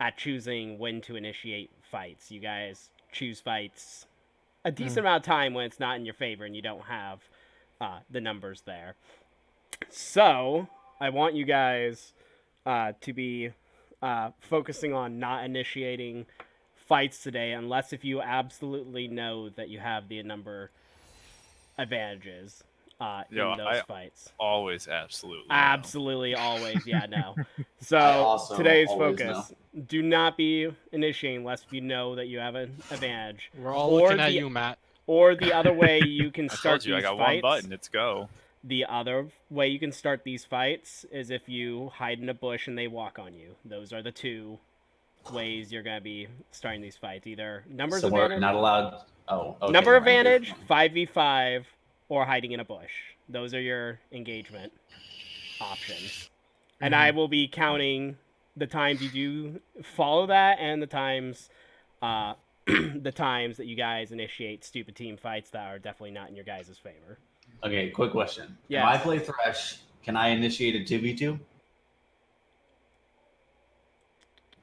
at choosing when to initiate fights. You guys choose fights a decent amount of time when it's not in your favor and you don't have the numbers there. So I want you guys to be focusing on not initiating fights today, unless if you absolutely know that you have the number advantages in those fights. Always absolutely always, yeah, no. So today's focus: do not be initiating unless if you know that you have an advantage. We're all looking at you, Matt. Or the other way you can start these I got fights. one button. Let's go. The other way you can start these fights is if you hide in a bush and they walk on you. Those are the two ways you're gonna be starting these fights. Either numbers advantage. We're not allowed. Oh, okay, number advantage, 5v5, or hiding in a bush. Those are your engagement options. And I will be counting the times you do follow that and the times the times that you guys initiate stupid team fights that are definitely not in your guys' favor. Okay, quick question. Yes. If I play Thresh, can I initiate a 2v2?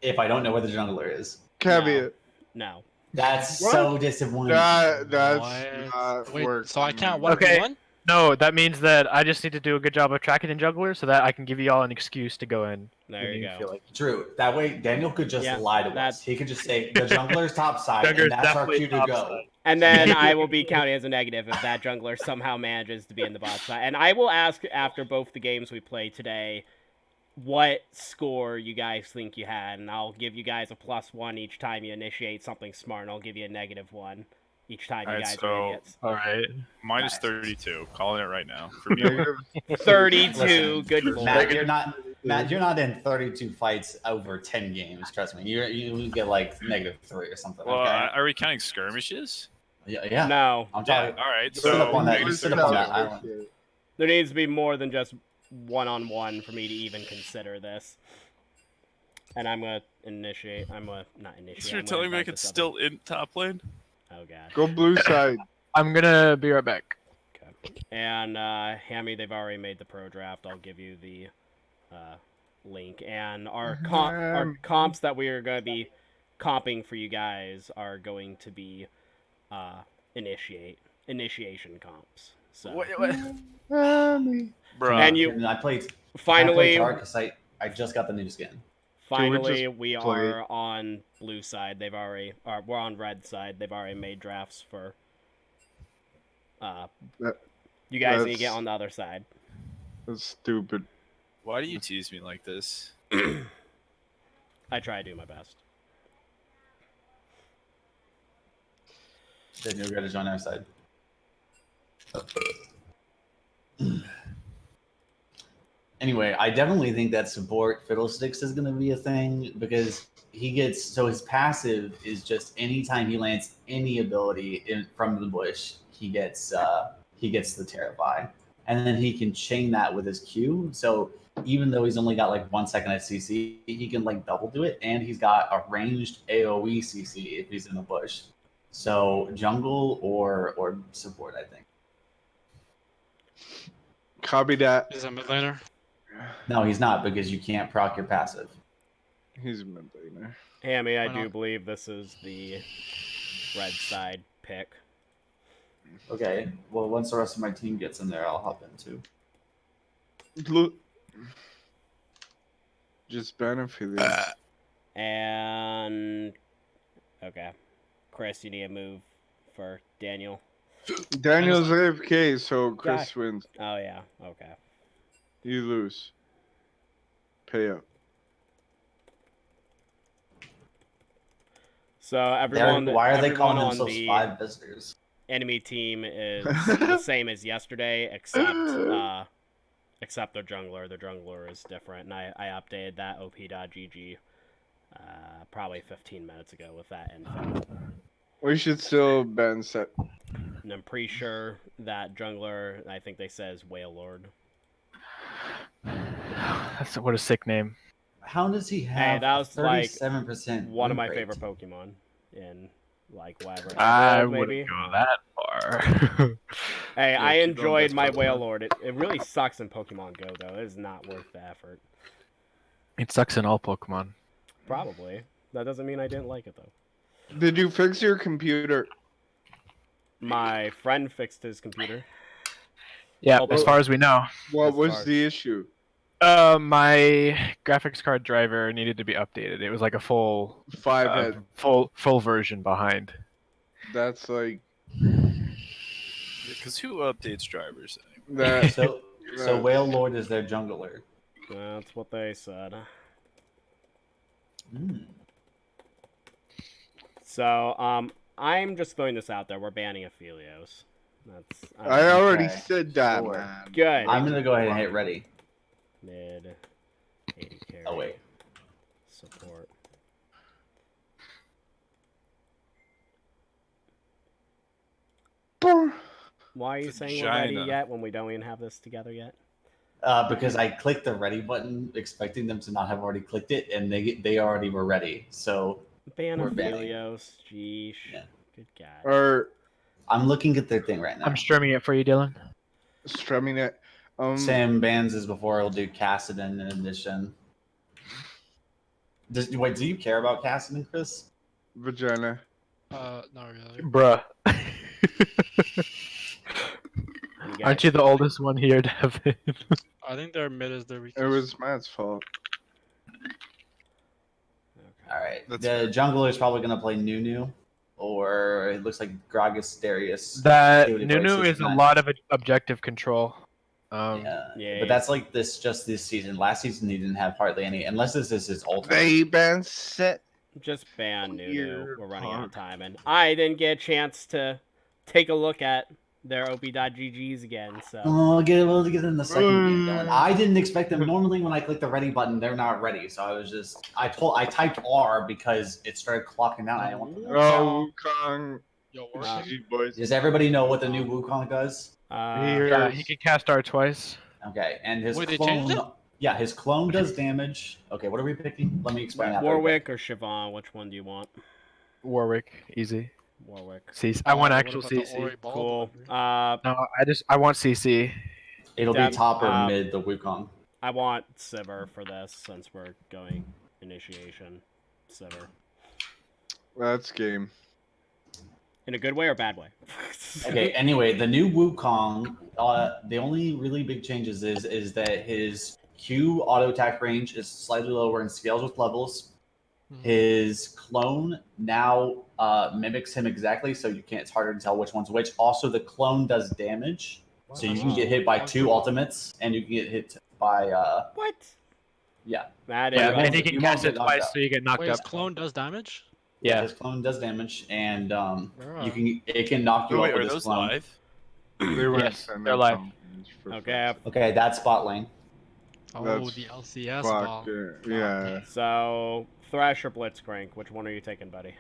If I don't know where the jungler is. Caveat. No. That's so disappointing. That's not work. So I count 1v1? No, that means that I just need to do a good job of tracking in jungler so that I can give you all an excuse to go in. There you go. Like True. That way, Daniel could just lie to us. He could just say, the jungler's top side, Jungler's and that's our definitely cue to go. And then I will be counting as a negative if that jungler somehow manages to be in the bot side. And I will ask after both the games we play today what score you guys think you had. And I'll give you guys a +1 each time you initiate something smart. And I'll give you a -1 each time you guys are idiots. All right. Minus 32. Calling it right now. For me. 32. Listen, good lord. Matt, you're not in 32 fights over 10 games. Trust me. You get like -3 or something. Well, okay? are we counting skirmishes? Yeah. No. I'm talking. All right. Sit up on that. negative Sit up on that 32. island. There needs to be more than just one-on-one for me to even consider this. And I'm going to initiate. I'm going to not initiate. So you're telling me I could still in top lane? Oh, God. Go blue side. I'm gonna be right back. Okay. And Hammy, they've already made the pro draft. I'll give you the link. And our comps that we are going to be comping for you guys are going to be initiation comps. So. Bro. And I played. Finally, I just got the new skin. Finally, we are on blue side. They've already, we're on red side. They've already made drafts for. You guys need to get on the other side. That's stupid. Why do you tease me like this? I try to do my best. Then you're gonna join our side. Anyway, I definitely think that support Fiddlesticks is going to be a thing because his passive is just anytime he lands any ability from the bush, he gets the Terrify, and then he can chain that with his Q. So even though he's only got like 1 second at CC, he can like double do it, and he's got a ranged AOE CC if he's in the bush. So jungle or support, I think. Copy that. Is that mid laner? No, he's not because you can't proc your passive. He's a mid laner. Hammy, I do believe this is the red side pick. Okay, well, once the rest of my team gets in there, I'll hop in too. Look. Just benefiting. And okay, Chris, you need a move for Daniel. Daniel's AFK, so Chris wins. Oh yeah, okay. You lose. Pay up. So everyone, why are they calling on themselves the 5 visitors? enemy team is the same as yesterday, except their jungler. Their jungler is different, and I updated that op.gg probably 15 minutes ago with that info. We should still ban set. And I'm pretty sure that jungler, I think they says Whale Lord. That's what a sick name. How does he have? Hey, that was 37% one of my rate? favorite Pokemon in like whatever. I maybe. wouldn't go that far. Hey, Yeah, I enjoyed my Pokemon. Whale Lord. It really sucks in Pokemon Go though. It is not worth the effort. It sucks in all Pokemon. Probably. That doesn't mean I didn't like it, though. Did you fix your computer? My friend fixed his computer. Yeah, Oh, as far as we know. What As was far- the issue? My graphics card driver needed to be updated. It was like a full, 5 head. full version behind. That's like Because who updates drivers? that. So that- Whale Lord is their jungler. That's what they said. Mm. So, I'm just throwing this out there. We're banning Aphelios. That's I already Okay, said that, sure. man. good. I'm gonna go ahead and hit ready. Mid 80 carry. Oh wait. Support. Why are you saying we're ready Vagina. yet when we don't even have this together yet? Because I clicked the ready button, expecting them to not have already clicked it, and they already were ready. So Ban We're banning. Aphelios. Jeesh. Yeah. Good God. Or I'm looking at their thing right now. I'm streaming it for you, Dylan. strumming it. Sam bans is before he'll do Cassidon in addition. Wait, do you care about Cassidon, Chris? Vagina. Not really. Bruh. You Aren't guys- you the oldest one here, Devon? I think their mid is their weakest. It was Matt's fault. Okay. All right. That's The fair. jungler is probably gonna play Nunu, or it looks like Gragas Darius. That See what he plays, Nunu is a 69. lot of objective control. Yeah. Yeah, But that's like just this season. Last season he didn't have hardly any, unless this is his ultimate. They been set. Just ban Nunu. Weird We're running out of punk. time, and I didn't get a chance to take a look at their op.gg's again. So Oh, we'll get in the second game, Dylan. Mm. I didn't expect them. Normally, when I click the ready button, they're not ready. So I was just, I typed R because it started clocking out. I didn't want them to- Oh, Wukong. Yo, Uh, worship. GG, boys. Does everybody know what the new Wukong does? Here. Yeah, he can cast R twice. Okay, and his Wait, they changed clone. Yeah, his clone does damage. Okay, what are we picking? Let me explain that. real quick. Warwick or Siobhan, which one do you want? Warwick, easy. Warwick. CC. I want What actual about the CC. Ori ball Cool. delivery? No, I want CC. It'll Deb, be top or um, mid the Wukong. I want Sivir for this since we're going initiation. Sivir. That's game. In a good way or bad way? Okay, anyway, the new Wukong, the only really big changes is that his Q auto attack range is slightly lower and scales with levels. Mhm. His clone now mimics him exactly, so you can't. It's harder to tell which one's which. Also, the clone does damage, so you can get hit by 2 ultimates, and you can get hit by What? yeah. That is Yeah, won't- and he you can won't cast get it knocked twice, out. so you get knocked Wait, his up. clone does damage? Yeah. His clone does damage, and Bruh. it can knock you Oh, wait, out are with his those clone. live? They went Yes, and they're then live. some for Okay. Okay, that's bot lane. Oh, That's the LCS fuck, ball. yeah. So Thresh or Blitzcrank? Which one are you taking, buddy?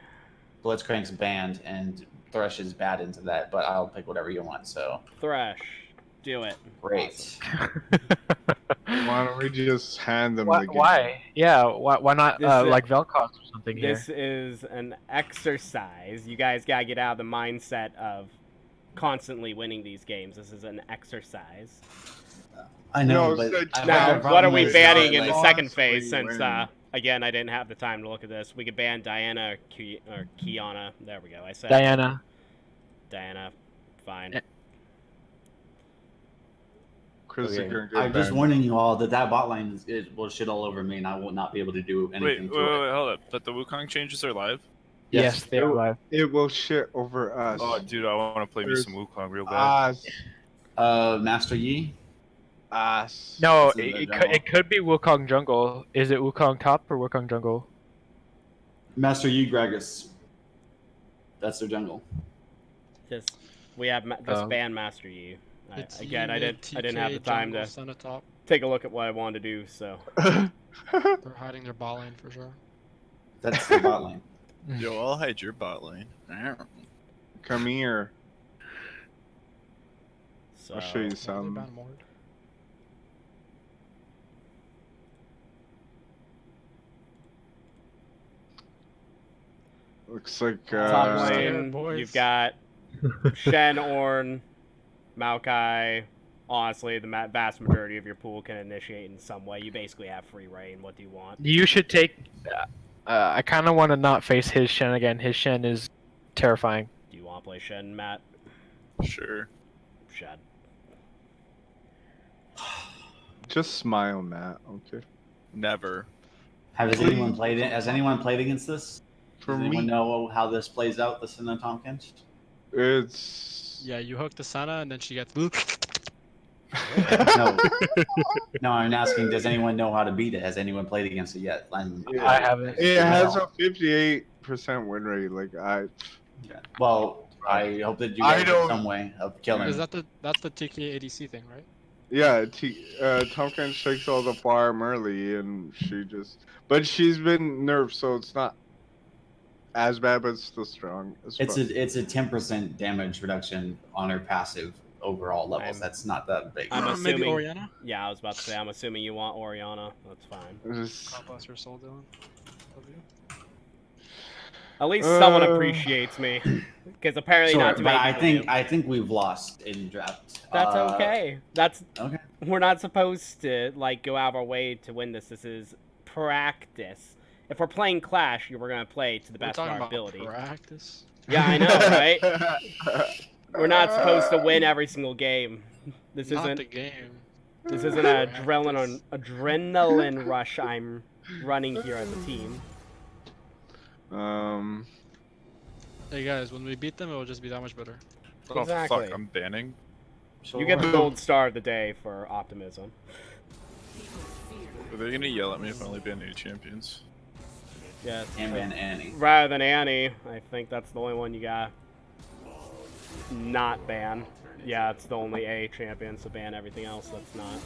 Blitzcrank's banned, and Thresh is bad into that, but I'll pick whatever you want. So Thresh. Do it. great. Why don't we just hand them the game? Why? Yeah, why not This is- like Vel'Koz or something here? This is an exercise. You guys gotta get out of the mindset of constantly winning these games. This is an exercise. I know, No, but so I have Now, a what problem are we with, banning in like, the like, second honestly phase? Since winning. again, I didn't have the time to look at this. We could ban Diana or Kiana. There we go. I said Diana. Diana. Fine. Yeah. Chris is Okay. gonna get I'm just banned. warning you all that bot lane will shit all over me, and I will not be able to do Wait, anything wait, to wait, it. hold up. But the Wukong changes are live? Yes, they are live. It will shit over us. Oh, dude, I want to play me There's- some Wukong real bad. Us. Master Yi. Us. No, This is the it jungle. could be Wukong jungle. Is it Wukong top or Wukong jungle? Master Yi Gragas. That's their jungle. Just we have just Um, ban Master Yi. It's Again, I mid, didn't have the TK, time jungle, to center top. take a look at what I wanted to do. So They're hiding their ball lane for sure. That's the bot lane. Yo, I'll hide your bot lane. Come here. so I'll show you They some. ban Mord. Looks like top Scared, lane. boys. You've got Shen, Ornn, Maokai. Honestly, the vast majority of your pool can initiate in some way. You basically have free reign. What do you want? You should take. I kind of want to not face his Shen again. His Shen is terrifying. Do you want to play Shen, Matt? Sure. Shen. Just smile, Matt. Okay. Never. Has anyone played it? Has anyone played against this? For Does anyone me, know how this plays out? The Senna Tompkins. it's Yeah, you hook the Senna and then she gets. No, no. I'm asking. Does anyone know how to beat it? Has anyone played against it yet? I haven't. it has a 58% win rate. Like I. Yeah. Well, I hope that you I guys have don't- some way of killing. Is that's the TK ADC thing, right? Yeah, Tompkins takes all the farm early, and but she's been nerfed, so it's not as bad, but it's still strong. It's a 10% damage reduction on her passive overall levels. That's not that big. I'm Maybe assuming. Oriana. Yeah, I was about to say. I'm assuming you want Oriana. That's fine. God bless her soul, Dylan. Love you. At least someone appreciates me, because apparently Sure, not too but many I people think do. I think we've lost in draft. That's okay. That's Okay. We're not supposed to like go out of our way to win this. This is practice. If we're playing Clash, we're gonna play to the We're best of talking our about ability. practice. Yeah, I know, right? We're not supposed to win every single game. This Not isn't. the game. This isn't an adrenaline rush I'm running here as a team. Hey guys, when we beat them, it will just be that much better. Oh Exactly. fuck! I'm banning. You get the gold star of the day for optimism. Are they gonna yell at me if I only ban 8 champions? Yes. And ban Annie. Rather than Annie, I think that's the only one you got. Not ban. Yeah, it's the only A champion, so ban everything else that's not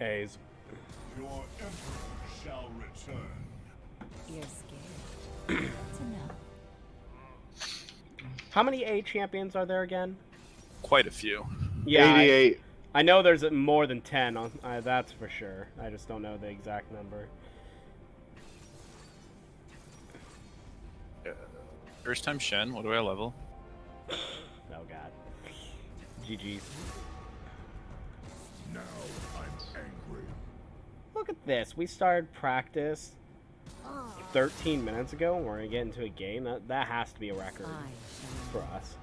A's. Your emperor shall return. You're scared. To know. How many A champions are there again? Quite a few. Yeah, 88. I know there's more than 10. That's for sure. I just don't know the exact number. First time Shen. What do I level? Oh god. GG's. Now I'm angry. Look at this. We started practice 13 minutes ago, and we're gonna get into a game. That has to be a record for us.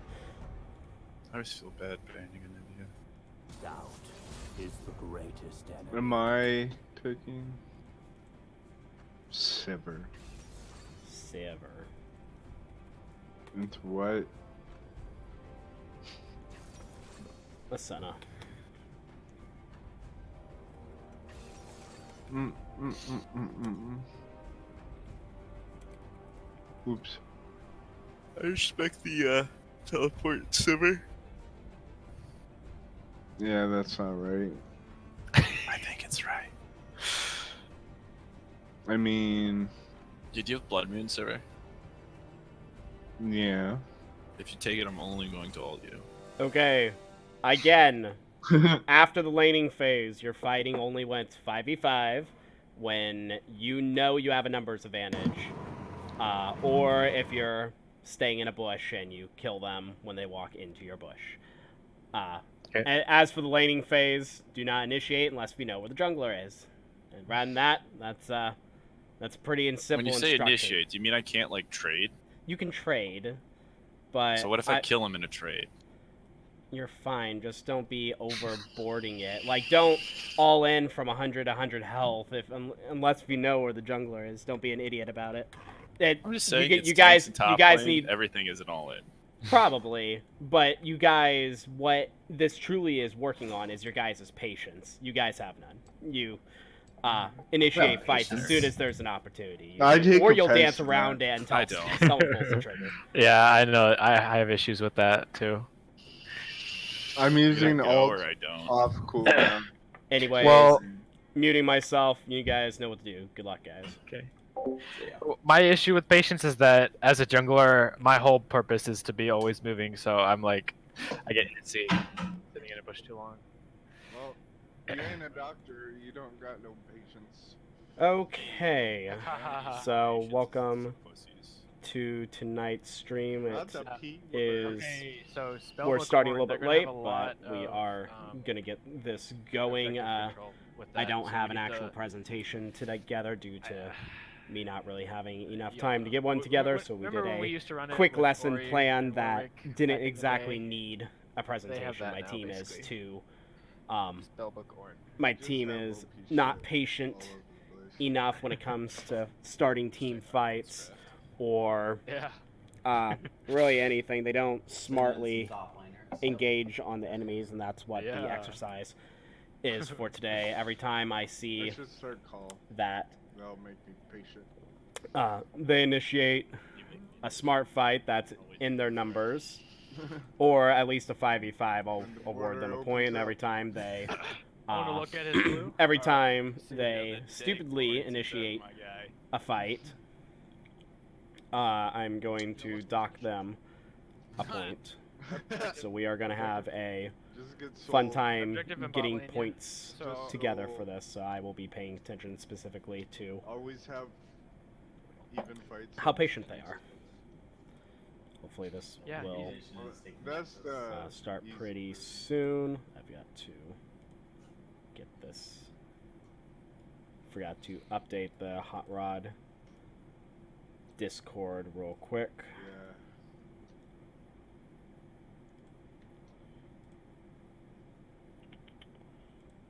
I always feel bad banning an India. Doubt is the greatest enemy. Am I picking? Sever. Sever. Into what? Asuna. Oops. I respect the teleport Simmer. Yeah, that's not right. I think it's right. I mean, Did you have Blood Moon, Simmer? yeah. If you take it, I'm only going to ult you. Okay. Again, after the laning phase, you're fighting only when it's 5v5, when you know you have a numbers advantage, or if you're staying in a bush and you kill them when they walk into your bush. Okay. As for the laning phase, do not initiate unless we know where the jungler is. And rather than that, that's pretty and simple. When you say instruction. initiate, do you mean I can't like trade? You can trade, but So what if I kill him in a trade? You're fine. Just don't be overboarding it. Like, don't all in from 100 to 100 health. Unless we know where the jungler is, don't be an idiot about it. I'm just saying, you it's guys, tanks and top you guys lane, need everything isn't all in. probably, but you guys, what this truly is working on is your guys' patience. You guys have none. You initiate fights as soon as there's an opportunity, I take or you'll offense dance to around that. it until I don't. someone pulls the trigger. Yeah, I know. I have issues with that too. I'm using Either go alt or I don't. off cooldown. Anyways, Well, muting myself. You guys know what to do. Good luck, guys. okay. My issue with patience is that as a jungler, my whole purpose is to be always moving. So I'm like, I get antsy sitting in a bush too long. Well, you ain't a doctor. You don't got no patience. Okay, so welcome to tonight's stream. That's It a P. is so we're starting a little bit late, but we are gonna get this going. with that. I don't so have we an get actual the- presentation together due to me not really having enough Yeah, time to get one together, so we did remember when we a used to run it quick with lesson Ori plan and that Warwick back didn't in the exactly day? need a presentation. that My now, team is basically. too Spellbook Orin. my Just team have is OP not shit patient all over the place. enough when it comes to starting team fights or Yeah. really anything. They don't Some smartly top laners. engage on the enemies, and that's what the Yeah. exercise is for today. Every time I I see should start call. that That'll make me patient. they initiate a smart fight that's in their numbers, or at least a 5v5, I'll When the award them a border point opens every up. time they Want to look at his blue? every Alright. time See, they yeah, the stupidly points, initiate my guy. a fight, I'm going to dock them a point. So we are going to have a Just get fun sold. time Objective in bot getting lane, yeah. points So- together So- for this, so I will be paying attention specifically to Always have even fights. how and patient they easy are. fights. Hopefully this Yeah. will Well, that's the start easy pretty part. soon. I've got to get this. Forgot to update the Hot Rod Discord real quick. Yeah.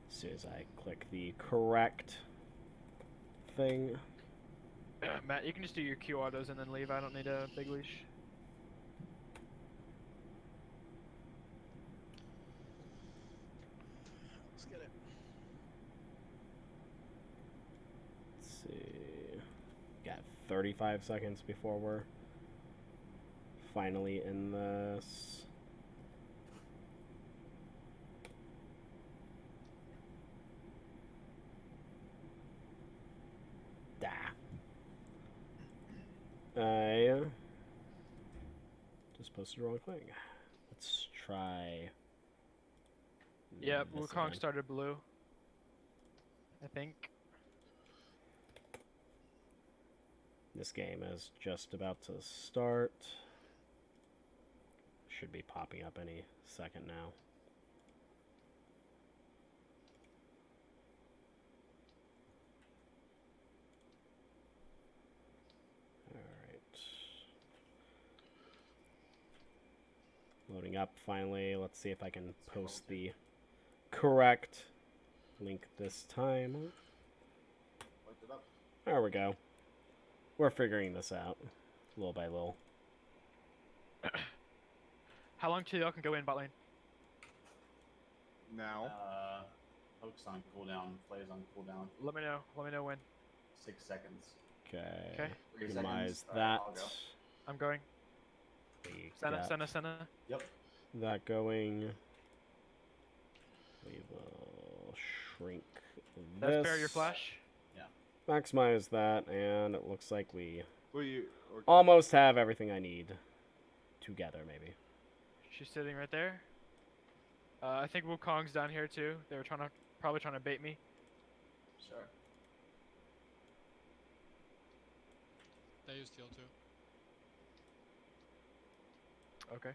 As soon as I click the correct thing. Matt, you can just do your Q autos and then leave. I don't need a big leash. Let's get it. Let's see. Got 35 seconds before we're finally in this. I just posted the wrong thing. Let's try. Yeah, this Wukong again. started blue. I think. This game is just about to start. Should be popping up any second now. Alright. Loading up finally. Let's see if I can post the correct link this time. There we go. We're figuring this out little by little. How long till y'all can go in bot lane? Now. Hook's on cooldown, plays on cooldown. Let me know. Let me know when. 6 seconds. Okay. 3 Minimize seconds. Alright, that. I'll go. I'm going. We Senna, got Senna, Senna. Yep. that going. We will shrink That's this. barrier flash. Maximize that, and it looks like we Well, you. Okay. almost have everything I need together, maybe. She's sitting right there. I think Wukong's down here too. They were probably trying to bait me. Sure. They used heal too. Okay.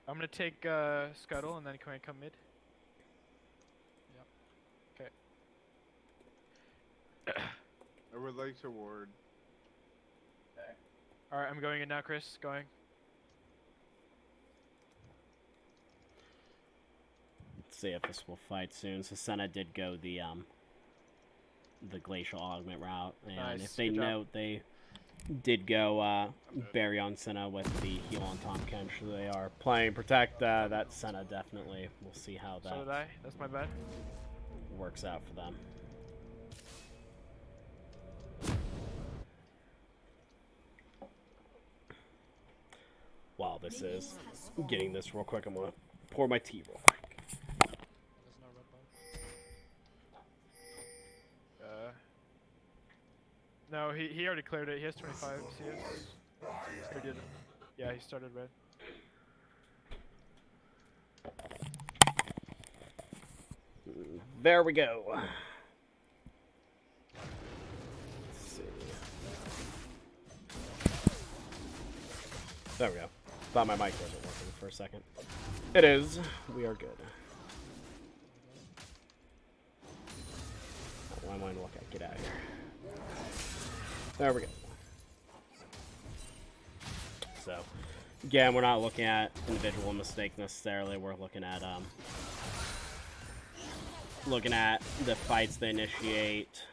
I'm gonna take Scuttle and then can I come mid? Yep. Okay. I would like to ward. Okay. Alright, I'm going in now, Chris. Going. Let's see if this will fight soon. So Senna did go the glacial augment route, and Nice, if they good job. note, they did go Barry on Senna with the heal on Tom Kench. So they are playing protect. That Senna definitely. We'll see how So did that I. That's my bad. works out for them. While this is getting this real quick, I'm gonna pour my tea real quick. There's no red bar. No, he already cleared it. He has 25 CS. He did. Yeah, he started red. There we go. Let's see. There we go. Thought my mic wasn't working for a second. It is. We are good. Oh, why am I looking? Get out of here. There we go. So, again, we're not looking at individual mistakes necessarily. We're looking at the fights they initiate,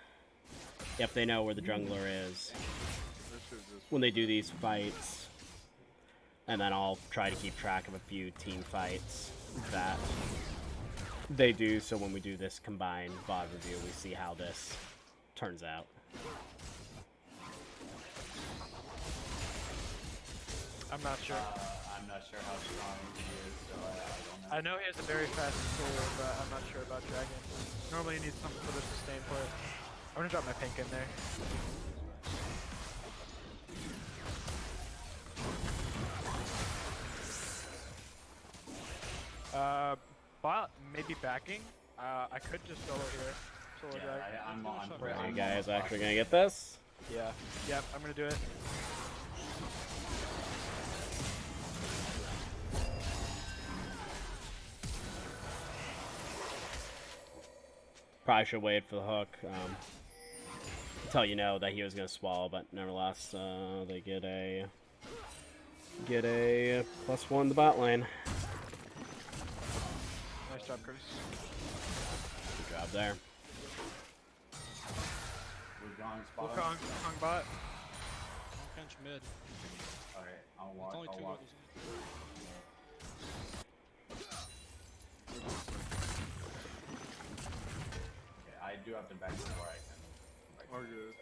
if they know where the jungler is when they do these fights, and then I'll try to keep track of a few team fights that they do, so when we do this combined VOD review, we see how this turns out. I'm not sure. I'm not sure how strong he is, so I don't know. I know he has a very fast sword, but I'm not sure about Dragon. Normally you need something for the sustain for it. I'm gonna drop my pink in there. Bot maybe backing. I could just solo here. Solo drag. Are you guys actually gonna get this? Yeah. Yep, I'm gonna do it. Probably should wait for the hook. Until you know that he was gonna swallow, but nevertheless, they get a +1 in the bot lane. Nice job, Curtis. Good job there. Wukong bot. Punch mid. Alright, I'll walk. It's only two walk. levels. Okay, I do have to back before I can. Oh, good.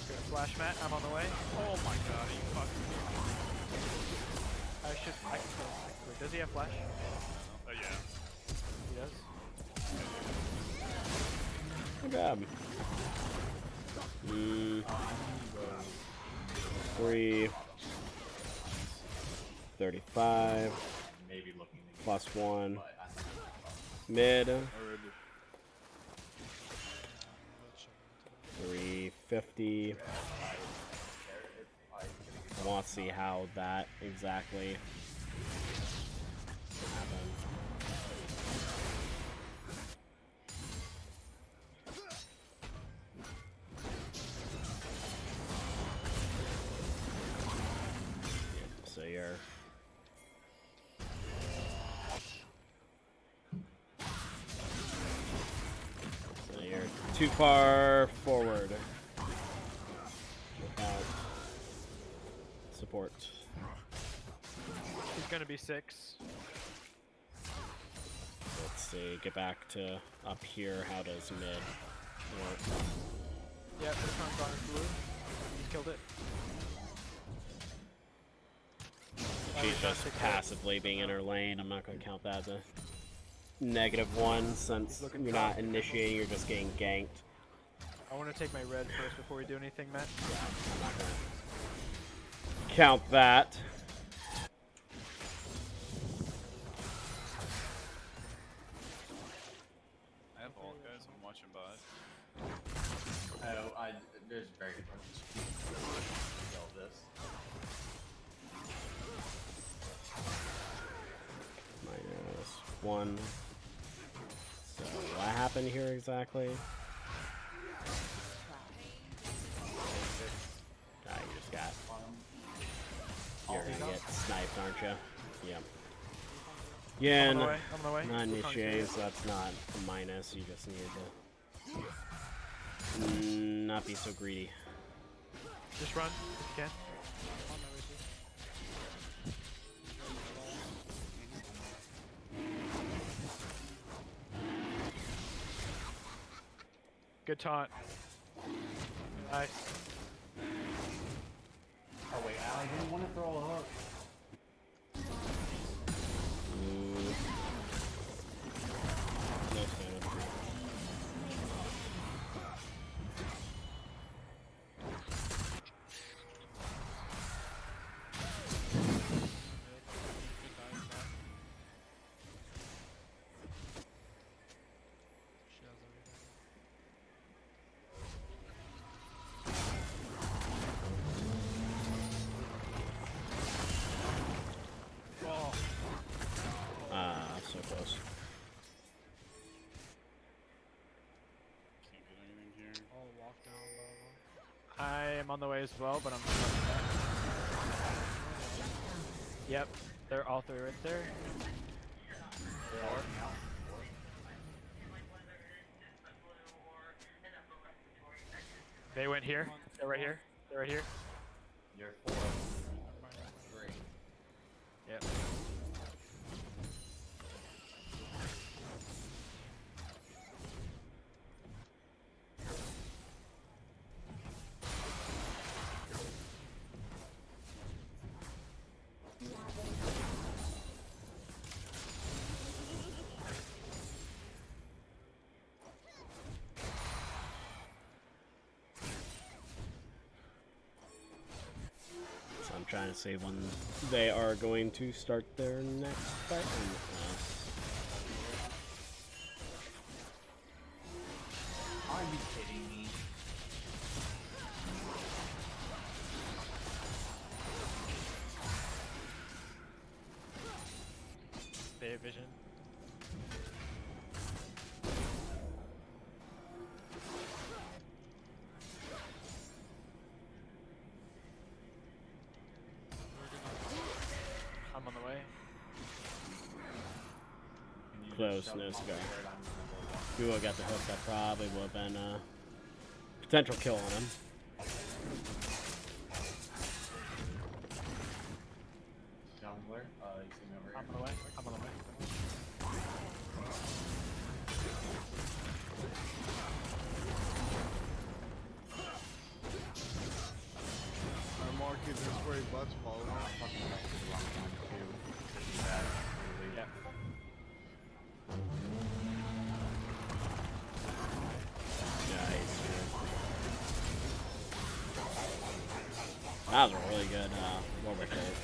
Good flash mat. I'm on the way. Oh my god, you fucking. I can kill him. Wait, does he have flash? Oh yeah. He does. Good job. 3 35 Maybe looking to +1 but I think mid Already. 350. I want to see how that exactly happens. So you're too far forward without support. He's gonna be 6. Let's see, get back to up here. How does mid work? Yeah, Wukon's on his blue. He's killed it. She's just passively being in her lane. I'm not going to count that as a -1 since you're not initiating, you're just getting ganked. I want to take my red first before we do anything, Matt. Yeah, I'm not going to count that. I have all guys. I'm watching bot. Oh, there's very much. Kill this. -1. So what happened here exactly? Ah, you just got. You're gonna get sniped, aren't you? Yep. Yeah, I'm on the way. not Wukon's initiate, here. so that's not a minus. You just need to not be so greedy. Just run if you can. Good taunt. Nice. Oh wait, I didn't want to throw a hook. No damage. She has everything. So close. Can't get anything here. I'll walk down bottom. I am on the way as well, but I'm. Yep, they're all three right there. They went here. They're right here. They're right here. You're 4. Great. Yep. So I'm trying to see when they are going to start their next fight. Are you kidding me? They have vision. I'm on the way. Can you Close, just shove no him off cigar. the paradigm level? If we would have got the hook, that probably would have been a potential kill on him. Jungler? You see me over here? I'm on the way. I'm on the way. I'm walking this way, butts follow. Yep. Nice. That was a really good warwick ult.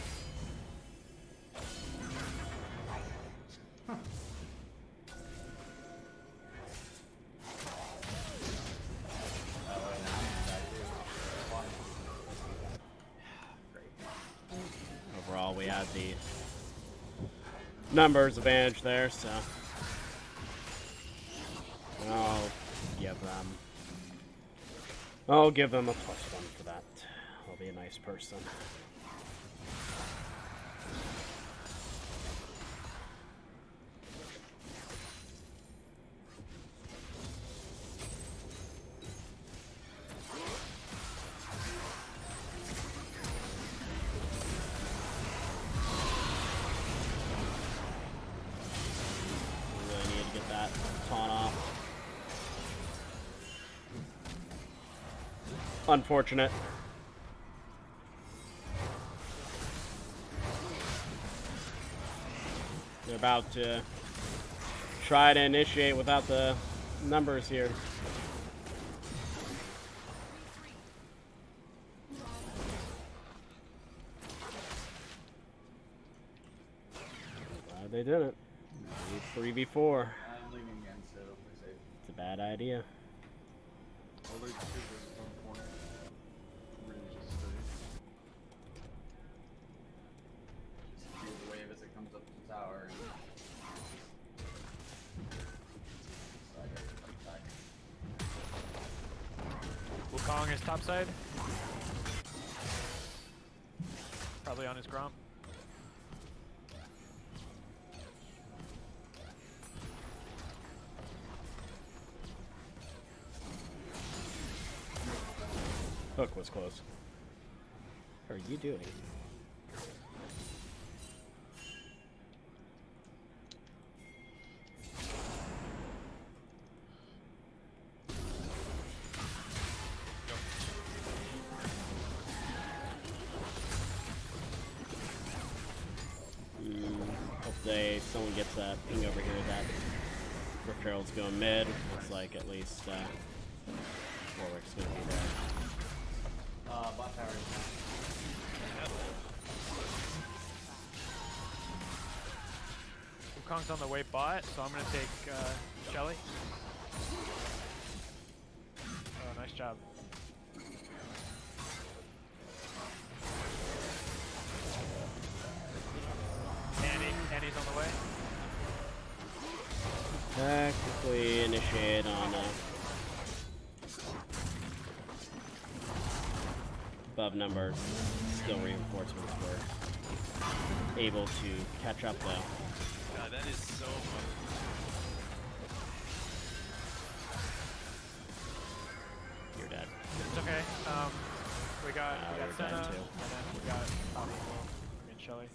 Overall, we had the numbers advantage there, so I'll give them a +1 for that. I'll be a nice person. Really need to get that taunt off. Unfortunate. They're about to try to initiate without the numbers here. Glad they didn't. 3v4. I'm leaning against it. Hopefully safe. It's a bad idea. All they do is one point. Really just stay. Just feel the wave as it comes up the tower. So I gotta fight back. Wukong is topside. Probably on his Grom. Hook was close. What are you doing? Hopefully someone gets that ping over here that Rift Herald's going mid. Looks like at least Warwick's gonna be there. Bot tower is Wukong's on the way bot, so I'm gonna take Shelly. Oh, nice job. Annie's on the way. technically initiate on above numbers. Still reinforcements were able to catch up though. God, that is so funny. You're dead. It's okay. We got we're Senna, dead and too. then we got Shelly.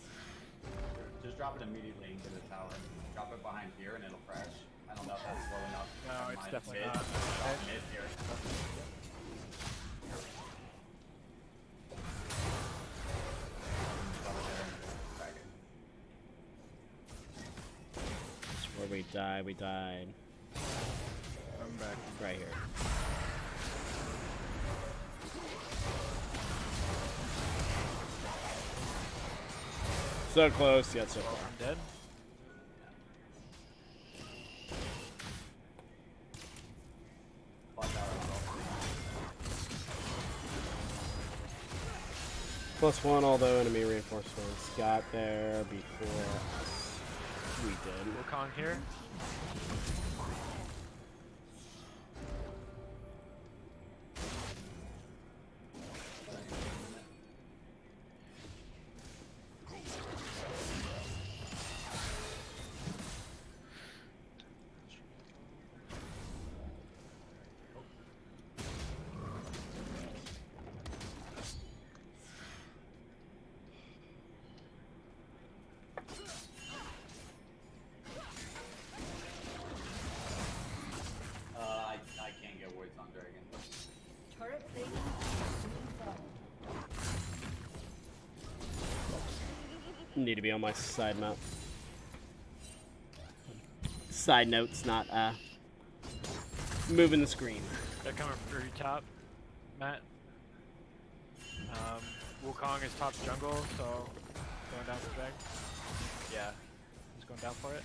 Just drop it immediately into the tower. Drop it behind here and it'll crash. I don't know if that's slow enough. No, it's Mine. definitely Mid. not. Drop mid here. Drop it there and crack it. That's where we died. We died I'm back. right here. So close, yet so far. I'm dead. Clock tower as well. +1, although enemy reinforcements got there before us. We did. Wukong here. I can't get words on Dragon. Turret plating soon fall. Need to be on my side map. Side notes, not moving the screen. They're coming for your top, Matt. Wukong is top jungle, so going down for drag. Yeah, he's going down for it.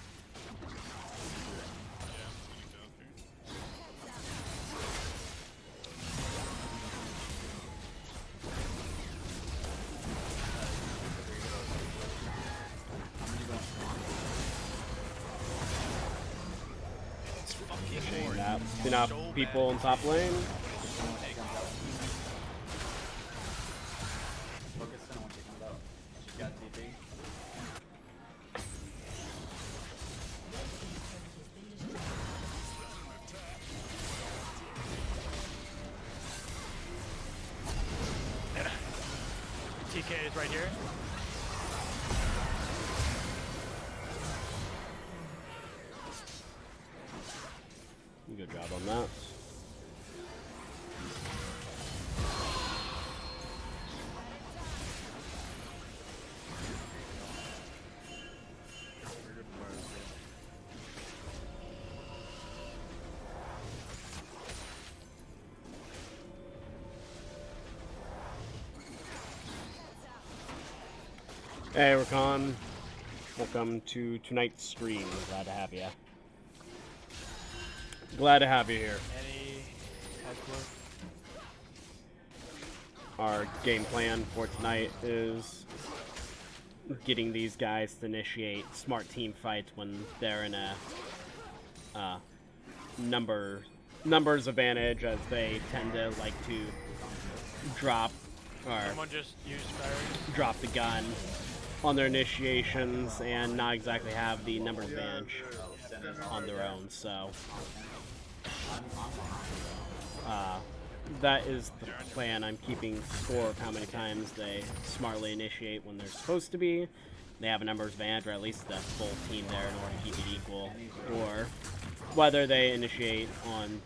It's fucking Shame hard. that. Enough So people in bad. top lane. Focus in once she comes out. She's got TP. TK is right here. Good job on that. Hey, Rakan. Welcome to tonight's stream. Glad to have you. Glad to have you here. Any has Our game plan for tonight is getting these guys to initiate smart team fights when they're in a numbers advantage, as they tend to like to drop or someone just used fire. drop the gun on their initiations and not exactly have the numbers advantage on their own. So that is the plan. I'm keeping score of how many times they smartly initiate when they're supposed to be. They have a numbers advantage, or at least the full team there, in order to keep it equal. Or whether they initiate on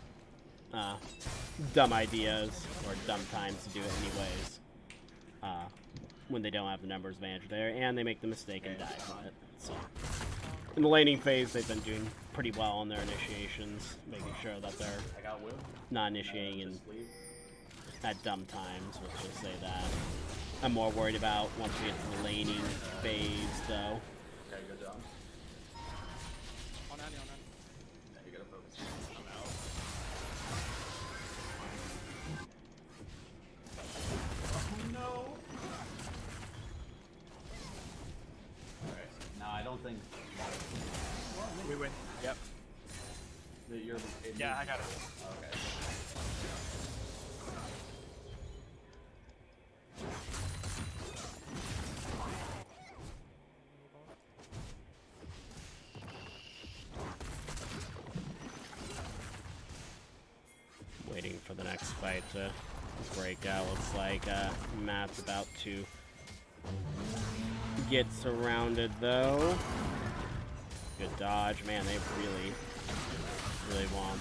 dumb ideas or dumb times to do it anyways. When they don't have the numbers advantage there, and they make the mistake and die from it. So in the laning phase, they've been doing pretty well on their initiations, making sure that they're I got Will. not initiating at dumb times. Let's just say that. I'm more worried about once we get to the laning phase, though. Okay, good job. Yeah, you gotta focus. I'm out. Oh no! Alright, now I don't think... We win. Yep. Yeah, I got it. Okay. Waiting for the next fight to break out. Looks like Matt's about to get surrounded though. Good dodge, man. They really won.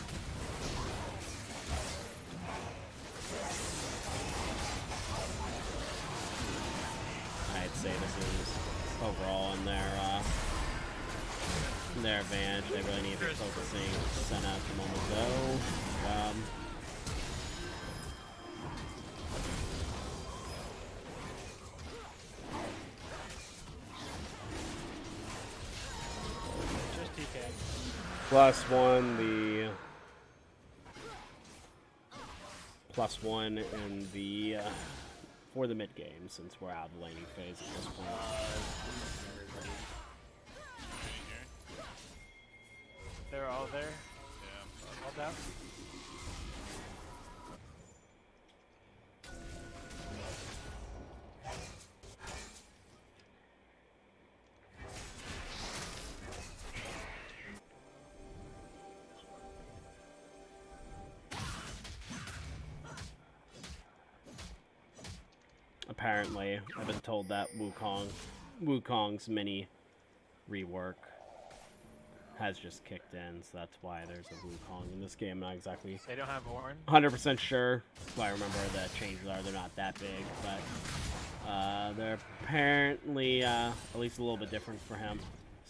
I'd say this is overall in their advantage. They really need to be focusing Senna at the moment though. Just TK. +1, the +1 in the for the mid game since we're out of the laning phase at this point. They're all there. Yeah. All down. Apparently, I've been told that Wukong's mini rework has just kicked in, so that's why there's a Wukong in this game. Not exactly They don't have horn. 100% sure. Well, I remember the changes they're not that big, but they're apparently at least a little bit different for him.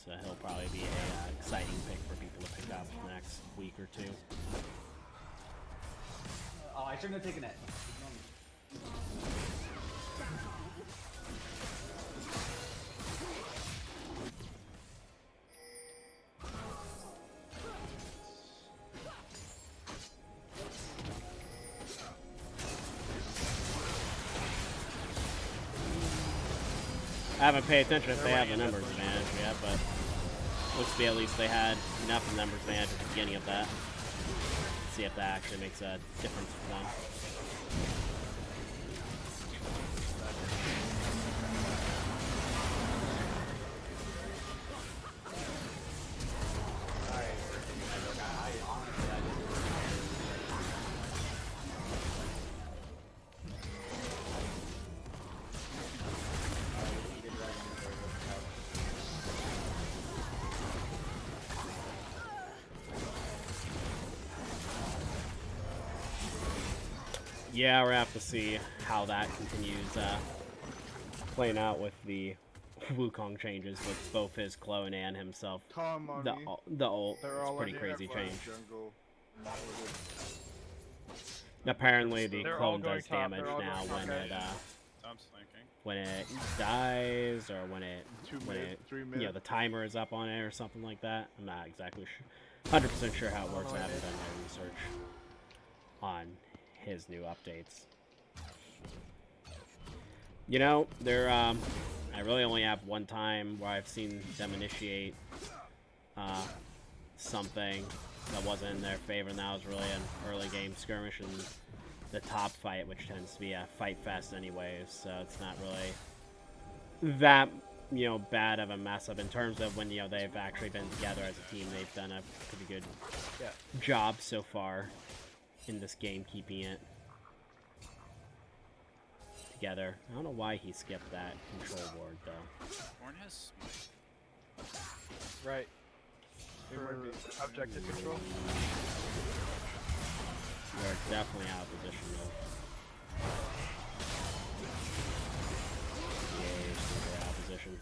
So he'll probably be an exciting pick for people to pick up the next week or two. Oh, I shouldn't have taken it. I haven't paid attention if they have a numbers advantage yet, but looks to be at least they had enough of numbers advantage at the beginning of that. Let's see if that actually makes a difference for them. Yeah, we're gonna have to see how that continues playing out with the Wukong changes with both his clone and himself. Tom on The me. ult, They're it's all pretty in crazy that change. jungle. Apparently, the They're all clone going does top, damage they're all now going when top. Tom's thinking. it dies or when Two mid, three mid. you know, the timer is up on it or something like that. I'm not exactly 100% sure how it works. I haven't done my research on his new updates. You know, I really only have one time where I've seen them initiate something that wasn't in their favor, and that was really an early game skirmish and the top fight, which tends to be a fight fest anyways, so it's not really that, you know, bad of a mess up in terms of when, you know, they've actually been together as a team. They've done a pretty good job so far in this game, keeping it together. I don't know why he skipped that control ward though. Horn has smite. Right. For objective control. We're definitely out of position though. Yeah, super out of position.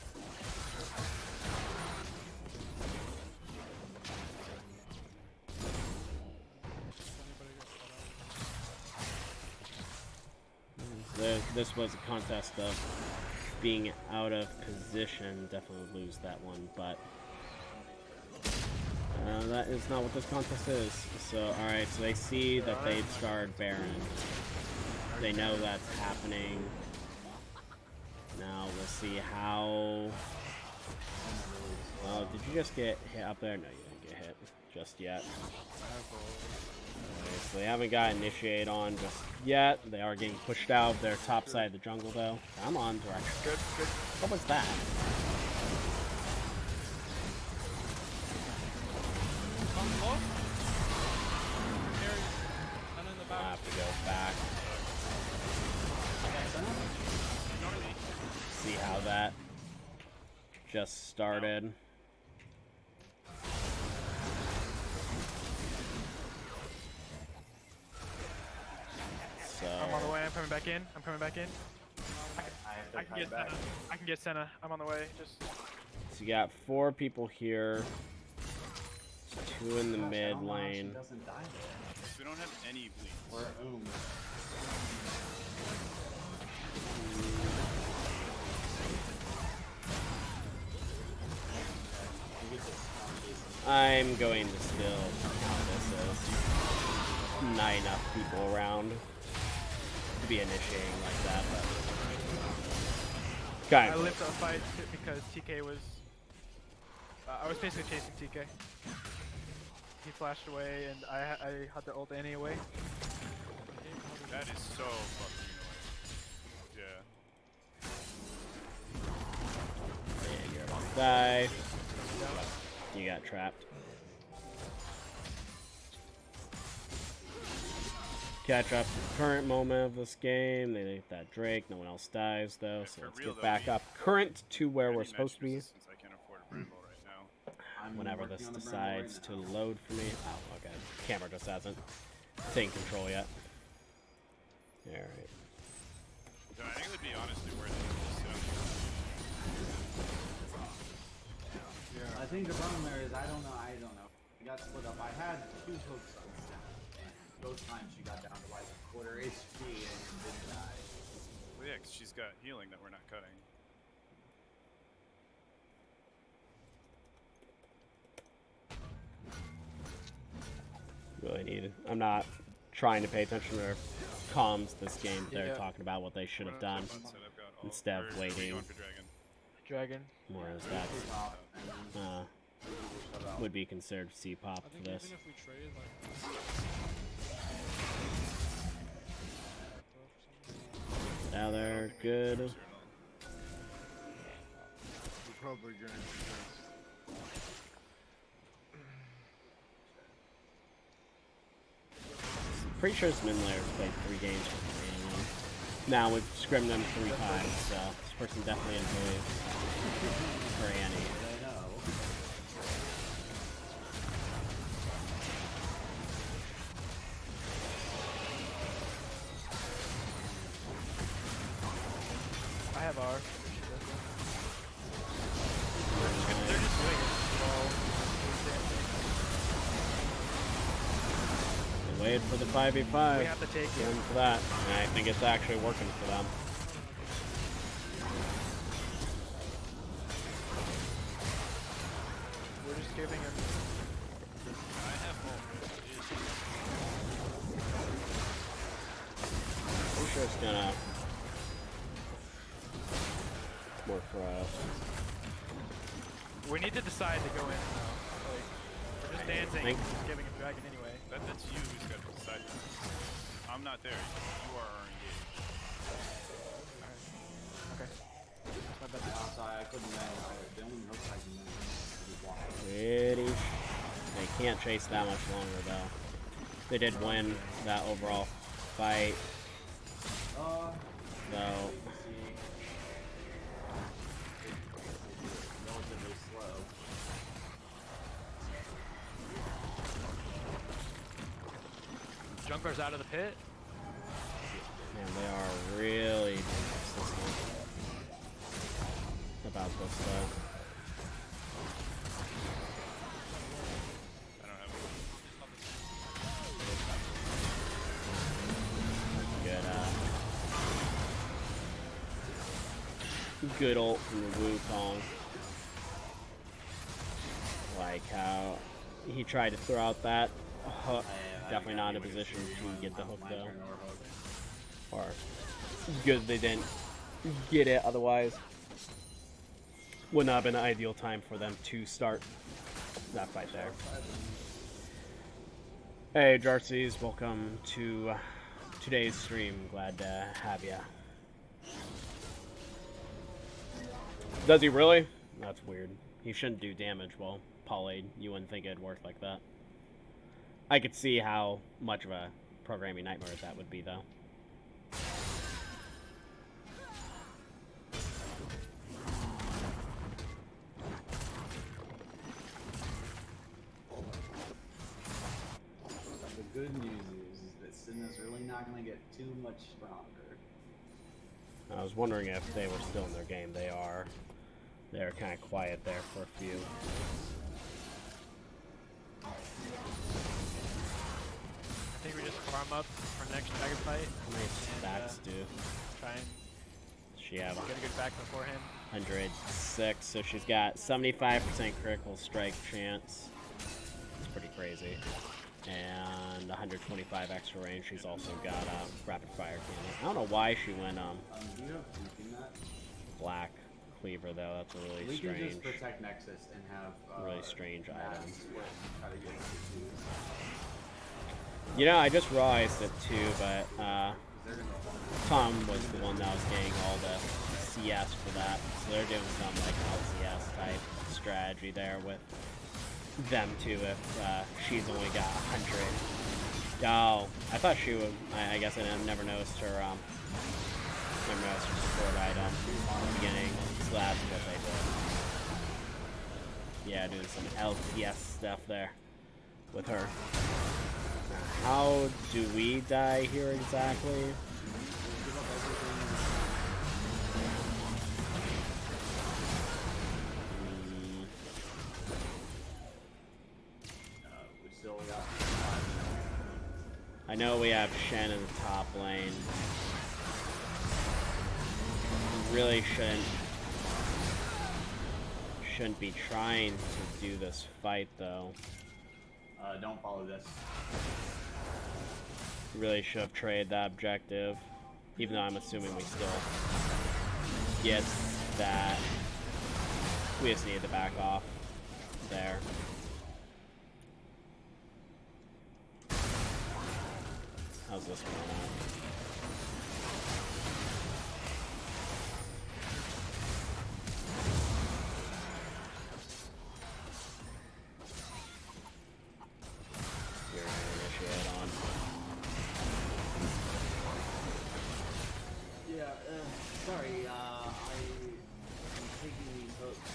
This was a contest of being out of position. Definitely lose that one, but that is not what this contest is. So, alright, so they see that they've starred Baron. They know that's happening. Now we'll see how... Oh, did you just get hit up there? No, you didn't get hit. just yet. So they haven't got initiate on just yet. They are getting pushed out of their top side of the jungle though. Come on, direction. Good, good. What was that? Come close. Carry. None in the I'll back. have to go back. See how that just started. So I'm on the way. I'm coming back in. I'm coming back in. I can get Senna. I can get Senna. I'm on the way. Just. So you got 4 people here. 2 in the mid lane. We don't have any bleeds. Or I'm going to still count this as not enough people around to be initiating like that, but kind I of. lived that fight because TK was. I was basically chasing TK. He flashed away, and I had to ult anyway. That is so fucking annoying. Yeah. And you're about to die. You got trapped. Catch up to the current moment of this game. They hit that Drake. No one else dies though, so let's get back up current to where we're supposed to be. Since I can't afford a Bramble right now. Whenever this decides to load for me. Oh, okay. Camera just hasn't taken control yet. Alright. So I think it would be honestly worth it to sit on I think the problem there is I don't know. I got split up. I had 2 hooks on Snap, and both times she got down to like quarter HP and didn't die. Well, yeah, 'cause she's got healing that we're not cutting. Really needed. I'm not trying to pay attention to their comms this game. They're Yeah. talking about what they should have done Once I've got all- instead or of are we waiting. going for Dragon? Dragon. Whereas that would be considered C-pop I for think this. even if we trade, like. Now they're good. We're probably going to Pretty sure this mid layer played 3 games for Canadian. Now we've scrimmed them 3 times, so this person definitely enjoys for Annie. I know. I have R. They're just doing it. They waited for the 5v5. We have to take Going it. for that, and I think it's actually working for them. We're just giving him. I have hope. I'm sure it's gonna work for us. We need to decide to go in now. Like, we're just dancing and Think- just giving him Dragon anyway. That's you who's got to decide that. I'm not there. You are engaged. Okay. That's my bad. Outside, I couldn't land either. The only hook I can land is walk. Pretty. They can't chase that much longer though. They did win that overall fight, though. Relatively slow. Jungler's out of the pit. Man, they are really consistent about this though. I don't have Good ult from the Wukong. Like how he tried to throw out that hook. Definitely not in a position to get the hook though. Or good they didn't get it, otherwise would not have been an ideal time for them to start that fight there. Hey, Jarcies, welcome to today's stream. Glad to have ya. Does he really? That's weird. He shouldn't do damage. Well, Pollade, you wouldn't think it'd work like that. I could see how much of a programming nightmare that would be, though. The good news is that Cinna's really not going to get too much stronger. I was wondering if they were still in their game. They are. They're kind of quiet there for a few. I think we just farm up for next dragon fight. How many stacks do? Try and She have get a good back beforehand. 106, so she's got 75% critical strike chance. It's pretty crazy. And 125 extra range. She's also got a rapid fire cannon. I don't know why she went Do you have anything that? black cleaver though. That's a really We strange. can just protect Nexus and have Really strange item. Try to get it to You know, I just realized it too, but Tom was the one that was getting all the CS for that. So they're doing some like LCS type strategy there with them too. If she's only got 100. Oh, I thought she would. I guess I never noticed her. Never noticed her support item in the beginning. So that's what they did. Yeah, doing some LCS stuff there with her. How do we die here exactly? We still got. I know we have Shen in the top lane. We really shouldn't be trying to do this fight though. Don't follow this. Really should have traded that objective, even though I'm assuming we still get that. We just need to back off there. How's this going on? You're gonna initiate on. Yeah, sorry, I'm taking these hooks.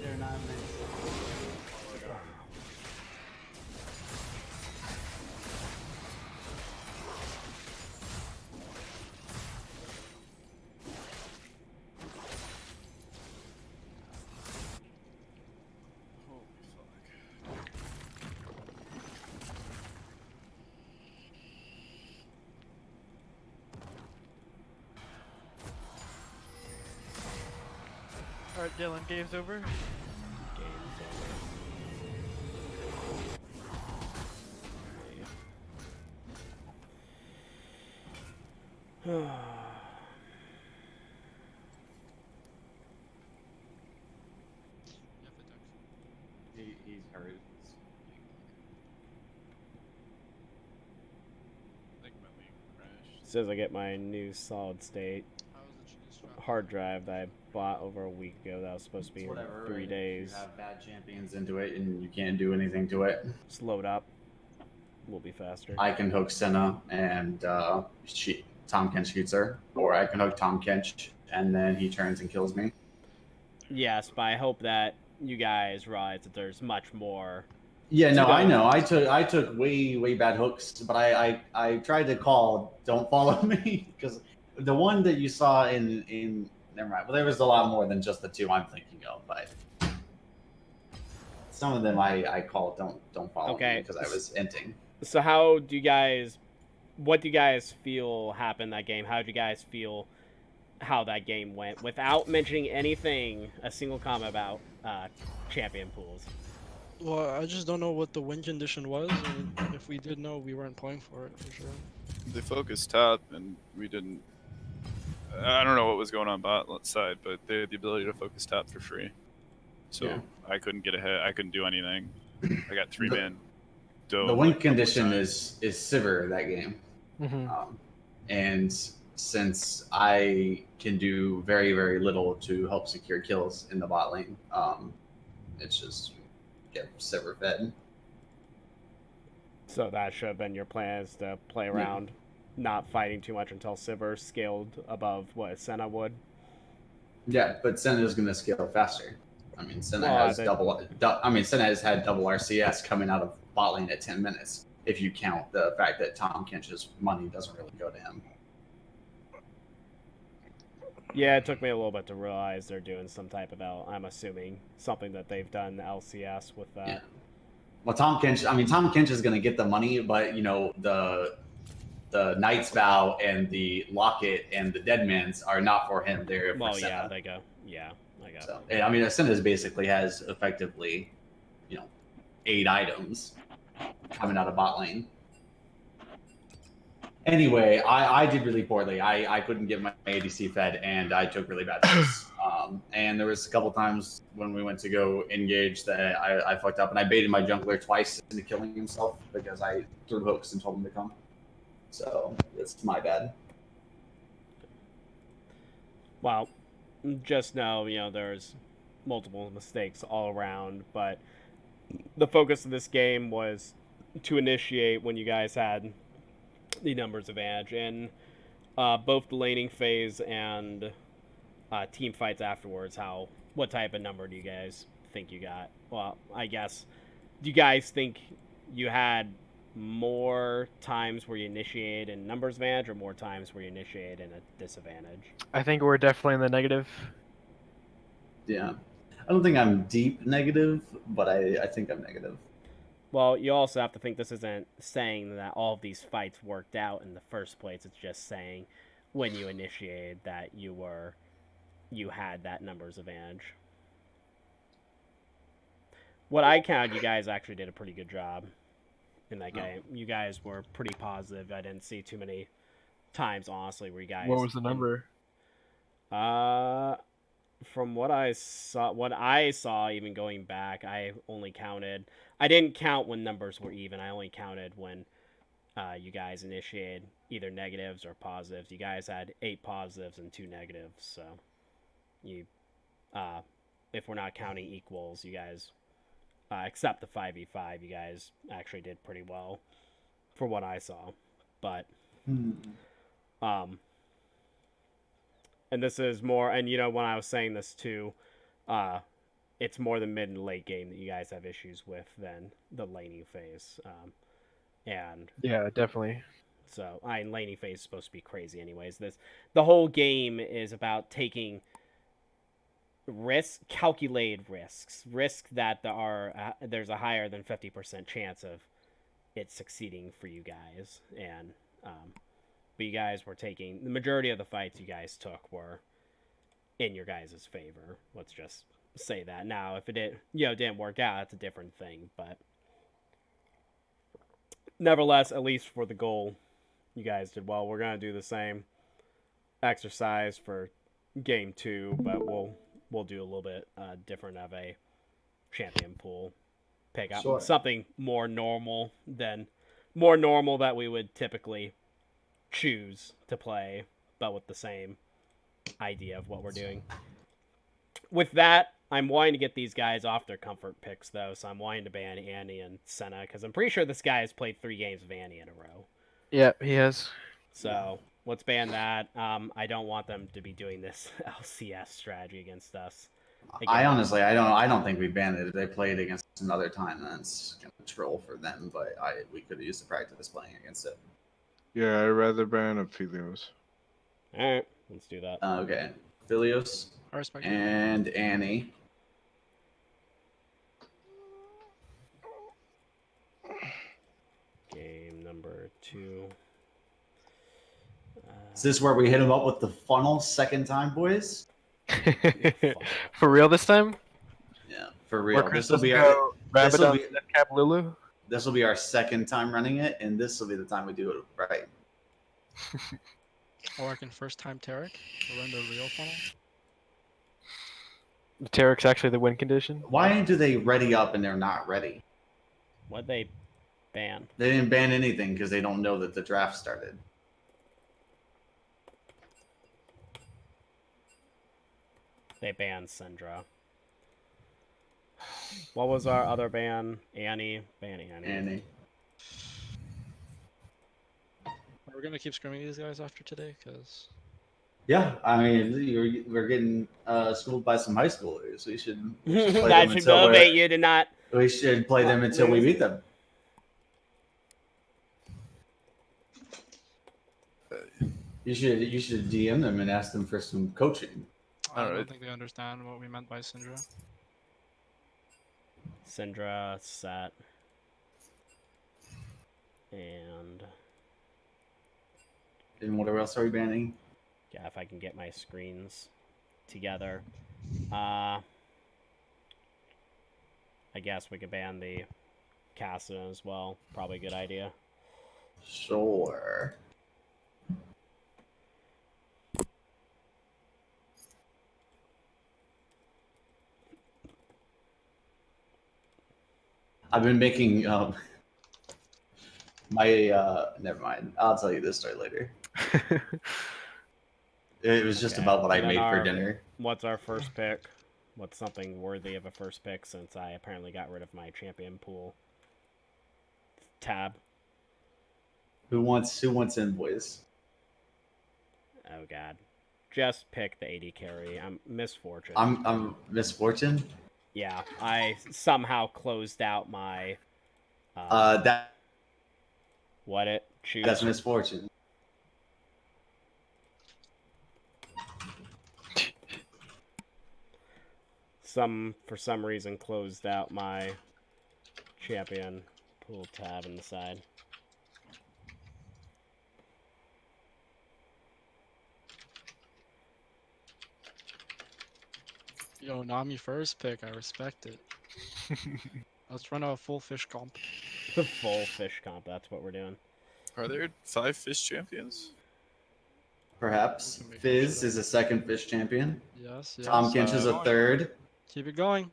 They're not meant to follow it up. Holy fuck. Alright, Dylan, game's over. Game's He's hurt. I think my league crashed. Says I get my new solid state hard drive that I bought over a week ago. That was supposed to be in Whatever. 3 if days. You have bad champions into it and you can't do anything to it. Just load up. We'll be faster. I can hook Senna and Tom Kench shoots her, or I can hook Tom Kench and then he turns and kills me. Yes, but I hope that you guys realize that there's much more. Yeah, no, So- I know. I took way bad hooks, but I tried to call don't follow me because the one that you saw in never mind. Well, there was a lot more than just the two I'm thinking of, but some of them I called don't follow me because I was inting. So how do you guys? What do you guys feel happened that game? How did you guys feel how that game went without mentioning anything, a single comment about champion pools? Well, I just don't know what the win condition was, and if we did know, we weren't playing for it for sure. They focused top, and we didn't. I don't know what was going on bot side, but they had the ability to focus top for free. So Yeah. I couldn't get ahead. I couldn't do anything. I got 3-man. The win condition is Sivir that game. Mhm. And since I can do very, very little to help secure kills in the bot lane, it's just get Sivir fed. So that should have been your plan, is to play around, not fighting too much until Sivir scaled above what Senna would. Yeah, but Senna is going to scale faster. I mean, Senna Well, has Senna has had double RCS coming out of bot lane at 10 minutes. If you count the fact that Tom Kench's money doesn't really go to him. Yeah, it took me a little bit to realize they're doing some type of I'm assuming something that they've done LCS with that. Yeah. Well, Tom Kench is going to get the money, but you know the Knight's Vow and the Locket and the Deadman's are not for him. They're for Senna. Yeah, they go. Yeah, I got. So, I mean, Senna basically has effectively, 8 items coming out of bot lane. Anyway, I did really poorly. I couldn't get my ADC fed, and I took really bad hits. And there was a couple times when we went to go engage that I fucked up, and I baited my jungler twice into killing himself because I threw hooks and told him to come. So it's my bad. Well, just know, there's multiple mistakes all around, but the focus of this game was to initiate when you guys had the numbers advantage in both the laning phase and team fights afterwards. What type of number do you guys think you got? Well, I guess, do you guys think you had more times where you initiate in numbers advantage or more times where you initiate in a disadvantage? I think we're definitely in the negative. Yeah. I don't think I'm deep negative, but I think I'm negative. Well, you also have to think this isn't saying that all of these fights worked out in the first place. It's just saying when you initiated that you had that numbers advantage. What I counted, you guys actually did a pretty good job in that game. You guys were pretty positive. I didn't see too many times, honestly, where you guys... What was the number? From what I saw, even going back, I only counted... I didn't count when numbers were even. I only counted when you guys initiated either negatives or positives. You guys had 8 positives and 2 negatives, so you, if we're not counting equals, you guys, except the 5v5, you guys actually did pretty well for what I saw. But, and this is more, and when I was saying this too, it's more the mid and late game that you guys have issues with than the laning phase. And yeah, definitely. So, laning phase is supposed to be crazy anyways. The whole game is about taking calculated risks that there's a higher than 50% chance of it succeeding for you guys. And, but you guys were taking, the majority of the fights you guys took were in your guys' favor. Let's just say that. Now, if it didn't work out, that's a different thing, but nevertheless, at least for the goal, you guys did well. We're gonna do the same exercise for game 2, but we'll do a little bit different of a champion pool. Pick up something more normal that we would typically choose to play, but with the same idea of what we're doing. With that, I'm wanting to get these guys off their comfort picks, though, so I'm wanting to ban Annie and Senna, because I'm pretty sure this guy has played 3 games of Annie in a row. Yeah, he has. So, let's ban that. I don't want them to be doing this LCS strategy against us. Again, I don't think we banned it. If they played against us another time, that's kind of troll for them, but we could have used the practice playing against it. Yeah, I'd rather ban Aphelios. Alright, let's do that. Okay. Aphelios and Annie. Game number 2. Is this where we hit him up with the funnel second time, boys? For real this time? Yeah, for real. This will be our Lulu. This will be our second time running it, and this will be the time we do it right. Or I can first time Tarek to run the real funnel. Tarek's actually the win condition. Why do they ready up and they're not ready? What'd they ban? They didn't ban anything because they don't know that the draft started. They banned Syndra. What was our other ban? Annie. Ban Annie. Annie. We're gonna keep scrimming these guys after today, cause Yeah, I mean, we're getting schooled by some high schoolers. We should play them That should until motivate you to not. we should play them until we beat them. You should DM them and ask them for some coaching. I Alright. don't think they understand what we meant by Syndra. Syndra, Set. And whatever else are we banning? yeah, if I can get my screens together. I guess we could ban the Cassidy as well. Probably a good idea. Sure. I've been making my never mind. I'll tell you this story later. It was just Okay, about what I and then made for our- dinner. What's our first pick? What's something worthy of a first pick since I apparently got rid of my champion pool tab? Who wants in, boys? Oh god. Just pick the AD carry. I'm Misfortune. I'm Misfortune. Yeah, I somehow closed out my what it choose. That's Misfortune. For some reason closed out my champion pool tab in the side. Yo, Nami first pick. I respect it. Let's run a full fish comp. The full fish comp, that's what we're doing. Are there 5 fish champions? Perhaps Fizz is a second fish champion. Yes, yes. Tom Kinch is a third. Keep it going.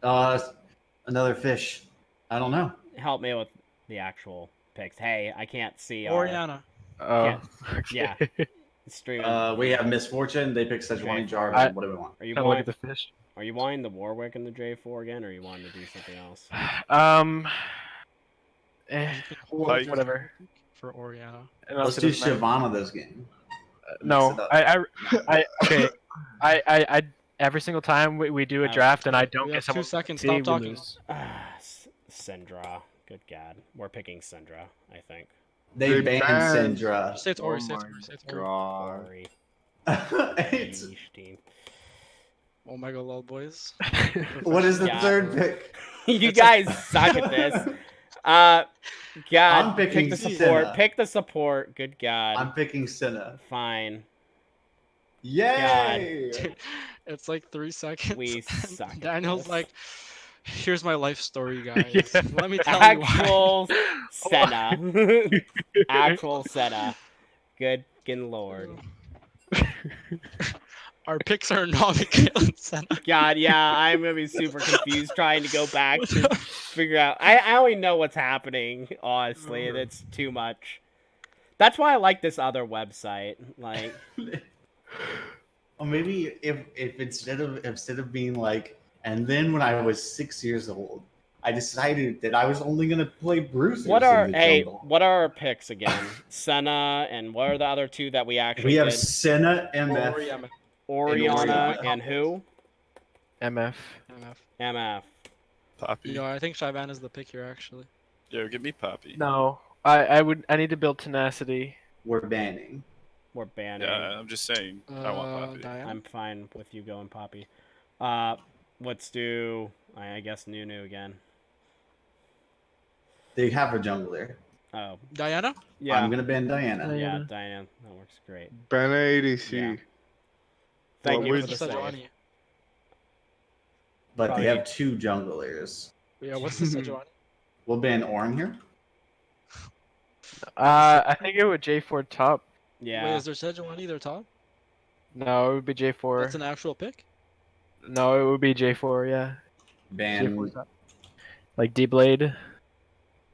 Another fish. I don't know. Help me with the actual picks. Hey, I can't see our Oriana. Oh, yeah. Stream. We have Misfortune. They pick Sejuani Okay. Jar. What do we want? Are you kind of look wanting, at the fish. are you wanting the Warwick and the J4 again, or are you wanting to do something else? Like- Whatever. For Oriana. And Let's also do doesn't matter. Shyvana this game. No, Mix it up. okay. I every single time we do a draft and I don't We get have 2 someone seconds. see, Stop we talking. lose. Syndra. Good God. We're picking Syndra, I think. They banned Syndra. Just say it's Ori. Oh Say it's my Ori. Say it's Ori. god. Sorry. It's- Yeesh, team. Omega lol boys. what is the Yeah. third pick? You guys suck at this. God, I'm picking pick the support. Senna. Pick the support. Good God. I'm picking Senna. Fine. Yay! It's like 3 seconds. We and suck at Daniel's this. like, here's my life story, guys. Yeah. Let me tell you why. Actual Senna. Actual Senna. Good lord. Our picks are not Caitlyn Senna. God, yeah, I'm gonna be super confused trying to go back to figure out. I only know what's happening, honestly, and it's too much. That's why I like this other website. Like, Or maybe if instead of being like, and then when I was 6 years old, I decided that I was only gonna play bruisers. what are in the jungle. what are our picks again? Senna, and what are the other two that we actually We have did? Senna, MF. Oriana. Oriana Oriana. and who? MF. MF. MF. Poppy. You know, I think Shyvan is the pick here, actually. Yo, give me Poppy. No, I need to build tenacity. We're banning. We're banning. Yeah, I'm just saying. I want Poppy. Diana? I'm fine with you going Poppy. Let's do, I guess, Nunu again. They have a jungler. Oh, Diana? yeah. I'm gonna ban Diana. Yeah. Yeah, Diane. That works great. Ban ADC. Yeah. Thank Well, you we for the What's save. Sejuani? But Probably- they have 2 junglers. Yeah, what's the Sejuani? We'll ban Ornn here. I think it would J4 top. Yeah. Wait, is there Sejuani their top? No, it would be J4. That's an actual pick? No, it would be J4. Yeah. Ban J4 top. Like D Blade.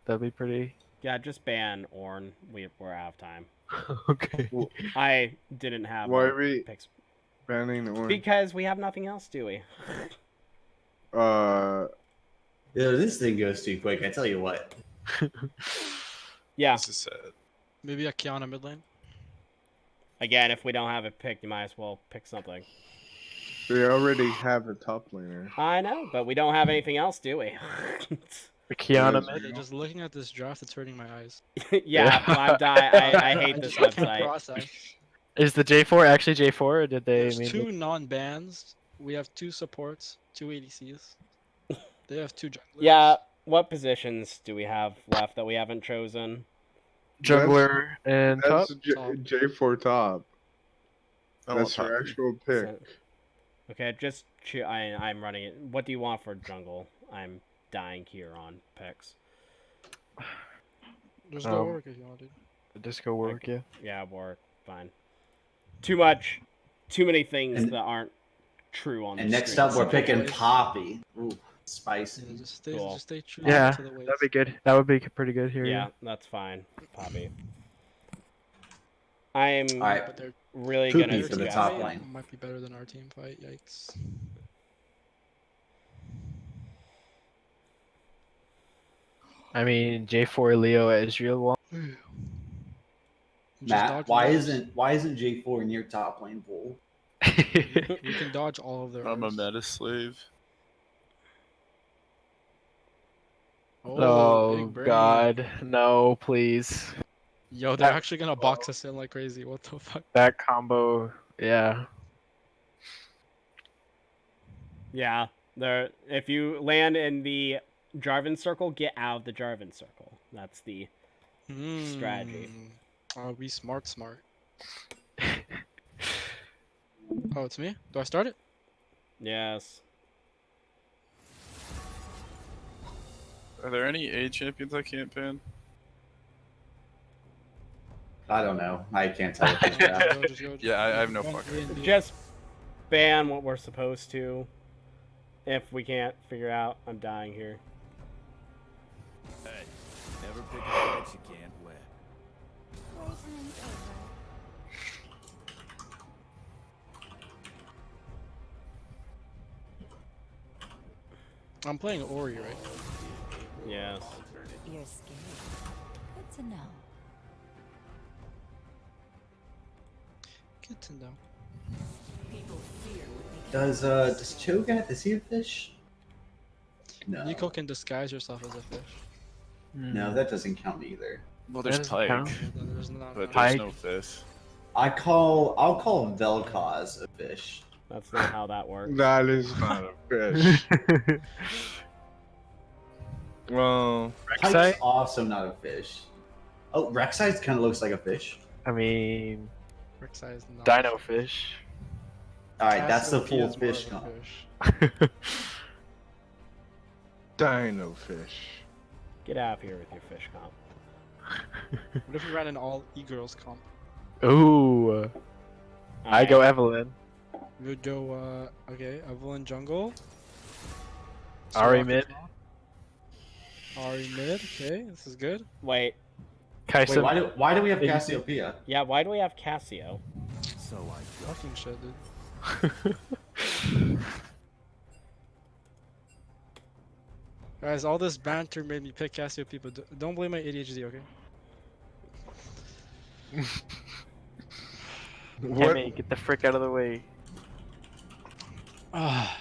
That'd be pretty. Yeah, just ban Ornn. We're out of time. Okay. I didn't have Why are we picks banning orange? because we have nothing else, do we? Uh, Yeah, this thing goes too quick. I tell you what. Yeah. This is sad. Maybe a Kiana mid lane. Again, if we don't have it picked, you might as well pick something. we already have a top laner. I know, but we don't have anything else, do we? The Kiana Yes. mid. Just looking at this draft, it's hurting my eyes. Yeah, I'm dying. I hate this just can't website. process. Is the J4 actually J4, or did they There's mean 2 non-bans. We have 2 supports, 2 ADCs. They have 2 junglers. Yeah, what positions do we have left that we haven't chosen? jungler and top? That's Top. J4 top. I want That's her top. actual pick. So- okay, just I'm running it. What do you want for jungle? I'm dying here on picks. Just go work if you want, dude. Disco work, yeah. Yeah, work. Fine. Too many things And- that aren't true on And the next screen. up, we're picking Boys. Poppy. Ooh, spicy. Yeah, just stay, Cool. just stay true Yeah, to the ways. that'd be good. That would be pretty good here. Yeah, that's fine, Poppy. I'm All right. But their really Poopy gonna for the guess- top fight lane. might be better than our team fight. Yikes. I mean, J4 Leo Ezreal. Just Matt, dodge why those. isn't J4 in your top lane pool? We can dodge all of their. I'm a Rs. meta slave. Oh big brain. God, no, please. Yo, they're actually gonna box us in like crazy. What the fuck? That combo, yeah. Yeah, there. If you land in the Jarvan circle, get out of the Jarvan circle. That's the strategy. Oh, be smart. Oh, it's me. Do I start it? Yes. Are there any A champions I can't ban? I don't know. I can't tell. What this draft. Just go. Yeah, I have no One fucking A and B. Just ban what we're supposed to. If we can't figure out, I'm dying here. Hey, never pick a fight you can't win. Poisoning's over. I'm playing Ori, right? Yes. You're scared. Good to know. Good to know. Does Cho'Gath, is he a fish? No. Nico can disguise yourself as a fish. No, that doesn't count either. Well, there's Doesn't Pike, count. There's not. but Pike. there's no fish. I'll call Vel'Koz a fish. That's not how that works. That is not a fish. Well, Rek'Sai? Pike's also not a fish. Oh, Rek'Sai kind of looks like a fish. I mean, Rick size not. Dino Fish. All right, that's the Cassiopeia full is more fish of a count. dino fish. Get out of here with your fish comp. What if we ran an all e-girls comp? Ooh, I go Evelyn. We would go, okay, Evelyn jungle. Ari Soraka mid. top. Ari mid, okay, this is good. Wait. Wait, Kaisa. why do we have ADC? Cassiopeia? Yeah, why do we have Cassio? So I go. Fucking shit, dude. Guys, all this banter made me pick Cassiopeia, but don't blame my ADHD, okay? Hammy, get the frick out of the way. Ah,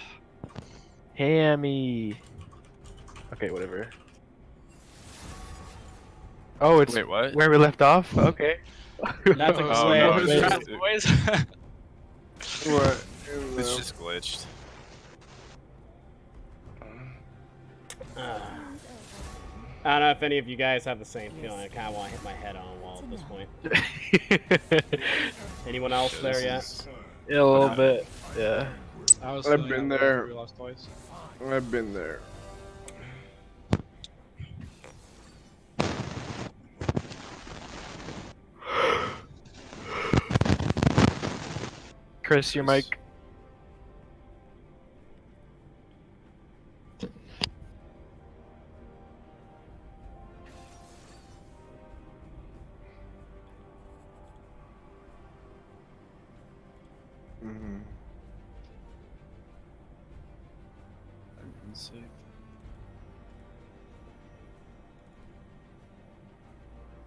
Hammy. Okay, whatever. Oh, it's Wait, what? where we left off? Okay. That's a Oh, no, glitch. it's bad just- boys. What? It's just glitched. I don't know if any of you guys have the same feeling. I kind of want to hit my head on a wall at this point. Anyone else Yeah, there this yet? is- Yeah, a little bit. Yeah. I was I've feeling been that there. We lost twice. I've been there. Chris, your mic. heaven's sake.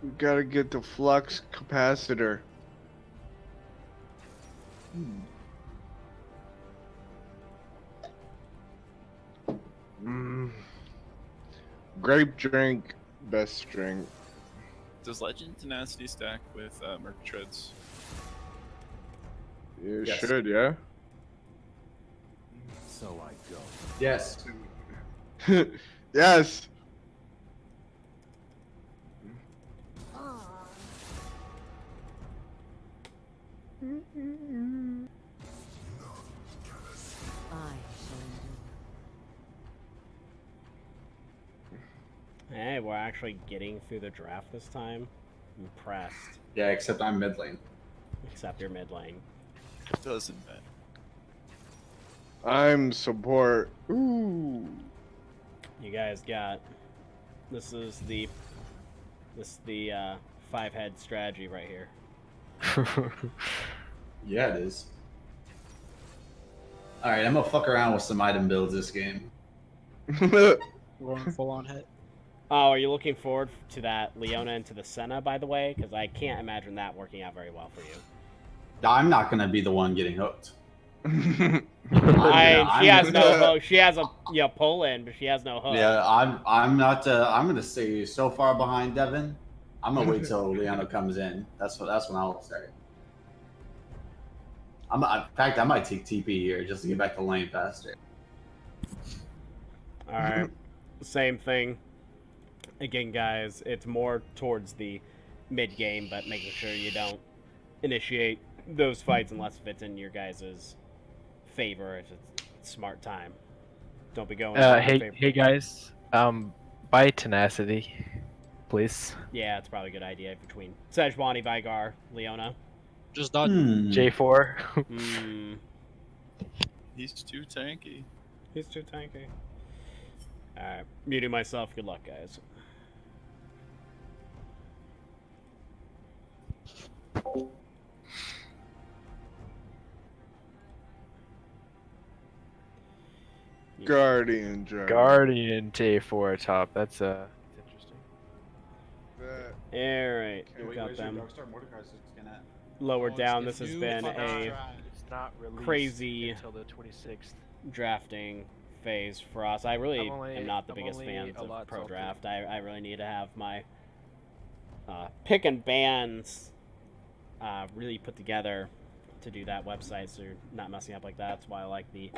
We gotta get the flux capacitor. Grape drink, best drink. Does Legend Tenacity stack with Merc Treads? It Yes. should, yeah. So I go. Yes. Yes. I shall endure. Hey, we're actually getting through the draft this time. Impressed. Yeah, except I'm mid lane. Except your mid lane. Doesn't matter. I'm support. Ooh. You guys got. This is the 5-head strategy right here. Yeah, it is. All right, I'm gonna fuck around with some item builds this game. Going full on hit. Oh, are you looking forward to that Leona into the Senna, by the way? Because I can't imagine that working out very well for you. I'm not gonna be the one getting hooked. She I'm has no gonna- hook. She has a pull in, but she has no hook. Yeah, I'm not. I'm gonna stay so far behind Devon. I'm gonna wait till Leona comes in. That's when I'll start. In fact, I might take TP here just to get back to lane faster. All right, same thing. Again, guys, it's more towards the mid game, but making sure you don't initiate those fights unless if it's in your guys' favor. If it's smart time, don't be going. Hey guys. Buy tenacity, please. Yeah, it's probably a good idea between Sejuani, Vigar, Leona. Just dodge. J4. He's too tanky. He's too tanky. Alright, muting myself. Good luck, guys. Guardian Dragon. Guardian J4 top. That's interesting. Alright, we got them lower down. This has been a It's not released crazy until the 26th. drafting phase for us. I really am not the I'm biggest only fan a of lot Pro salty. Draft. I really need to have my pick and bans really put together to do that website, so you're not messing up like that. That's why I like the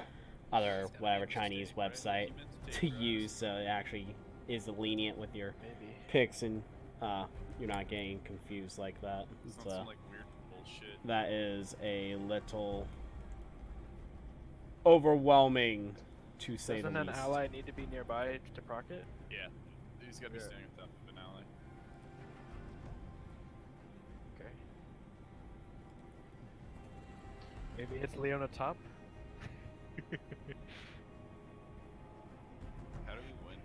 other whatever Chinese website to use, so it actually is lenient with your Maybe. picks and you're not getting confused like that. It's It's, not some like weird bullshit. that is a little overwhelming, to say Doesn't the an least. ally need to be nearby to proc it? Yeah, he's gotta be Yeah. staying at top of an ally. Okay. Maybe it's Leona top? How do we win?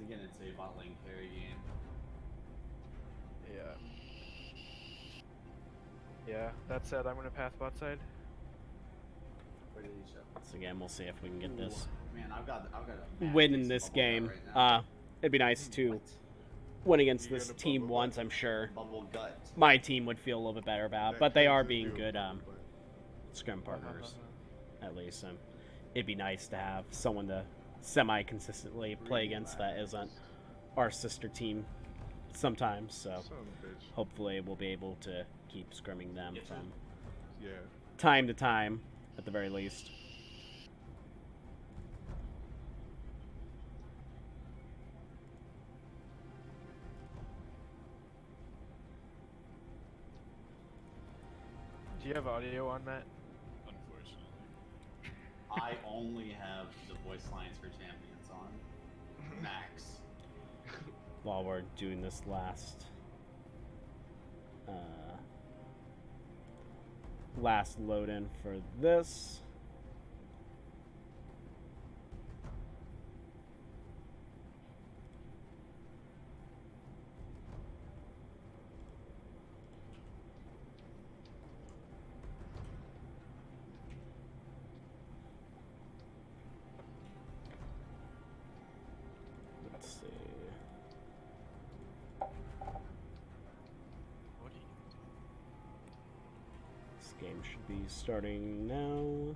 Again, it's a bot lane carry game. Yeah. Yeah, that said, I'm gonna path bot side. So again, we'll see if we can get this Man, I've got a win in this game. It'd be nice to win against You're this gonna team bubble once. I'm sure bubble gut. my team would feel a little bit better about, but they are being good scrim partners, at least. And it'd be nice to have someone to semi-consistently play against that isn't our sister team sometimes. So Son of a bitch. hopefully we'll be able to keep scrimming them from Yeah. time to time, at the very least. Do you have audio on, Matt? Unfortunately. I only have the voice lines for champions on max. While we're doing this last load in for this. Game should be starting now.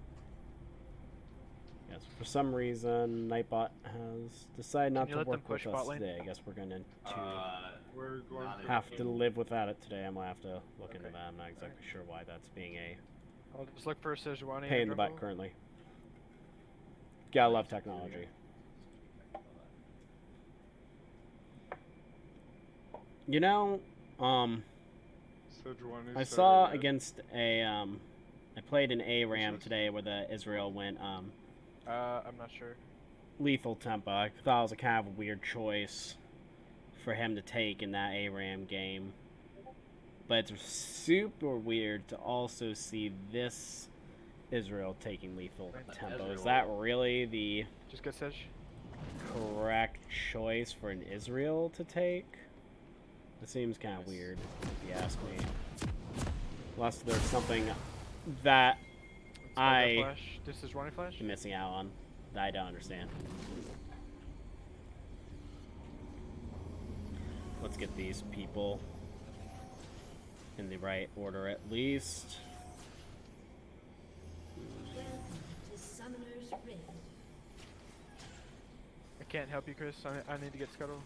Yes, for some reason, Nightbot has decided not you to let them work with push us bot lane? today. I guess we're going to We're going Not for have to live without it today. I'm going to have to look into Okay. that. I'm not exactly sure why that's being a I'll just look for Sejuani. pain in the butt currently. Gotta love technology. You know, Sejuani I started saw red. against a I played an ARAM today where the Israel went I'm not sure. lethal tempo. I thought it was a kind of a weird choice for him to take in that ARAM game. But it's super weird to also see this Israel taking lethal tempo. Is that really the Just get Sej. correct choice for an Israel to take? It seems kind of weird, if you ask me. Unless there's something that I Flash. This is Sejuani flash. am missing out on that I don't understand. Let's get these people in the right order at least. I can't help you, Chris. I need to get Scuttle.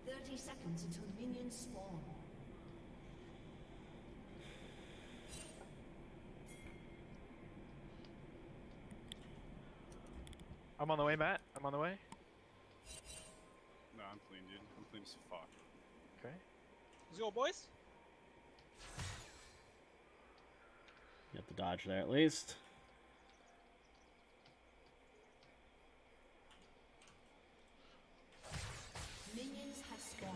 30 seconds until minions spawn. I'm on the way, Matt. I'm on the way. No, I'm clean, dude. I'm clean as fuck. Okay. Let's go, boys. Get the dodge there at least. Minions have spawned.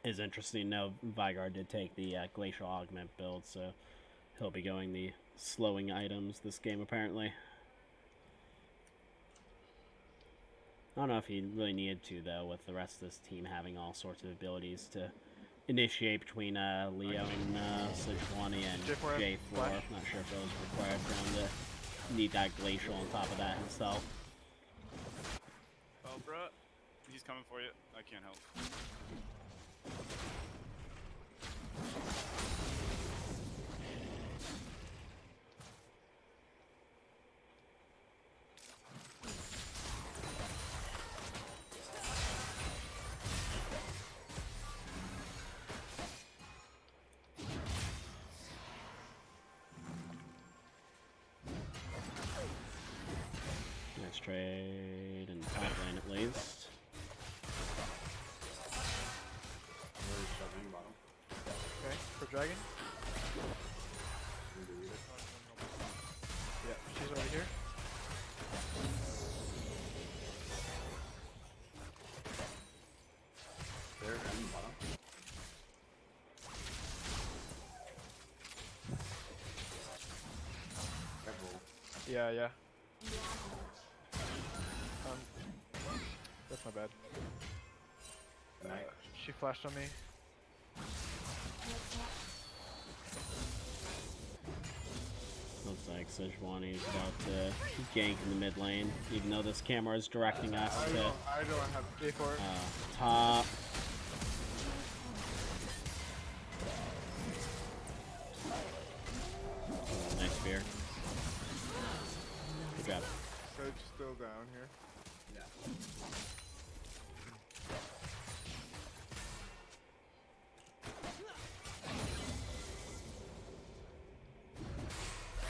It's interesting to know Vigard did take the Glacial Augment build, so he'll be going the slowing items this game apparently. I don't know if he really needed to though, with the rest of this team having all sorts of abilities to initiate between Leo and Sejuani and J4, J4. flash. Not sure if those required for him to need that Glacial on top of that himself. Oh, bruh. He's coming for you. I can't help. Nice trade and top lane at least. Okay. For Dragon. Yeah, she's over here. Yeah, yeah. That's my bad. She flashed on me. Looks like Sejuani is about to gank in the mid lane, even though this camera is directing us I to don't have J4. top. Oh, nice spear. Good job. Sage still down here.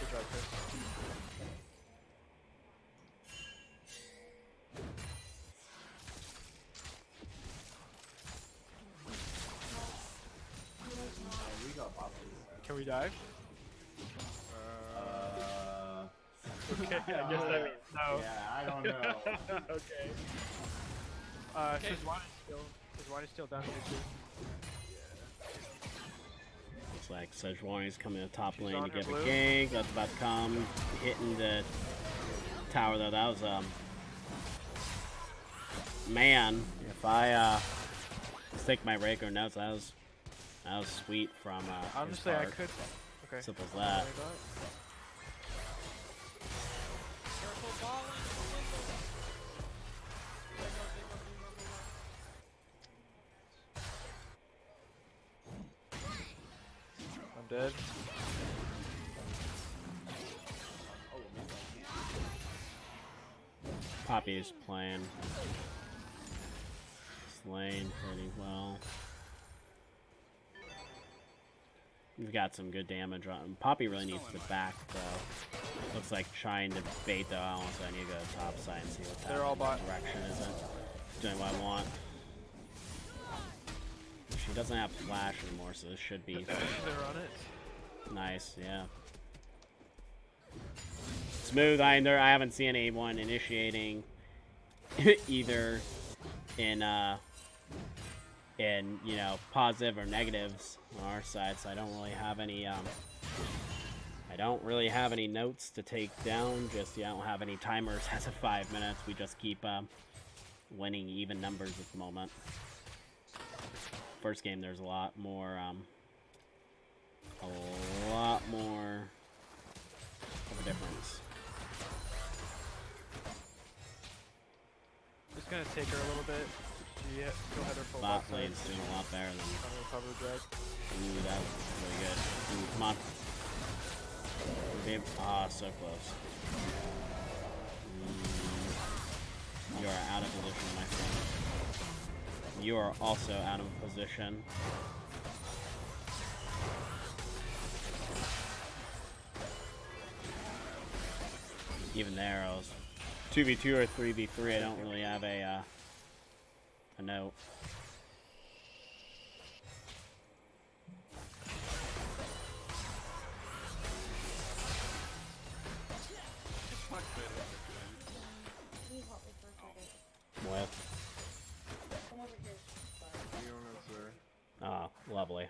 Good job, Chris. Can we dive? Okay, I guess that means no. Yeah, I don't know. Okay. Sejuani's still down here too. Looks like Sejuani's coming to top She's lane on to her get a blue. gank. That's about to come. Hitting the tower though. That was man. If I stick my Raker notes, that was sweet from his Honestly, I part. could. Okay. Simple as that. Careful, ball dead. Poppy's playing. Slain pretty well. He's got some good damage on him. Poppy really needs to back, though. Looks like trying to bait, though. I almost I need to go to top side and see what's happening. They're all bot. Direction is it? Doing what I want. She doesn't have flash anymore, so this should be They're on it. nice. Yeah. Smooth. I haven't seen anyone initiating either in you know, positive or negatives on our side, so I don't really have any notes to take down. Just I don't have any timers as of 5 minutes. We just keep winning even numbers at the moment. First game there's a lot more of a difference. Just gonna take her a little bit. She still had her full Bot backside. lane's doing a lot better than. Recover drag. Ooh, that was really good. Ooh, come on. Ah, so close. You are out of position, my friend. You are also out of position. Even there, I was 2v2 or 3v3. I don't really have a note. With. Oh, lovely.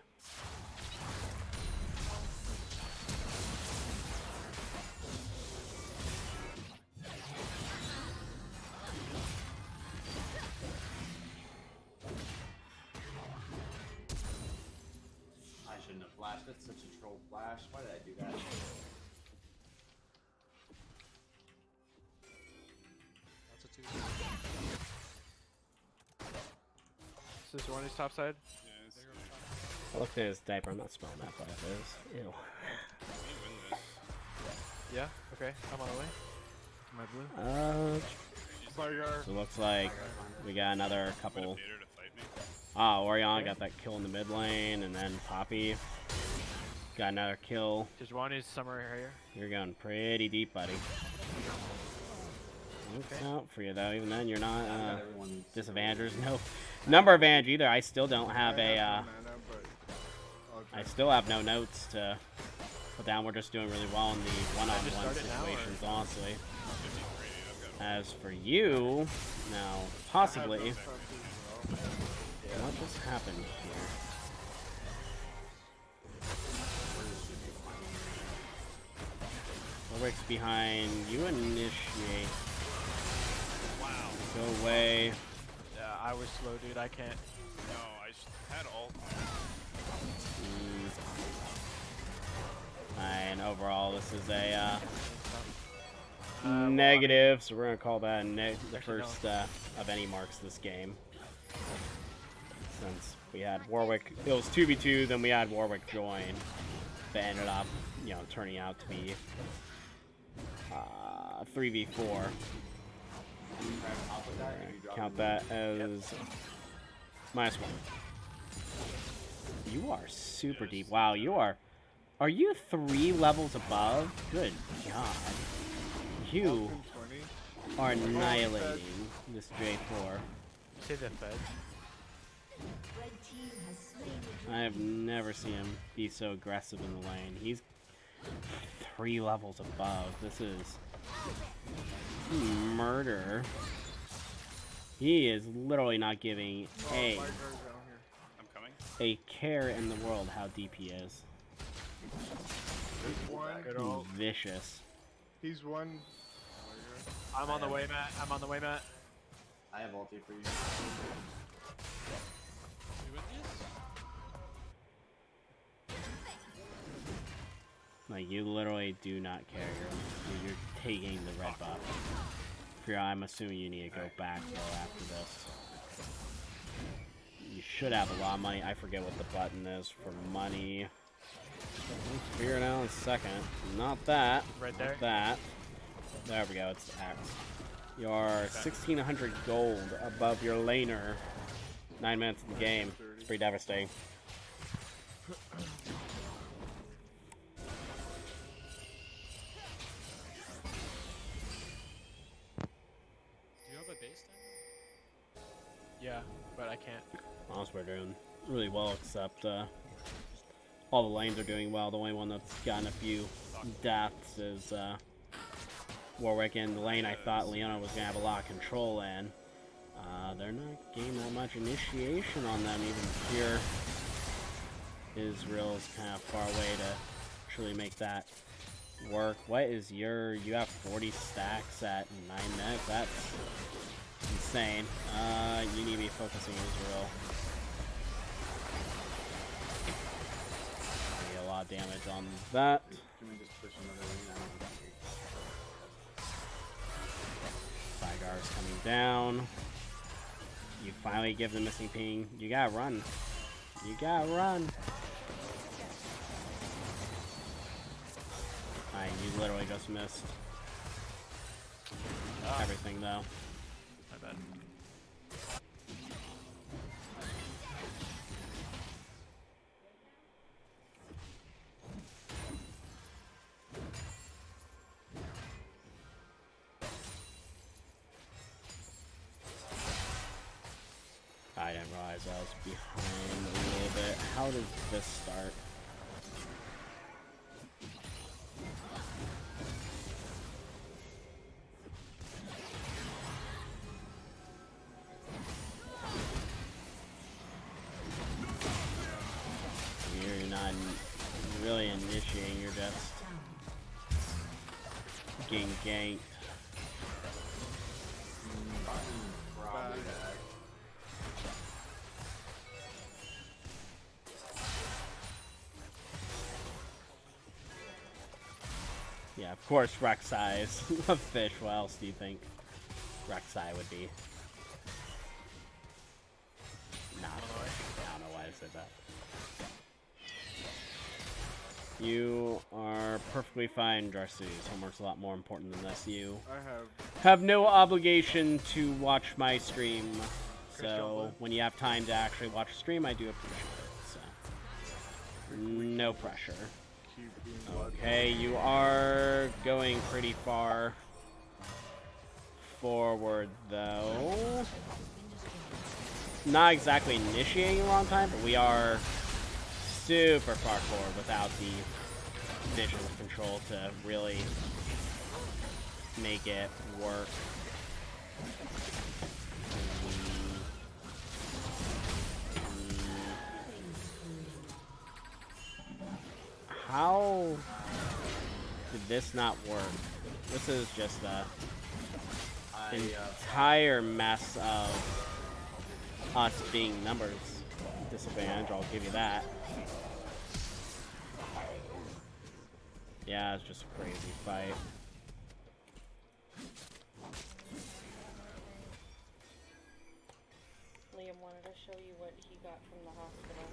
I shouldn't have flashed. That's such a troll flash. Why did I do that? That's a 2. This is one is top side. Yeah, it's, I looked at his diaper. I'm not smelling that, but it is. Ew. we win this. Yeah. Okay. I'm on the way. My blue. So it looks like we got another couple. Beat her to fight me. Ah, Orion got that kill in the mid lane, and then Poppy got another kill. There's one is somewhere here. You're going pretty deep, buddy. Looks out for you though. Even then, you're not disadvantaged. No number advantage either. I still don't have a. I still have no notes to put down. We're just doing really well in the one-on-one situations, honestly. As for you, now possibly, what just happened here? Warwick's behind. You initiate. Wow. Go away. Yeah, I was slow, dude. I can't. No, I had all. And overall, this is a negative, so we're gonna call that the first of any marks this game. Since we had Warwick, it was 2v2, then we had Warwick join, but ended up, you know, turning out to be 3v4. Count that as -1. You are super deep. Wow, you are. Are you 3 levels above? Good God. You are annihilating this J4. Say the fed. Red team has slain the I have never seen him be so aggressive in the lane. He's 3 levels above. This is murder. He is literally not giving I'm coming. a care in the world how deep he is. Good ult. Vicious. He's one. I'm on the way, Matt. I'm on the way, Matt. I have ulti for you. Like, you literally do not care. You're taking the red buff. I'm assuming you need to go back though after this. You should have a lot of money. I forget what the button is for money. Let's figure it out in a second. Not that. Right not there. That. There we go. It's X. You're 1,600 gold above your laner. 9 minutes in the game. It's pretty devastating. Do you have a base time? Yeah, but I can't. Honestly, we're doing really well, except all the lanes are doing well. The only one that's gotten a few deaths is Warwick in the lane I thought Leona was going to have a lot of control in. They're not getting that much initiation on them. Even here, Israel's kind of far away to truly make that work. What is your... You have 40 stacks at 9 minutes? That's insane. You need to be focusing Israel. Get a lot of damage on that. Zygar's coming down. You finally give the missing ping. You gotta run. You gotta run. Alright, you literally just missed everything though. My bad. I didn't realize I was behind a little bit. How does this start? You're not really initiating, you're just getting ganked. Yeah, of course, Rek'Sai is a fish. What else do you think Rek'Sai would be? Not I don't know why I said that. You are perfectly fine, Darcy's. Homework's a lot more important than this. You I have no obligation to watch my stream. So when you have time to actually watch a stream, I do appreciate it. So no pressure. Okay, you are going pretty far forward, though. Not exactly initiating a long time, but we are super far forward without the vision control to really make it work. How did this not work? This is just a entire mess of us being numbers disadvantage, I'll give you that. Yeah, it's just a crazy fight. Liam wanted to show you what he got from the hospital.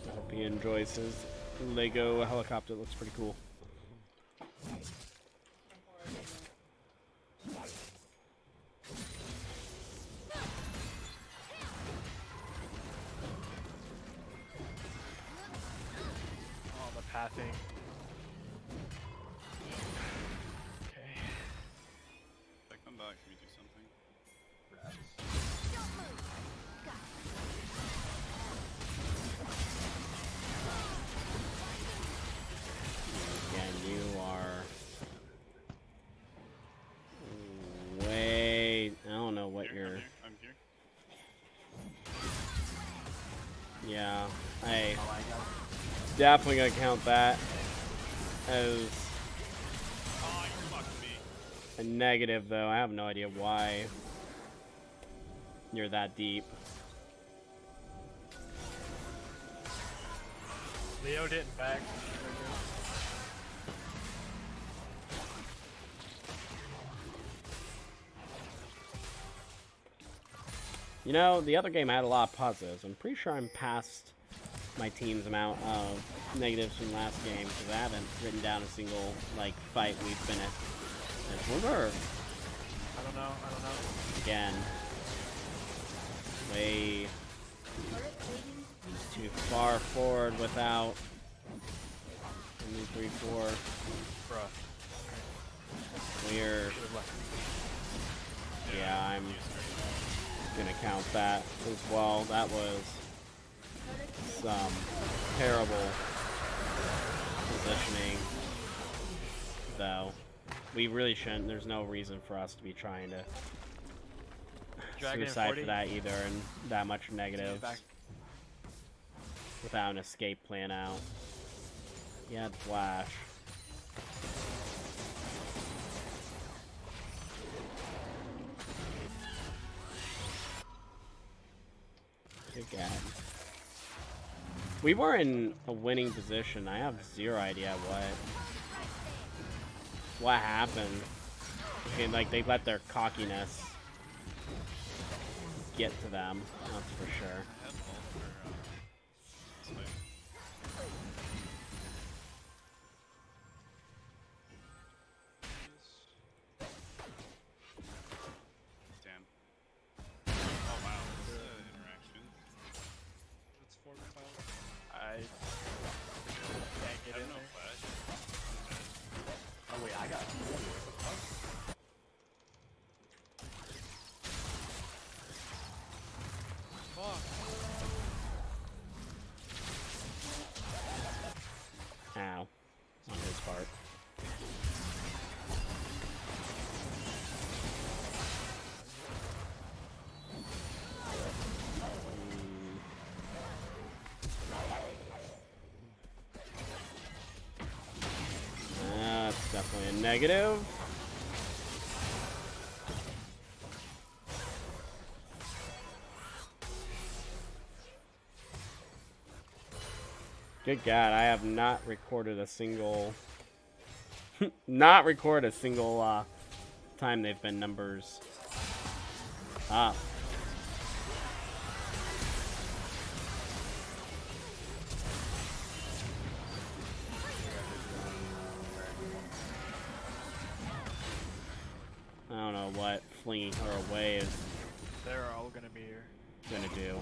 I hope he enjoys his Lego helicopter. It looks pretty cool. Oh, the pathing. Okay. Like, come back. Can we do something? Again, you are way... I don't know what you're... I'm here. Yeah, I definitely gonna count that as Oh, you fucked me. a negative, though. I have no idea why you're that deep. Leo didn't back. You know, the other game had a lot of positives. I'm pretty sure I'm past my team's amount of negatives from last game because I haven't written down a single like fight we've been at. Remember? I don't know. Again. Way too far forward without 1, 2, 3, 4. Bruh. Weird. Yeah, I'm gonna count that as well. That was some terrible positioning, though. We really shouldn't. There's no reason for us to be trying to suicide for that either, and that much negative without an escape plan out. He had flash. Good God. We were in a winning position. I have zero idea what happened. Okay, like they let their cockiness get to them. That's for sure. I can't get in there. Oh wait, I got. Ow. On his part. That's definitely a negative. Good God, I have not recorded a single time they've been numbers up. I don't know what flinging her away is They're all gonna be here. gonna do.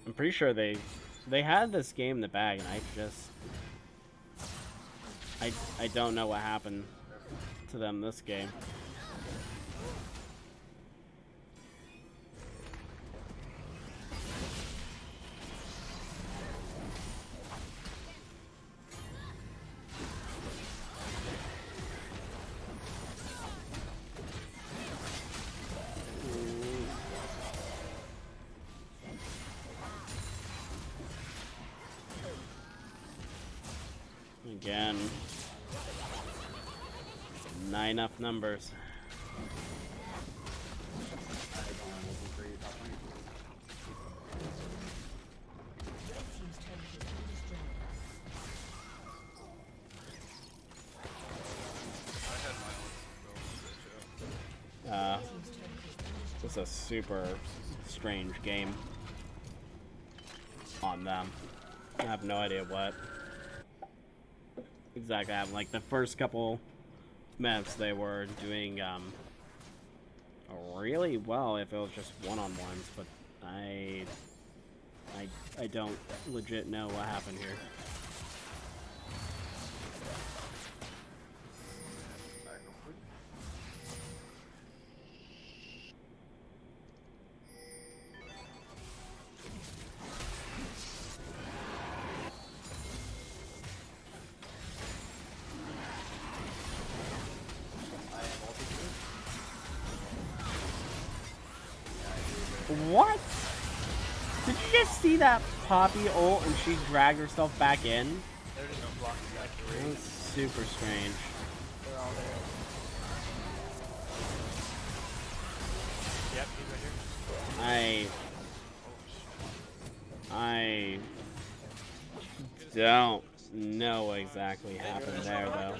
I'm pretty sure they had this game in the bag, and I don't know what happened to them this game. Again, not enough numbers. It's a super strange game on them. I have no idea what exactly happened. Like the first couple maps, they were doing really well if it was just one-on-ones, but I don't legit know what happened here. What? Did you just see that Poppy ult and she dragged herself back in? They're just blocking back here. That was super strange. They're all there. Yep, he's right here. I don't know what exactly happened there, though.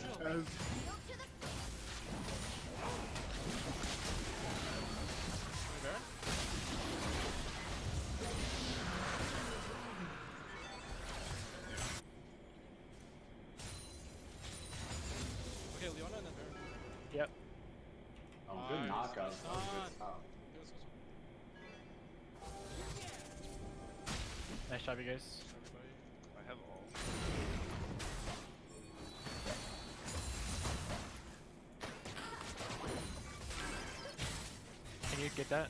Nice job, you guys. I have all. Can you get that?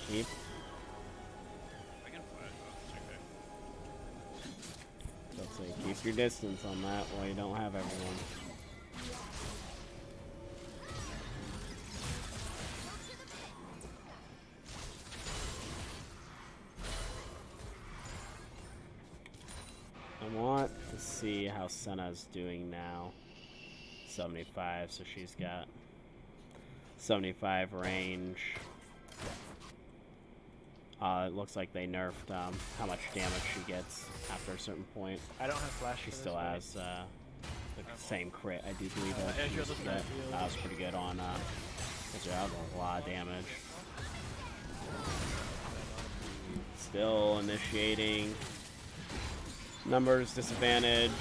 Keep. I can flash off. Let's say keep your distance on that while you don't have everyone. I want to see how Senna's doing now. 75, so she's got 75 range. It looks like they nerfed how much damage she gets after a certain point. I don't have flash. She for still this, has the same crit, I do believe. Ezreal doesn't have heal. That was pretty good on Ezreal. That was a lot of damage. Still initiating. Numbers disadvantage.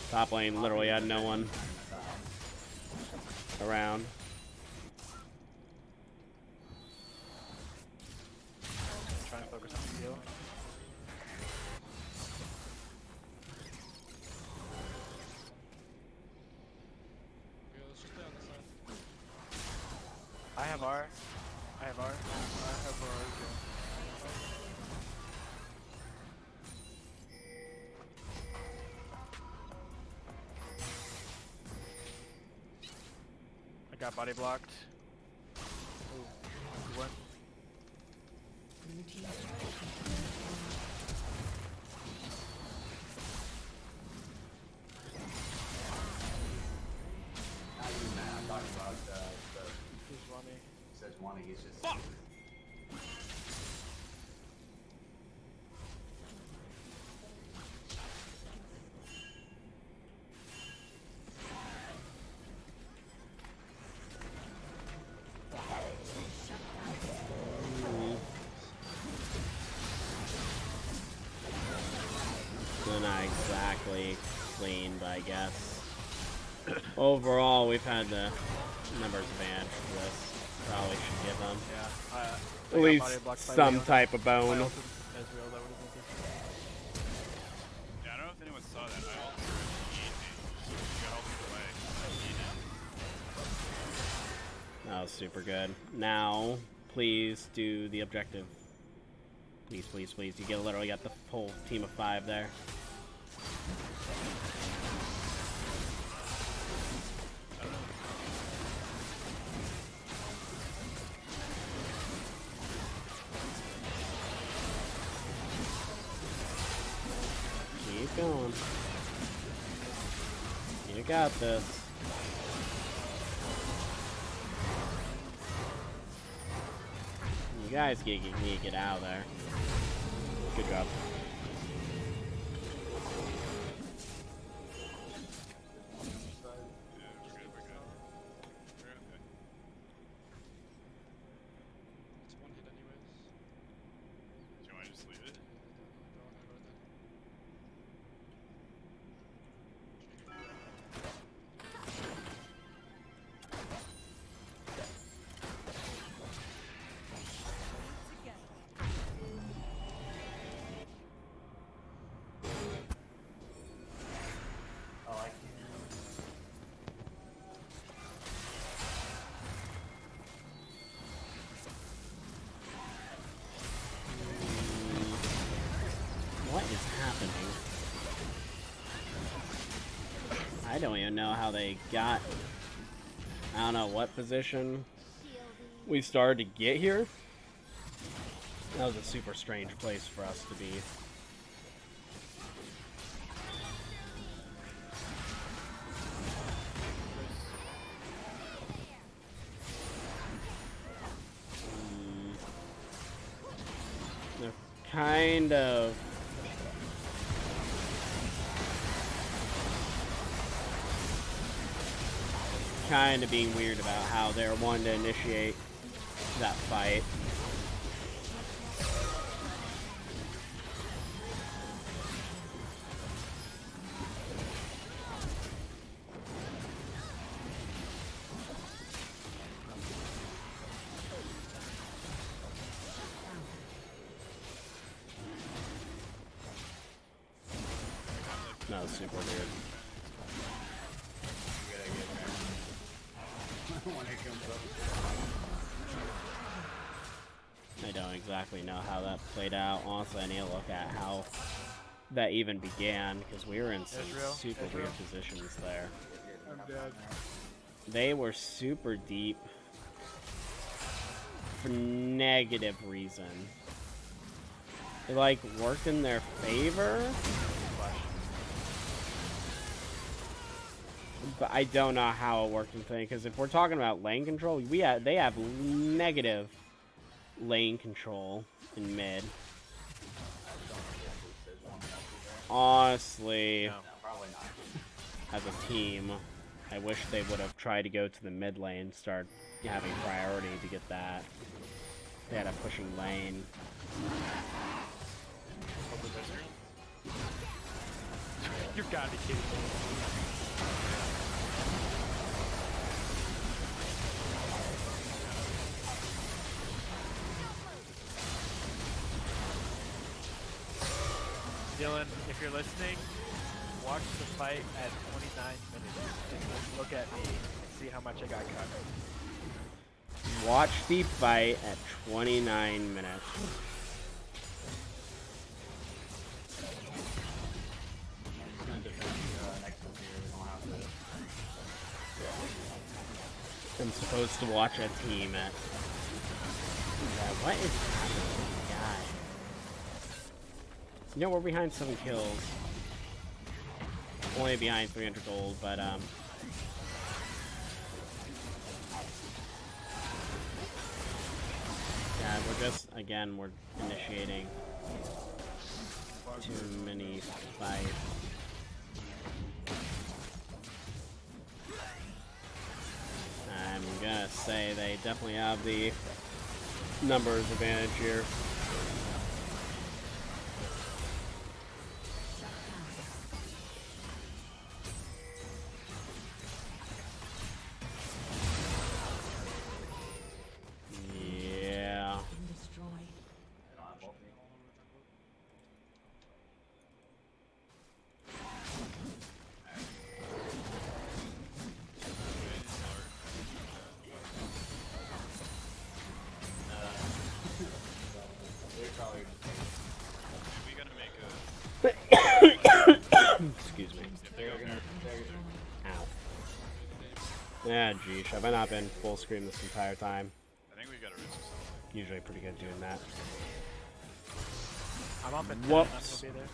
Top lane literally had no one around. Trying to focus on the heal. Yeah, let's just play on the side. I have R. I have R. I have a I got body blocked. Ooh, good one. I'm talking about Who's Ronnie? Sejuani. He's just. Still not exactly clean, but I guess overall we've had the numbers advantage for this. Probably should give them Yeah. I at got least body blocked by some Leon. type of If I bone. ulted Ezreal, that would have been good. Yeah, I don't know if anyone saw that. I ulted her in the 8 she got all the way. That was super good. Now, please do the objective. Please, please, please. You literally got the whole team of 5 there. Keep going. You got this. You guys need to get out of there. Good job. It's one hit anyways. Do you want to just leave it? Go on, go ahead. Oh, I can't. What is happening? I don't even know how they got. I don't know what position we started to get here. That was a super strange place for us to be. They're kind of being weird about how they're wanting to initiate that fight. No, super weird. I don't exactly know how that played out. Honestly, I need to look at how that even began, because we were in some super weird positions there. I'm dead. They were super deep for negative reason. It like worked in their favor, but I don't know how it worked in thing. Because if we're talking about lane control, they have negative lane control in mid. Honestly, No, probably not. as a team, I wish they would have tried to go to the mid lane, start having priority to get that. They had a pushing lane. You've got to be kidding me. Dylan, if you're listening, watch the fight at 29 minutes. And look at me and see how much I got cut. Watch the fight at 29 minutes. I'm supposed to watch a team at... Yeah, what is happening to this guy? You know, we're behind 7 kills. Only behind 300 gold, but yeah, we're just, again, we're initiating too many fights. I'm gonna say they definitely have the numbers advantage here. Yeah. We gotta make a. Excuse me. Ow. Yeah, geez, have I not been full screen this entire time? I think we gotta risk something. Usually pretty good doing that. I'm up in 10, Whoops. I'm gonna be there.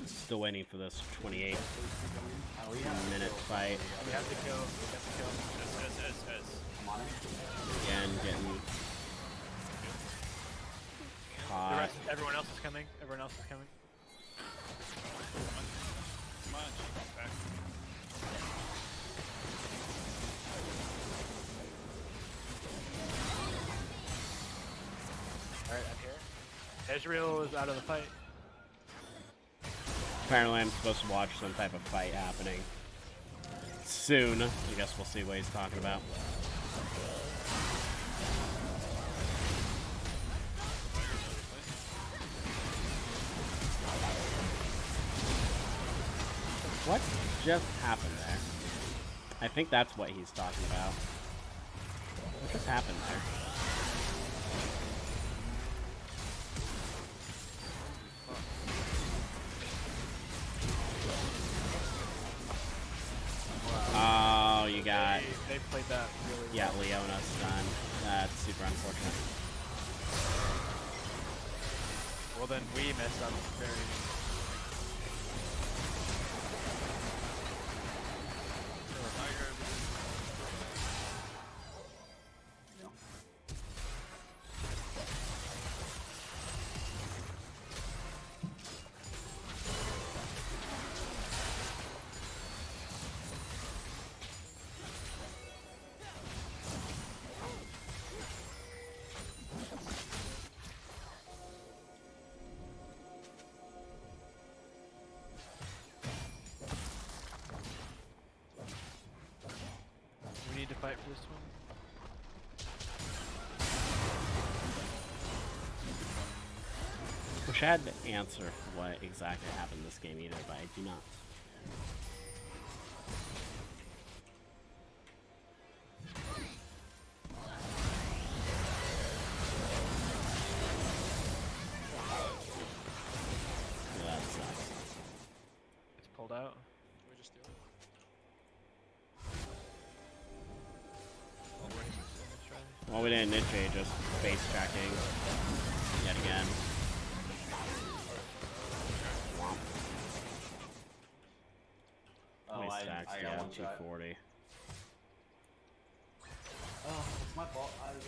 Still waiting for this 28 minute fight. We have to kill. We have to kill. Again, getting The caught. rest, everyone else is coming. Everyone else is coming. Come on, back. Alright, I'm here. Ezreal is out of the fight. Apparently I'm supposed to watch some type of fight happening soon. I guess we'll see what he's talking about. What just happened there? I think that's what he's talking about. What just happened there? Oh, you got... They played that really Yeah, well. Leona's done. That's super unfortunate. Well, then we messed up very... this one. Wish I had to answer what exactly happened in this game either, but I do not. Yeah, that sucks. It's pulled out. We just do it. Well, we didn't niche, just face tracking yet again. Oh, Nice I stacks, got yeah, one shot. 240. Oh, it's my fault. I was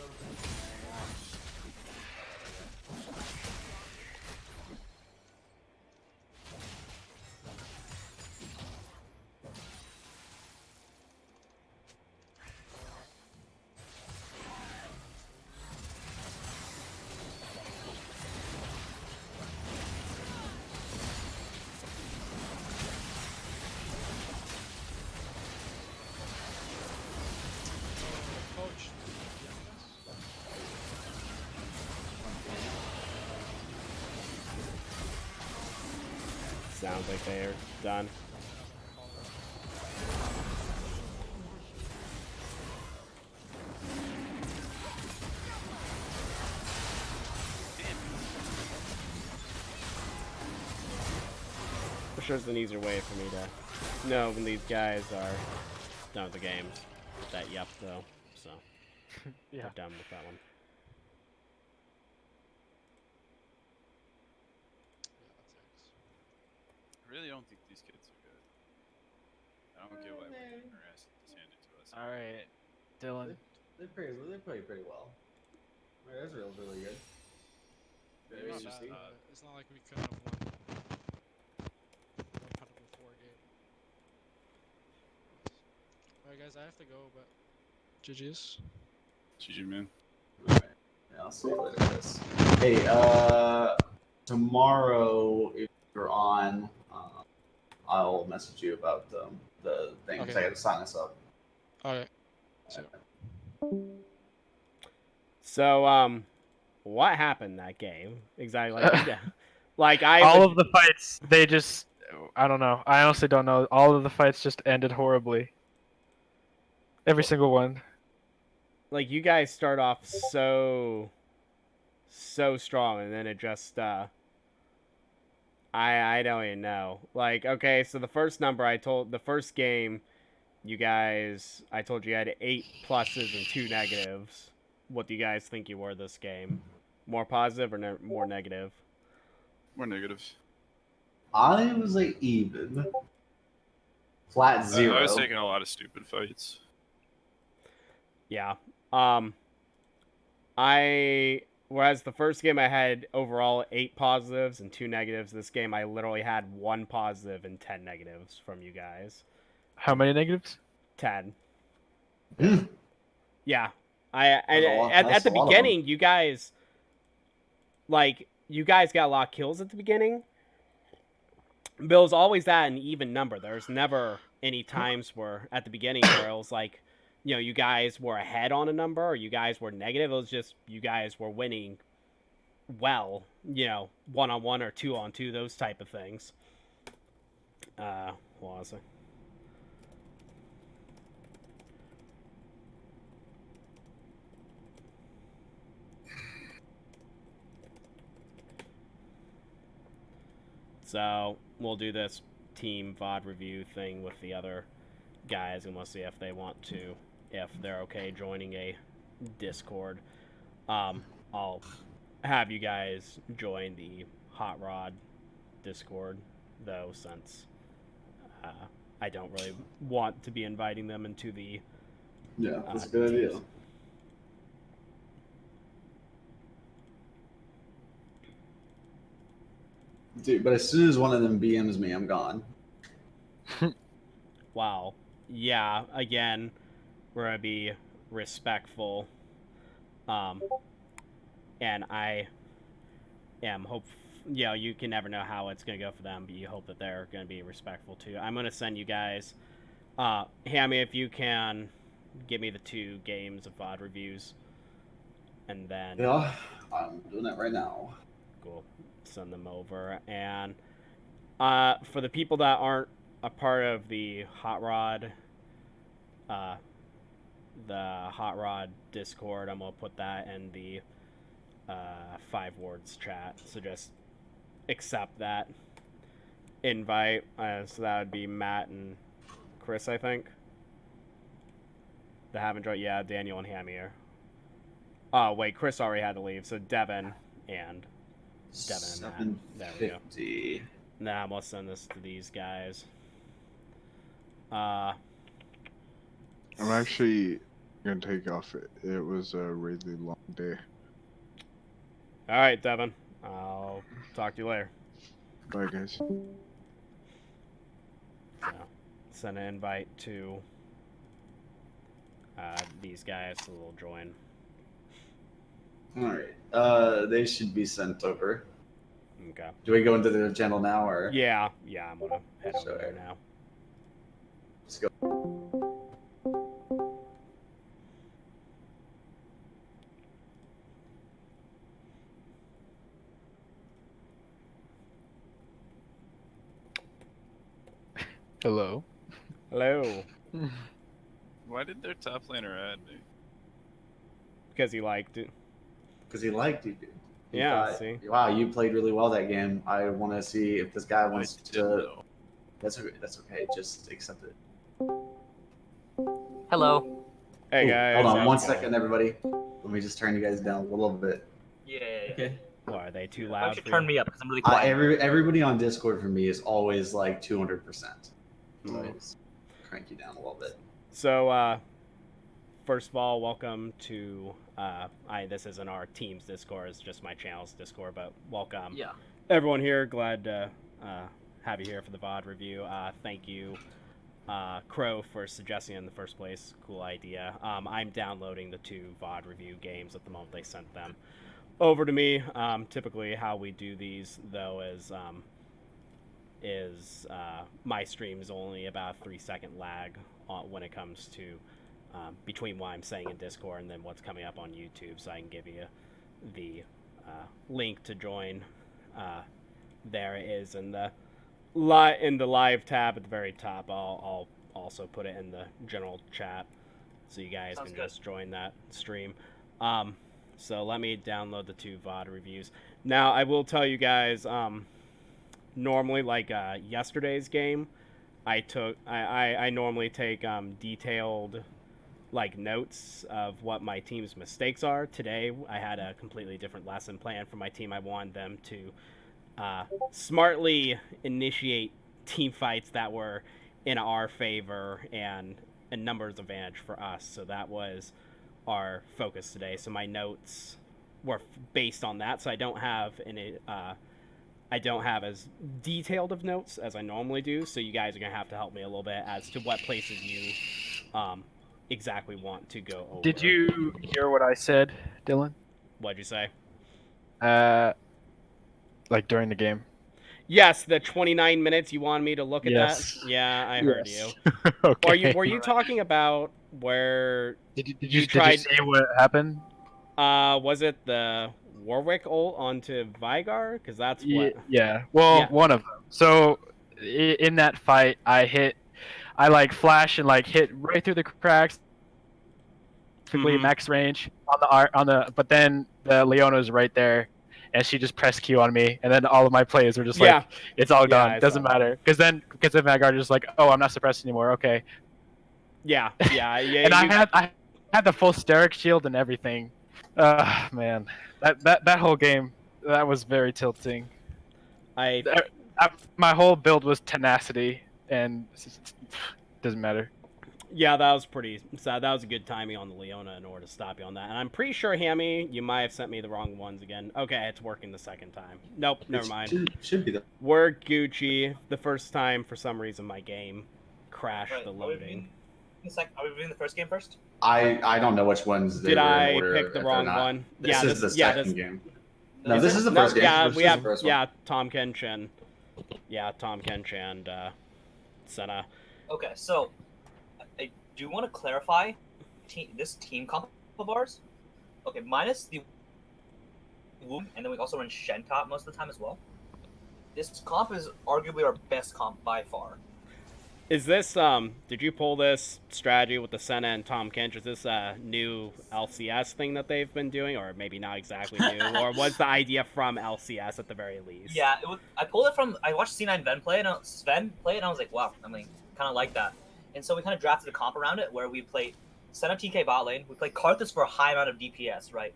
Coach. Sounds like they're done. For sure, it's an easier way for me to know when these guys are done with the games. That yep, though. So, Yeah. we're done with that one. I really don't think these kids are good. I don't get why we're getting our asses handed to us. All right, Dylan. They play pretty well. Right, Israel's really good. Very It's not interesting. bad, but it's not like we couldn't have won. Out of a 4 game. Alright, guys, I have to go, but GG's. GG, man. Alright. Yeah, I'll see you later, Chris. Hey, tomorrow if you're on, I'll message you about the thing. 'Cause Okay. I gotta sign us up. Alright. So, what happened that game exactly? Like All of the fights, they just, I don't know. I honestly don't know. All of the fights just ended horribly. Every single one. like you guys start off so strong, and then it just I don't even know. Like, okay, so the first game, you guys, I told you had 8 pluses and 2 negatives. What do you guys think you were this game? More positive or more negative? More negatives. I was like even. Flat 0. I was taking a lot of stupid fights. Yeah. Whereas the first game I had overall 8 positives and 2 negatives, this game I literally had 1 positive and 10 negatives from you guys. How many negatives? 10. Hmm. Yeah. That's At the a lot of beginning, you guys got a lot of kills at the beginning. But it was always at an even number. There's never any times where at the beginning where it was like, you know, you guys were ahead on a number or you guys were negative. It was just you guys were winning well, you know, 1-on-1 or 2-on-2, those type of things. What was it? So we'll do this team VOD review thing with the other guys, and we'll see if they want to, if they're okay joining a Discord. I'll have you guys join the Hot Rod Discord, though, since I don't really want to be inviting them into the Yeah, that's a good idea. teams. Dude, but as soon as one of them BMs me, I'm gone. Wow. Yeah, again, we're going to be respectful. And I am you can never know how it's going to go for them, but you hope that they're going to be respectful too. I'm going to send you guys, Hammy, if you can give me the 2 games of VOD reviews, and then Yeah, I'm doing that right now. Cool. Send them over. And for the people that aren't a part of the Hot Rod Discord, I'm gonna put that in the 5 Words chat. So just accept that invite. So that would be Matt and Chris, I think. That haven't joined. Yeah, Daniel and Hammy are. Oh wait, Chris already had to leave. So Devon and Matt. There we go. 750. Nah, I'm gonna send this to these guys. Uh, I'm actually gonna take off. It was a really long day. all right, Devon. I'll talk to you later. Bye, guys. So, send an invite to these guys so they'll join. All right. They should be sent over. Okay. Do we go into the channel now, or? Yeah, I'm gonna head over Sure. there now. Let's go. Hello. Hello. Why did their top laner add me? Because he liked it. Because he liked you, dude. He Yeah, thought, see? wow, you played really well that game. I want to see if this guy wants I didn't to. know. That's okay. That's okay. Just accept it. Hello. Hey Ooh, guys. hold on how's one it going? second, everybody. Let me just turn you guys down a little bit. Yeah. Okay. Why, are they too Why loud? don't you for turn you? me up because I'm really quiet. Everybody on Discord for me is always like 200%. So Mm. I just crank you down a little bit. So, first of all, welcome to. This isn't our team's Discord; it's just my channel's Discord. But welcome, Yeah. everyone here. Glad to have you here for the VOD review. Thank you, Crow, for suggesting it in the first place. Cool idea. I'm downloading the 2 VOD review games at the moment. They sent them over to me. Typically, how we do these though is my stream is only about a 3-second lag when it comes to between what I'm saying in Discord and then what's coming up on YouTube, so I can give you the link to join. There it is in the live tab at the very top. I'll also put it in the general chat so you guys Sounds can good. just join that stream. So let me download the 2 VOD reviews. Now I will tell you guys. Normally, like yesterday's game, I normally take detailed like notes of what my team's mistakes are. Today, I had a completely different lesson plan for my team. I wanted them to smartly initiate team fights that were in our favor and a numbers advantage for us. So that was our focus today. So my notes were based on that. So I don't have as detailed of notes as I normally do, so you guys are going to have to help me a little bit as to what places you exactly want to go over. Did you hear what I said, Dylan? What'd you say? Like during the game. Yes, the 29 minutes you wanted me to look at Yes. that? Yeah, I heard Yes. you. Okay. Were you talking about where Did you tried- say what happened? was it the Warwick ult onto Vigar? Because that's what... Yeah. Well, Yeah. one of them. So in that fight, I like flash and like hit right through the cracks, typically Mhm. max range on the. But then the Leona's right there, and she just pressed Q on me, and then all of my plays were just Yeah. like, it's all Yeah, done. I Doesn't saw that. matter. Because then Vanguard just like, oh, I'm not suppressed anymore. Okay. Yeah. And I had the full steric shield and everything. Man, that whole game, that was very tilting. My whole build was tenacity, and doesn't matter. Yeah, that was pretty sad. That was a good timing on the Leona in order to stop you on that. And I'm pretty sure, Hammy, you might have sent me the wrong ones again. Okay, it's working the second time. Nope, never mind. Should be the. We're Gucci. The first time, for some reason, my game crashed the loading. Are we doing the first game first? I don't know which ones. They Did were in I order, pick the if wrong they're not. one? This Yeah, is the second game. No, this is the first game. Yeah, This we is have. the first one. Yeah, Tom Kenshin. Yeah, Tom Kenshin and Senna. Okay, so I do want to clarify team comp of ours, okay, minus the Womb, and then we also run Shen top most of the time as well. This comp is arguably our best comp by far. Is this did you pull this strategy with the Senna and Tom Kench? Is this a new LCS thing that they've been doing, or maybe not exactly new, or was the idea from LCS at the very least? Yeah, I pulled it from, I watched C9 Sven play it, and I was like, wow, I mean, kind of like that. And so we kind of drafted a comp around it where we played Senna TK bot lane, we played Karthus for a high amount of DPS, right?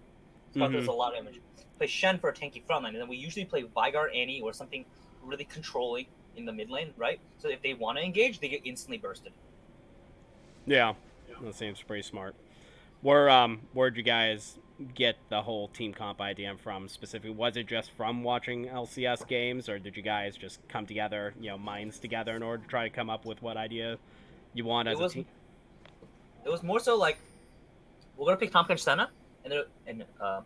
Karthus is a lot of damage. Play Shen for a tanky front line, and then we usually play Veigar, Annie, or something really controlling in the mid lane, right? So if they want to engage, they get instantly bursted. Yeah, that seems pretty smart. Where'd you guys get the whole team comp idea from specifically? Was it just from watching LCS games, or did you guys just come together, minds together in order to try to come up with what idea you want as a team? It was more so like, we're going to pick Tom Kench Senna, and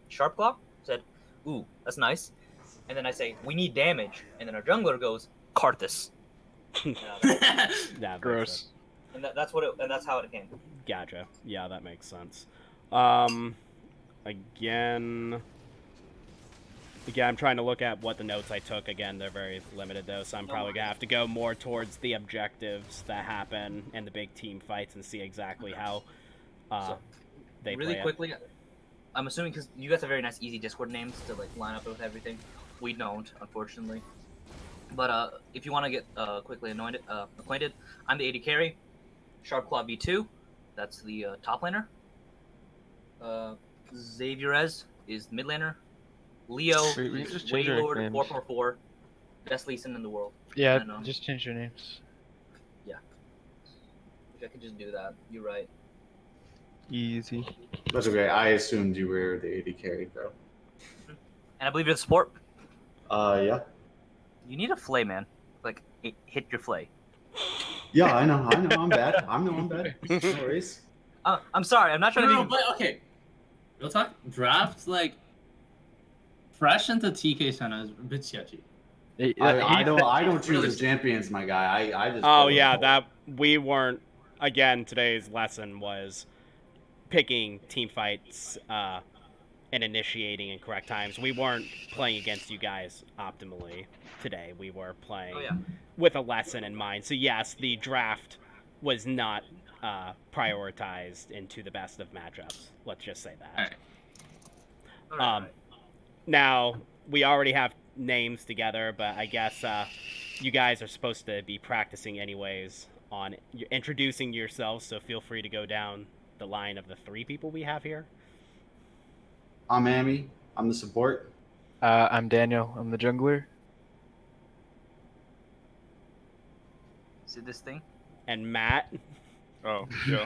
Sharp Claw said, ooh, that's nice. And then I say, we need damage. And then our jungler goes, Karthus. Yeah, Gross. And that's what and that's how it came. Gotcha. Yeah, that makes sense. Again, I'm trying to look at what the notes I took. Again, they're very limited though, so I'm probably gonna have to go more towards the objectives that happen and the big team fights and see exactly how they really play quickly. I'm assuming because you guys have very nice, easy Discord names to like line up with everything. We don't, unfortunately. But if you want to get quickly acquainted, I'm the AD carry. Sharp Claw B2, that's the top laner. Xavierez is the mid laner. Leo is Waylord 444, best Lee Sin in the world. Yeah, and, just change your names. Yeah. Wish I could just do that. You're right. Easy. That's okay. I assumed you were the AD carry, though. And I believe you're the support. Yeah. You need a flay, man. Like, hit your flay. Yeah, I know. I'm bad. I'm bad. No worries. I'm sorry. I'm not trying to be. But okay. Real talk. Draft like fresh into TK Senna is a bit sketchy. I don't choose the champions, my guy. I just. Oh yeah, that we weren't. Again, today's lesson was picking team fights and initiating in correct times. We weren't playing against you guys optimally today. We were playing with a lesson in mind. So yes, the draft was not prioritized into the best of matchups. Let's just say that. All right. Now, we already have names together, but I guess you guys are supposed to be practicing anyways on introducing yourselves, so feel free to go down the line of the 3 people we have here. I'm Hammy. I'm the support. I'm Daniel. I'm the jungler. See this thing? And Matt. Oh, yeah.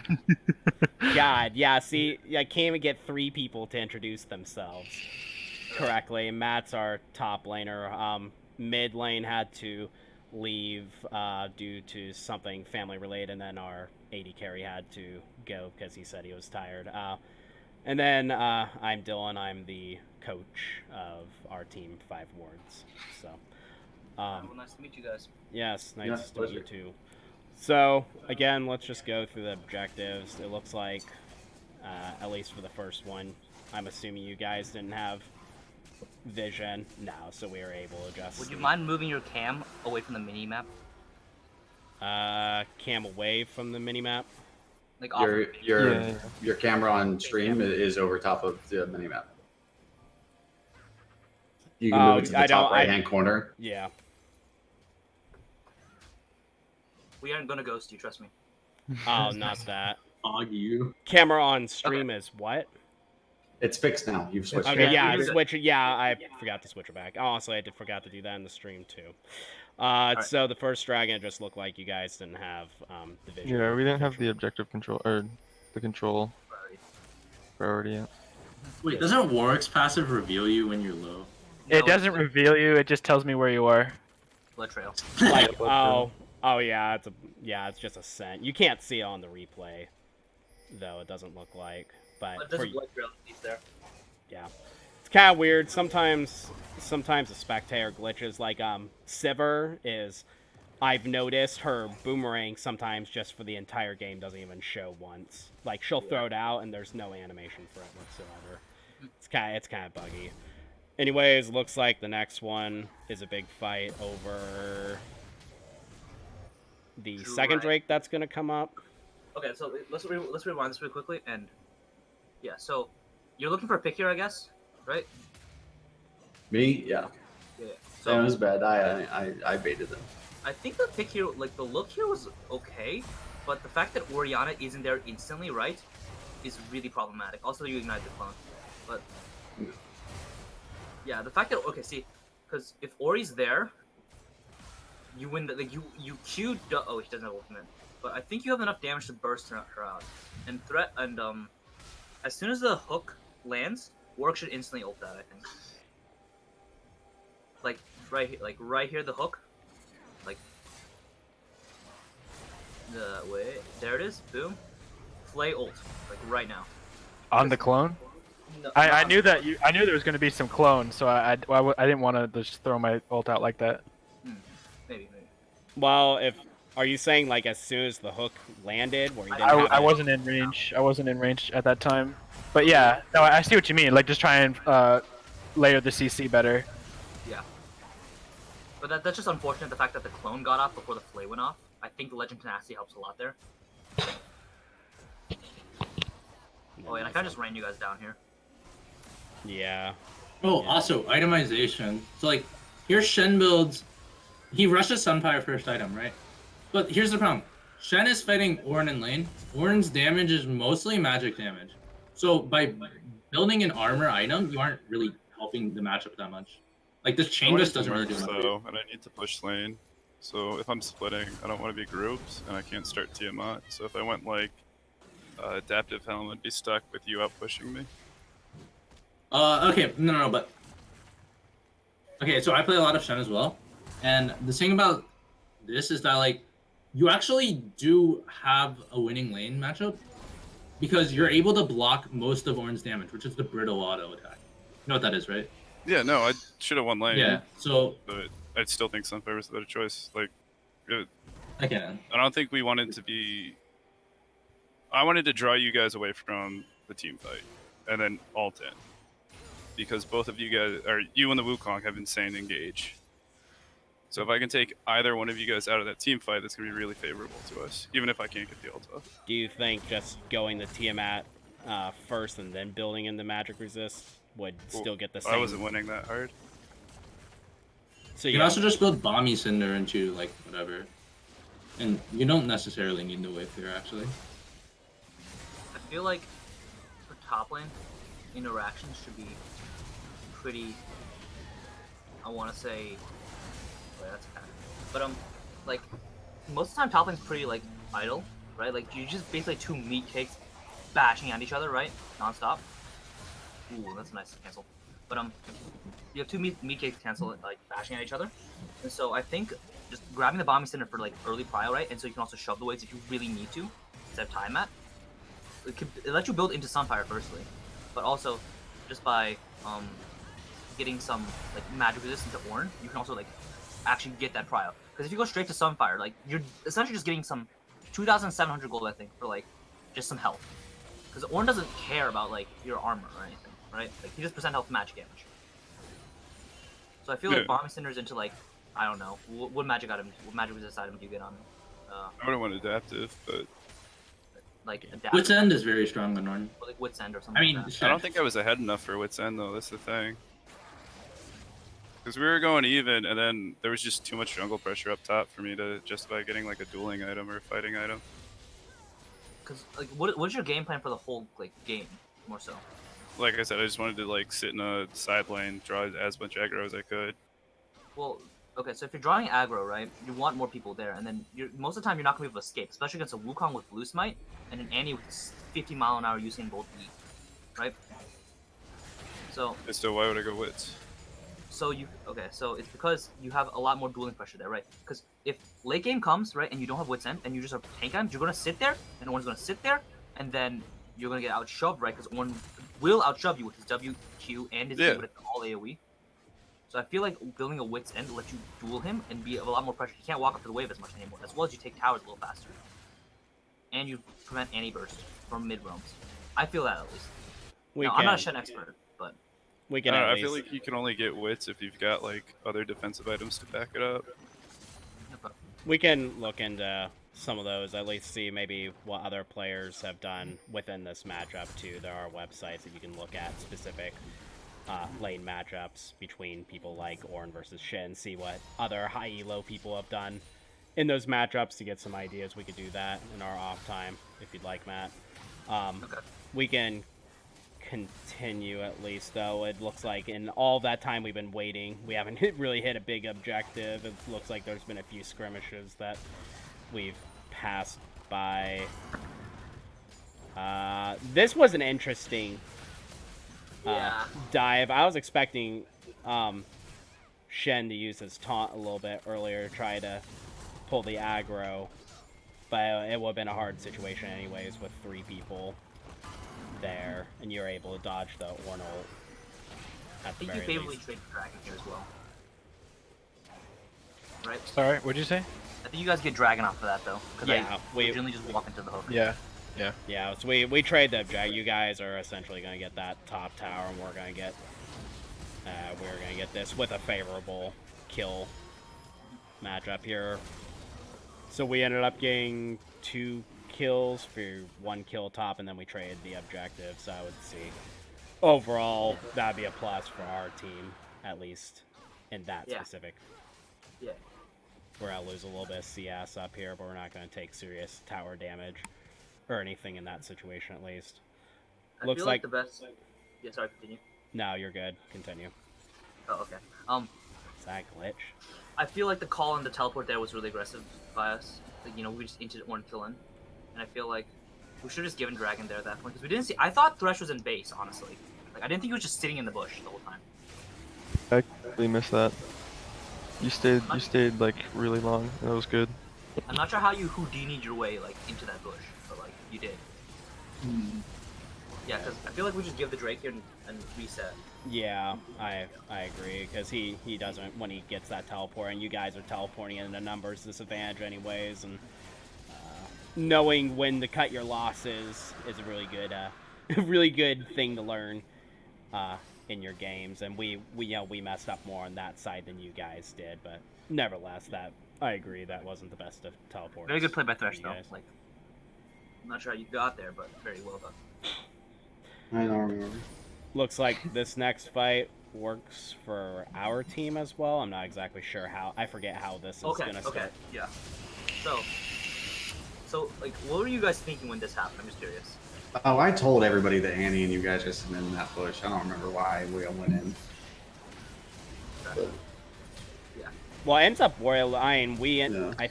God, yeah, see, I can't even get 3 people to introduce themselves correctly. Matt's our top laner. Mid lane had to leave due to something family related, and then our AD carry had to go because he said he was tired. And then I'm Dylan. I'm the coach of our team 5 wards. So, Well, nice to meet you guys. yes, nice to meet you too. So again, let's just go through the objectives. It looks like, at least for the first one, I'm assuming you guys didn't have vision. No, so we were able to just. Would you mind moving your cam away from the mini map? Cam away from the minimap. Like your camera on stream is over top of the minimap. You can move it to the top right-hand corner. Yeah. We aren't gonna ghost you, trust me. Oh, not that. You. Camera on stream is what? It's fixed now. You've switched. Okay, it. yeah, switch it. Yeah, I forgot to switch it back. Honestly, I forgot to do that in the stream too. So the first dragon just looked like you guys didn't have the vision. Yeah, we didn't have the objective control or the control priority yet. Wait, doesn't Warwick's passive reveal you when you're low? It doesn't reveal you. It just tells me where you are. Blood trail. Like, yeah, it's just a scent. You can't see it on the replay, though. It doesn't look like. But there's a blood trail there. Yeah, it's kind of weird. Sometimes the spectator glitches. Like Sivir is I've noticed her boomerang sometimes just for the entire game doesn't even show once. Like she'll throw it out and there's no animation for it whatsoever. It's kind of buggy. Anyways, looks like the next one is a big fight over the second Drake that's gonna come up. Okay, so let's rewind this really quickly, and yeah, so you're looking for a pick here, I guess, right? Me? Yeah. Yeah. So it was bad. I baited them. I think the pick here, like the look here was okay, but the fact that Orianna isn't there instantly, right, is really problematic. Also, you ignite the clone, but yeah, the fact that see, because if Ori's there, you win. Like you Q. Oh, he doesn't have ultimate, but I think you have enough damage to burst her out. And as soon as the hook lands, Warwick should instantly ult that. I think. Like right here, the hook. Like there it is, boom, Flay ult, like right now. On the clone? No, I knew that I knew there was going to be some clones, so I didn't want to just throw my ult out like that. Maybe. Well, are you saying like as soon as the hook landed, where you didn't I wasn't in range. I wasn't in range at that time. But yeah, no, I see what you mean. Like just try and layer the CC better. Yeah. But that's just unfortunate, the fact that the clone got off before the Flay went off. I think the Legend Tenacity helps a lot there. Oh, and I kind of just ran you guys down here. Yeah. Oh, also, itemization. So, like, here's Shen builds. He rushes Sunfire first item, right? But here's the problem. Shen is fighting Ornn in lane. Ornn's damage is mostly magic damage. So, by building an armor item, you aren't really helping the matchup that much. Like, this chain just doesn't really do much. So, and I need to push lane. So, if I'm splitting, I don't want to be grouped, and I can't start Tiamat. So, if I went, like, Adaptive Helm, I'd be stuck with you out pushing me. Okay, no, but... Okay, so I play a lot of Shen as well. And the thing about this is that, like, you actually do have a winning lane matchup. Because you're able to block most of Ornn's damage, which is the brittle auto attack. You know what that is, right? Yeah, no, I should have won lane. Yeah, so... But I still think Sunfire was the better choice. Like, I can. I don't think we wanted to be... I wanted to draw you guys away from the team fight, and then ult in. Because both of you guys, or you and the Wukong, have insane engage. So if I can take either one of you guys out of that team fight, that's going to be really favorable to us, even if I can't get the ult off. Do you think just going the Tiamat first and then building in the magic resist would still get the same? I wasn't winning that hard. So you can also just build Bomby Cinder into, like, whatever. And you don't necessarily need the wave here, actually. I feel like for top lane, interactions should be pretty, I want to say, well, that's kind of, but like, most of the time top lane's pretty, like, idle, right? Like, you just basically two meat cakes bashing at each other, right? Non-stop. Ooh, that's a nice cancel. But, you have two meat cakes cancel, like, bashing at each other. And so I think just grabbing the Bombing Center for, like, early prio, right? And so you can also shove the waves if you really need to, instead of time at. It lets you build into Sunfire firstly, but also just by getting some like magic resistance to Ornn, you can also like actually get that prio. Because if you go straight to Sunfire, like you're essentially just getting some 2,700 gold, I think, for like just some health. Because Ornn doesn't care about like your armor or anything, right? Like he just % health magic damage. So I feel like Bombing Cinder's into like, I don't know, what magic resist item do you get on? I wouldn't want adaptive, but like adaptive. Wit's End is very strong on Ornn. Or like Wit's End or something. I mean, like that. I don't think I was ahead enough for Wit's End though. That's the thing. Because we were going even, and then there was just too much jungle pressure up top for me to justify getting like a dueling item or a fighting item. Because like, what's your game plan for the whole like game, more so? Like I said, I just wanted to like sit in a side lane, draw as much aggro as I could. Well, okay, so if you're drawing aggro, right, you want more people there, and then most of the time you're not gonna be able to escape, especially against a Wukong with Blue Smite and an Annie with 50-mile-an-hour Usain Bolt E, right? So. And so why would I go Wits? So so it's because you have a lot more dueling pressure there, right? Because if late game comes, right, and you don't have Wit's End, and you just have tank items, you're gonna sit there, and Ornn's gonna sit there, and then you're gonna get outshoved, right? Because Ornn will outshove you with his W, Q, and his E with all AoE. So I feel like building a Wit's End will let you duel him and be a lot more pressure. He can't walk up to the wave as much anymore, as well as you take towers a little faster. And you prevent anti-burst from mid-roams. I feel that at least. I'm not a Shen expert, but... We can I feel like you can only get wits if you've got like other defensive items to back it up. We can look into some of those, at least see maybe what other players have done within this matchup too. There are websites that you can look at specific lane matchups between people like Ornn versus Shin, see what other high elo people have done in those matchups to get some ideas. We could do that in our off time if you'd like, Matt. We can continue at least, though. It looks like in all that time we've been waiting, we haven't really hit a big objective. It looks like there's been a few skirmishes that we've passed by. This was an interesting dive. I was expecting Shen to use his taunt a little bit earlier to try to pull the aggro, but it would have been a hard situation anyways with 3 people there, and you're able to dodge the Ornn ult at the very least. I think you favorably trade Dragon here as well. Right? Sorry, what'd you say? I think you guys get Dragon off of that, though. Yeah, we generally just walk into the hook. Yeah. So we trade the object. You guys are essentially going to get that top tower, and we're going to get this with a favorable kill matchup here. So we ended up getting 2 kills for 1 kill top, and then we traded the objective. So I would see overall that'd be a plus for our team, at least in that specific. Yeah. We're gonna lose a little bit of CS up here, but we're not gonna take serious tower damage or anything in that situation, at least. I feel like the best. Yeah, sorry, continue. No, you're good. Continue. Oh, okay. Is that glitch? I feel like the call and the teleport there was really aggressive by us. Like, you know, we just inted 1 kill in. And I feel like we should have just given Dragon there at that point, because we didn't see. I thought Thresh was in base, honestly. Like, I didn't think he was just sitting in the bush the whole time. I completely missed that. You stayed like really long. That was good. I'm not sure how you Houdini'd your way like into that bush, but like you did. Yeah, because I feel like we just give the Drake here and reset. Yeah, I agree, because he doesn't, when he gets that teleport, and you guys are teleporting in a numbers disadvantage anyways, and knowing when to cut your losses is a really good really good thing to learn in your games. And we messed up more on that side than you guys did, but nevertheless, that I agree that wasn't the best of teleports. Very good play by Thresh though. Like, I'm not sure how you got there, but very well done. I know. Looks like this next fight works for our team as well. I'm not exactly sure how. I forget how this is gonna start. Okay, yeah. So, like, what were you guys thinking when this happened? I'm just curious. Oh, I told everybody that Annie and you guys were sitting in that bush. I don't remember why we all went in. Okay. Yeah. Well, it ends up I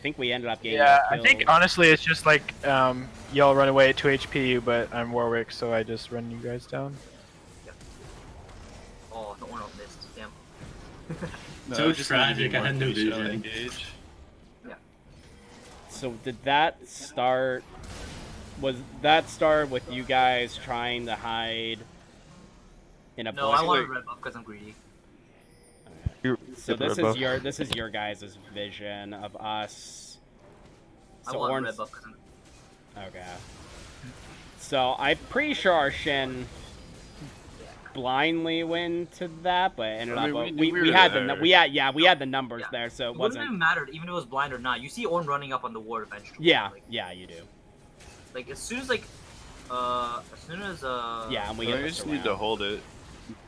think we ended up getting. Yeah, I think honestly it's just like y'all run away at 2 HP, but I'm Warwick, so I just run you guys down. Yeah. Oh, the Ornn missed. Damn. No, so tragic. I had no vision. Engage. Yeah. So did that start? Was that start with you guys trying to hide in a bush? No, I wanted red buff because I'm greedy. So this is your guys' vision of us. So I want red buff. Okay. So I'm pretty sure our Shen blindly went to that, but ended up we had the numbers there, so it wasn't. Wouldn't even mattered even if it was blind or not. You see Ornn running up on the ward eventually. Yeah, like, yeah, you do. Like as soon as yeah, and we just need to hold it.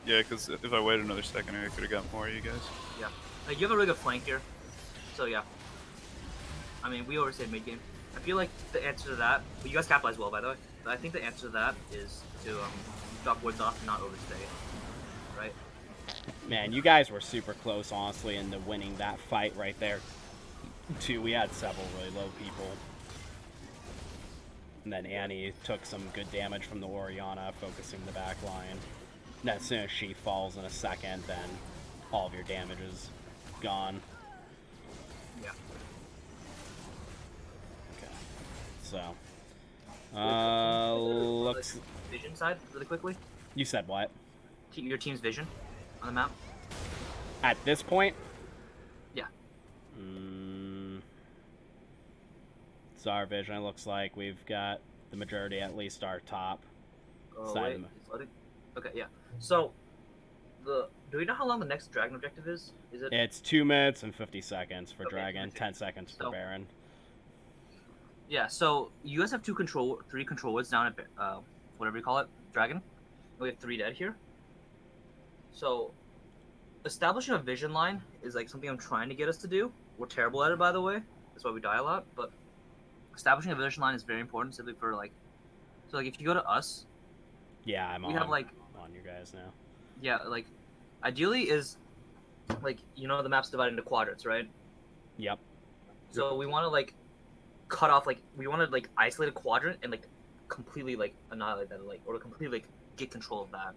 Yeah, because if I wait another second, I could have got more of you guys. Yeah, like you have a really good flank here, so yeah. I mean, we overstayed mid game. I feel like the answer to that. Well, you guys capitalized well, by the way. But I think the answer to that is to drop wards off and not overstay. Right. Man, you guys were super close, honestly, into winning that fight right there. Too, we had several really low people. And then Annie took some good damage from the Orianna, focusing the back line. And as soon as she falls in a second, then all of your damage is gone. Yeah. Okay. So, looks... Vision side, really quickly? You said what? Your team's vision on the map? At this point? Yeah. It's our vision. It looks like we've got the majority, at least our top Oh, side. wait. It's loading? Okay, yeah. So, do we know how long the next dragon objective is? Is it? It's 2 minutes and 50 seconds for Okay, Dragon, 10 seconds for So- Baron. Yeah. So you guys have 3 control words down at whatever you call it, dragon. We have 3 dead here. So, establishing a vision line is like something I'm trying to get us to do. We're terrible at it, by the way. That's why we die a lot. But establishing a vision line is very important, simply for like, so like if you go to us, Yeah, I'm we on, have like, on you guys now. yeah, like, ideally is, like, you know, the map's divided into quadrants, right? Yep. So we want to like cut off, like, we want to like isolate a quadrant and like completely like annihilate that, like, or completely like get control of that.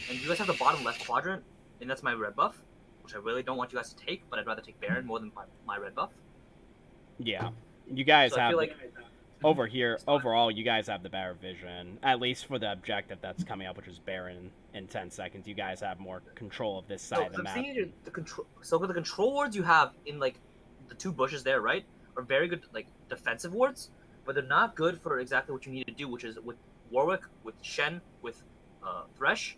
And you guys have the bottom left quadrant, and that's my red buff, which I really don't want you guys to take, but I'd rather take Baron more than my red buff. Yeah. You guys So I have feel like over here. Overall, you guys have the better vision, at least for the objective that's coming up, which is Baron in 10 seconds. You guys have more control of this side of the I'm map. seeing the control. So the control wards you have in like the 2 bushes there, right, are very good like defensive wards, but they're not good for exactly what you need to do, which is with Warwick, with Shen, with Thresh,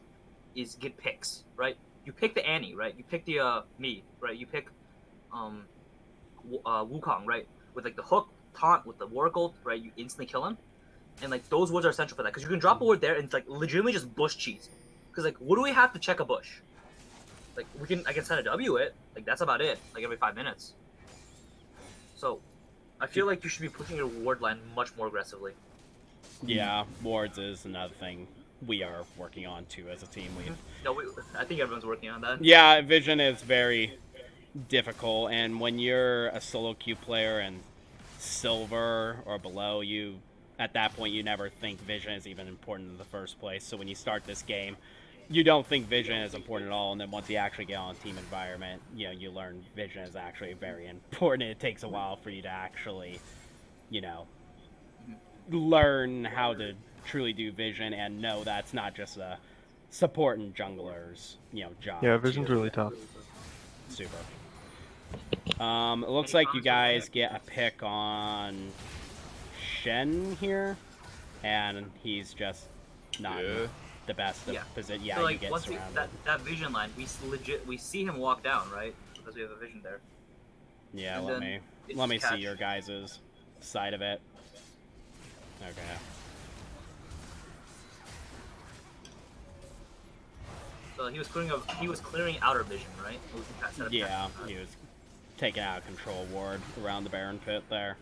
is get picks, right? You pick the Annie, right? You pick the me, right? You pick Wukong, right? With like the hook taunt with the Warwick ult, right? You instantly kill him, and like those wards are essential for that, because you can drop a ward there and it's like legitimately just bush cheese. Because like, what do we have to check a bush? Like I can send a W it, like that's about it, like every 5 minutes. So, I feel like you should be pushing your ward line much more aggressively. Yeah, wards is another thing we are working on too as a team. No, I think everyone's working on that. Yeah, vision is very difficult, and when you're a solo queue player and silver or below, you at that point you never think vision is even important in the first place. So when you start this game, you don't think vision is important at all, and then once you actually get on team environment, you know, you learn vision is actually very important. It takes a while for you to actually, you know, learn how to truly do vision and know that's not just a support and jungler's, you know, job. Yeah, vision's really tough. Super. It looks like you guys get a pick on Shen here, and he's just not in the best of position. Yeah, so like you get once surrounded. that vision line, we see him walk down, right? Because we have a vision there. Yeah, And let then me it's see catch. your guys' side of it. Okay. So he was clearing outer vision, right? We can set up Yeah, that. he was taking out a control ward around the Baron pit there,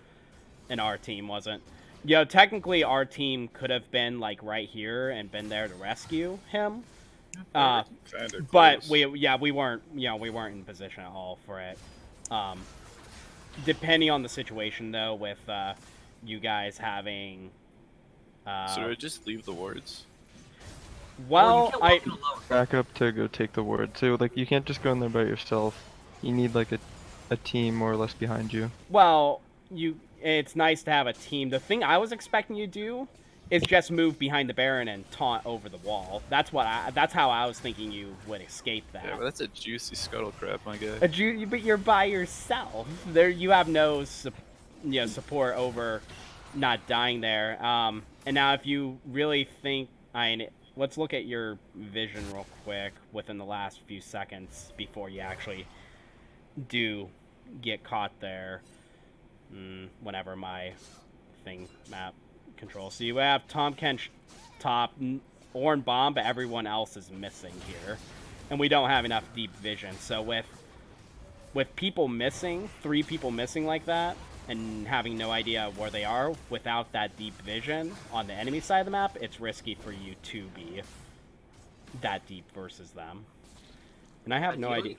and our team wasn't. You know, technically our team could have been like right here and been there to rescue him. But we weren't, you know, we weren't in position at all for it. Depending on the situation though, with you guys having so do I just leave the wards? Well, I back up to go take the ward. So like you can't just go in there by yourself. You need like a team more or less behind you. Well, it's nice to have a team. The thing I was expecting you to do is just move behind the Baron and taunt over the wall. That's how I was thinking you would escape that. Yeah, but that's a juicy scuttle crap, my guy. But you're by yourself. There, you have no support over not dying there. And now if you really think, let's look at your vision real quick within the last few seconds before you actually do get caught there. Whenever my thing map control. So you have Tom Kench top, Orn bomb, but everyone else is missing here. And we don't have enough deep vision. So with people missing, 3 people missing like that, and having no idea where they are without that deep vision on the enemy side of the map, it's risky for you to be that deep versus them. And I have no idea.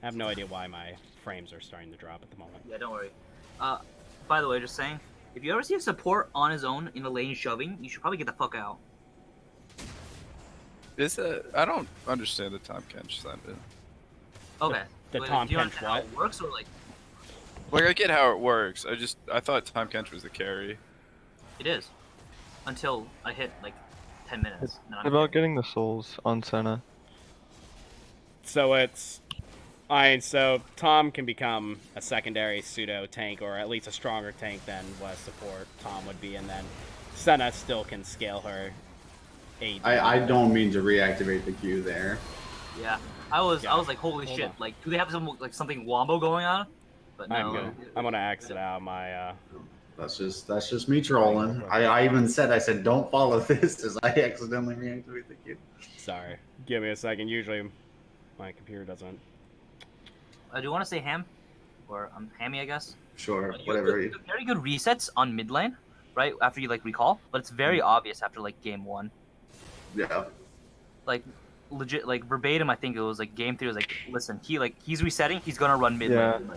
I have no idea why my frames are starting to drop at the moment. Yeah, don't worry. By the way, just saying, if you ever see a support on his own in the lane shoving, you should probably get the fuck out. I don't understand the Tom Kench side of it. Okay. The But Tom do you Kench understand how what? it works, or like Like, I get how it works. I thought Tom Kench was the carry. it is, until I hit like 10 minutes. It's and then I'm about getting the souls on Senna. So it's Alright, so Tom can become a secondary pseudo tank, or at least a stronger tank than what a support Tom would be, and then Senna still can scale her AD. I don't mean to reactivate the queue there. Yeah, I was like, holy Hold shit! on. Like, do they have something wombo going on? But no. I'm gonna exit out my. That's just me trolling. I even said, I said, don't follow this as I accidentally reactivate the queue. Sorry, give me a second. Usually, my computer doesn't. Do you want to say Ham, or Hammy, I guess? Sure, You whatever. have very good resets on mid lane, right after you like recall, but it's very obvious after like game 1. Yeah. Like legit, like verbatim. I think it was like game 3 was like, listen, he's resetting. He's gonna run mid lane.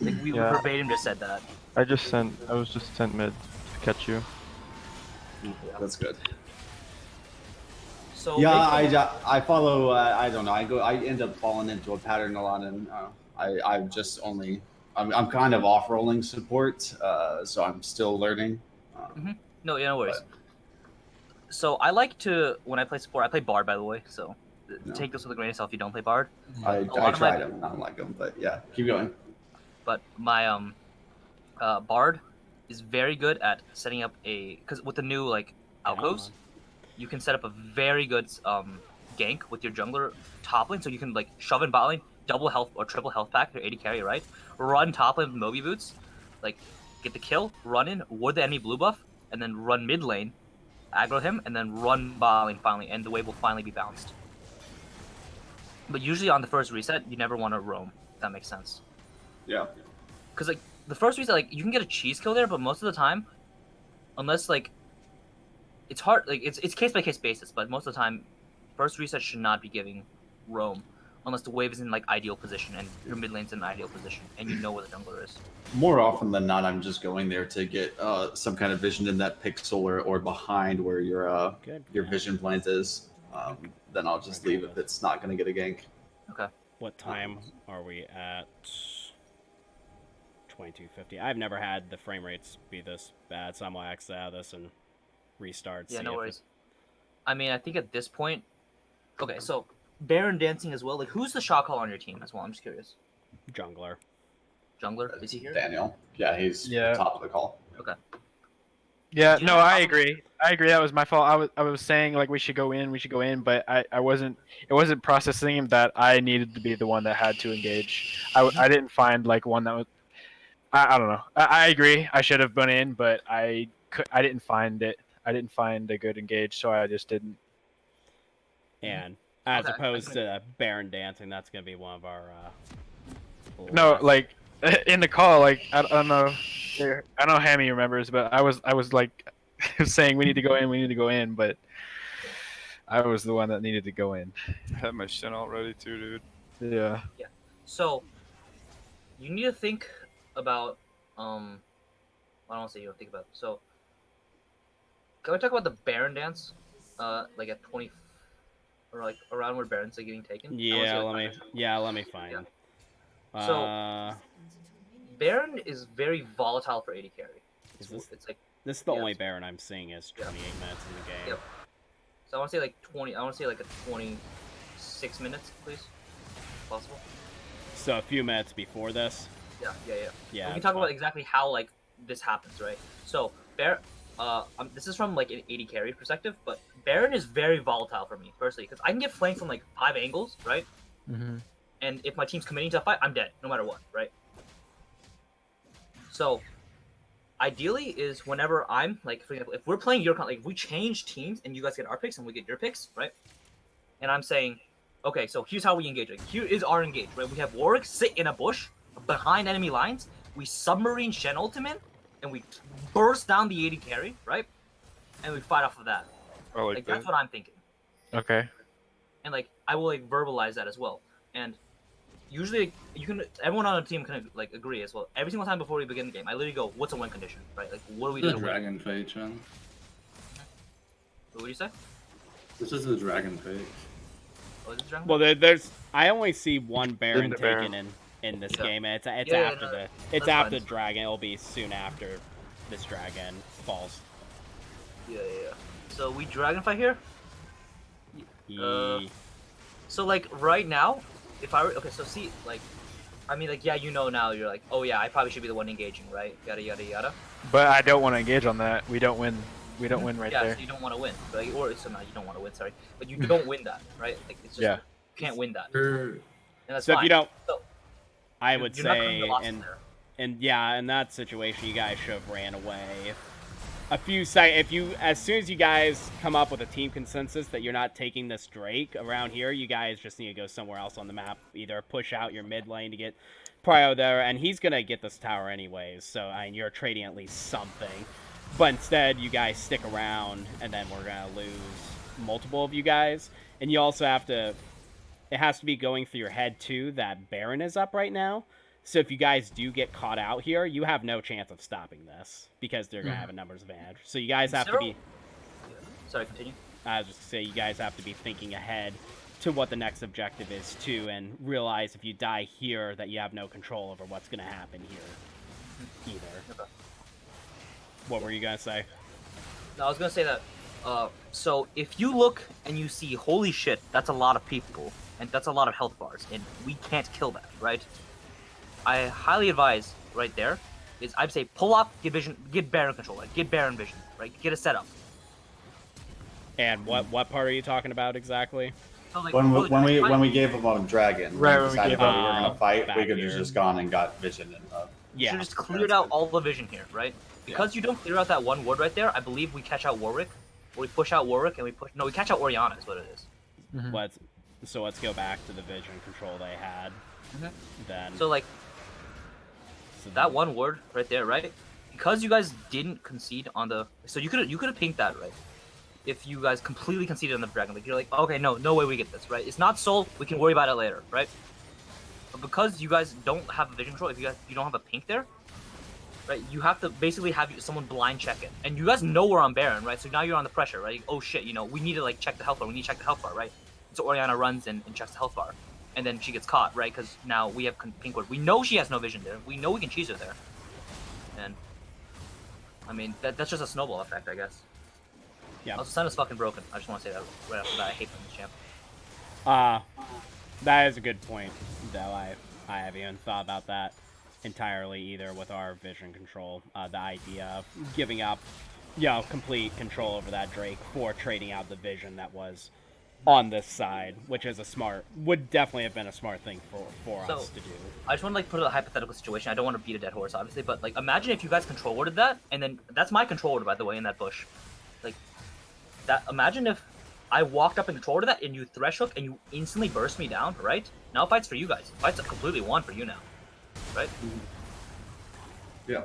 Like we verbatim just said that. I was just sent mid to catch you. That's good. So yeah, I follow. I don't know. I end up falling into a pattern a lot, and I'm just only. I'm kind of off rolling support, so I'm still learning. No, yeah, no worries. So I like to, when I play support, I play Bard, by the way. So take this with a grain of salt if you don't play Bard. I tried them. I don't like them, but yeah, keep going. But my Bard is very good at setting up because with the new like alcoves, you can set up a very good gank with your jungler top lane, so you can like shove in bot lane, double health or triple health pack, your AD carry, right? Run top lane with Moby boots, like get the kill, run in, ward the enemy blue buff, and then run mid lane, aggro him, and then run bot lane finally, and the wave will finally be bounced. But usually on the first reset, you never want to roam, if that makes sense. Yeah. Because like the first reset, like you can get a cheese kill there, but most of the time, unless like it's hard, like it's case by case basis, but most of the time, first reset should not be giving roam unless the wave is in like ideal position and your mid lane's in an ideal position and you know where the jungler is. More often than not, I'm just going there to get some kind of vision in that pixel or behind where your vision plant is. Then I'll just leave if it's not going to get a gank. Okay. What time are we at? 2250. I've never had the frame rates be this bad, so I'm gonna exit out of this and restart. Yeah, no worries. I mean, I think at this point, okay, so Baron dancing as well. Like, who's the shot call on your team as well? I'm just curious. Jungler. Jungler? Is he here? Daniel. Yeah, he's top of the call. Okay. Yeah, no, I agree. That was my fault. I was saying like we should go in, but it wasn't processing that I needed to be the one that had to engage. I didn't find like one that was. I don't know. I agree. I should have been in, but I didn't find it. I didn't find a good engage, so I just didn't. And as opposed to Baron dancing, that's gonna be one of our. No, like in the call, like I don't know. I know Hammy remembers, but I was like saying we need to go in, but I was the one that needed to go in. I had my shit all ready too, dude. Yeah. Yeah. So you need to think about I don't want to say you don't think about it. So can we talk about the Baron dance? Like at 20 or like around where Barons are getting taken? Yeah, let me find. Yeah. So Baron is very volatile for AD carry. It's like this is the only Baron I'm seeing is 28 minutes in the game. Yep. So I want to say like 20. I want to say like a 26 minutes, please, if possible. So a few minutes before this. Yeah. Yeah. We can talk about exactly how like this happens, right? So this is from like an AD carry perspective, but Baron is very volatile for me personally because I can get flanked from like 5 angles, right? Mm-hmm. And if my team's committing to a fight, I'm dead no matter what, right? So ideally is whenever I'm like, for example, if we're playing your like if we change teams and you guys get our picks and we get your picks, right? And I'm saying, okay, so here's how we engage. Like, here is our engage, right? We have Warwick sit in a bush behind enemy lines. We submarine Shen ultimate, and we burst down the AD carry, right? And we fight off of that. I like that. That's what I'm thinking. Okay. And like I will like verbalize that as well. And usually everyone on the team can like agree as well. Every single time before we begin the game, I literally go, "What's a win condition?" Right? Like, what do we do? The dragon fight, Chen. What would you say? This is the dragon fight. Oh, is it dragon? Well, there's I only see one Baron taken in this game, and it's after the dragon. It'll be soon after this dragon falls. Yeah. So we dragon fight here. So like right now, if I were okay, so see, like, I mean, like, yeah, you know now, you're like, oh yeah, I probably should be the one engaging, right? Yada yada yada. But I don't want to engage on that. We don't win. We don't win right yeah, there. so you don't want to win, but, like, or so no, you don't want to win. Sorry, but you don't win that, right? Like, it's just Yeah. you can't win that. Sure. And that's So fine. if you don't, So, I would you're not cutting say, your losses there. and yeah, in that situation, you guys should have ran away. As soon as you guys come up with a team consensus that you're not taking this Drake around here, you guys just need to go somewhere else on the map. Either push out your mid lane to get Prio there, and he's gonna get this tower anyways. So I mean, you're trading at least something. But instead, you guys stick around, and then we're gonna lose multiple of you guys. And you also have to. It has to be going through your head too that Baron is up right now. So if you guys do get caught out here, you have no chance of stopping this because they're gonna have a numbers advantage. So you guys have to be. Sorry, continue. I was just gonna say you guys have to be thinking ahead to what the next objective is too, and realize if you die here that you have no control over what's gonna happen here either. Okay. What were you gonna say? No, I was gonna say that. So if you look and you see, holy shit, that's a lot of people, and that's a lot of health bars, and we can't kill that, right? I highly advise right there is I'd say pull up, get vision, get Baron control, like get Baron vision, right? Get a setup. And what part are you talking about exactly? So, like, when we gave him a dragon, Right, we when we decided gave that we him were gonna fight, back we could have here. just gone and got vision and Yeah. should just cleared out all the vision here, right? Because you don't clear out that one ward right there, I believe we catch out Warwick, or we push out Warwick and we catch out Orianna is what it is. So let's go back to the vision control they had. Then So like that one ward right there, right? Because you guys didn't concede on the, so you could have pinked that, right? If you guys completely conceded on the dragon, like you're like, okay, no way we get this, right? It's not soul, we can worry about it later, right? But because you guys don't have a vision control, if you don't have a pink there, right? You have to basically have someone blind check it, and you guys know we're on Baron, right? So now you're on the pressure, right? Oh shit, we need to like check the health bar. We need to check the health bar, right? So Orianna runs and checks the health bar, and then she gets caught, right? Because now we have pink ward. We know she has no vision there. We know we can cheese her there, and I mean that's just a snowball effect, I guess. Yeah. Also, Senna's fucking broken. I just want to say that right off the bat. I hate playing this champ. That is a good point, though. I haven't even thought about that entirely either with our vision control. The idea of giving up, complete control over that Drake for trading out the vision that was on this side, which is would definitely have been a smart thing for us to do. I just want to like put a hypothetical situation. I don't want to beat a dead horse, obviously, but like imagine if you guys control worded that, and then that's my control word, by the way, in that bush. Like that. Imagine if I walked up and controlled that, and you thresh hook, and you instantly burst me down, right? Now fight's for you guys. Fight's a completely won for you now, right? Yeah.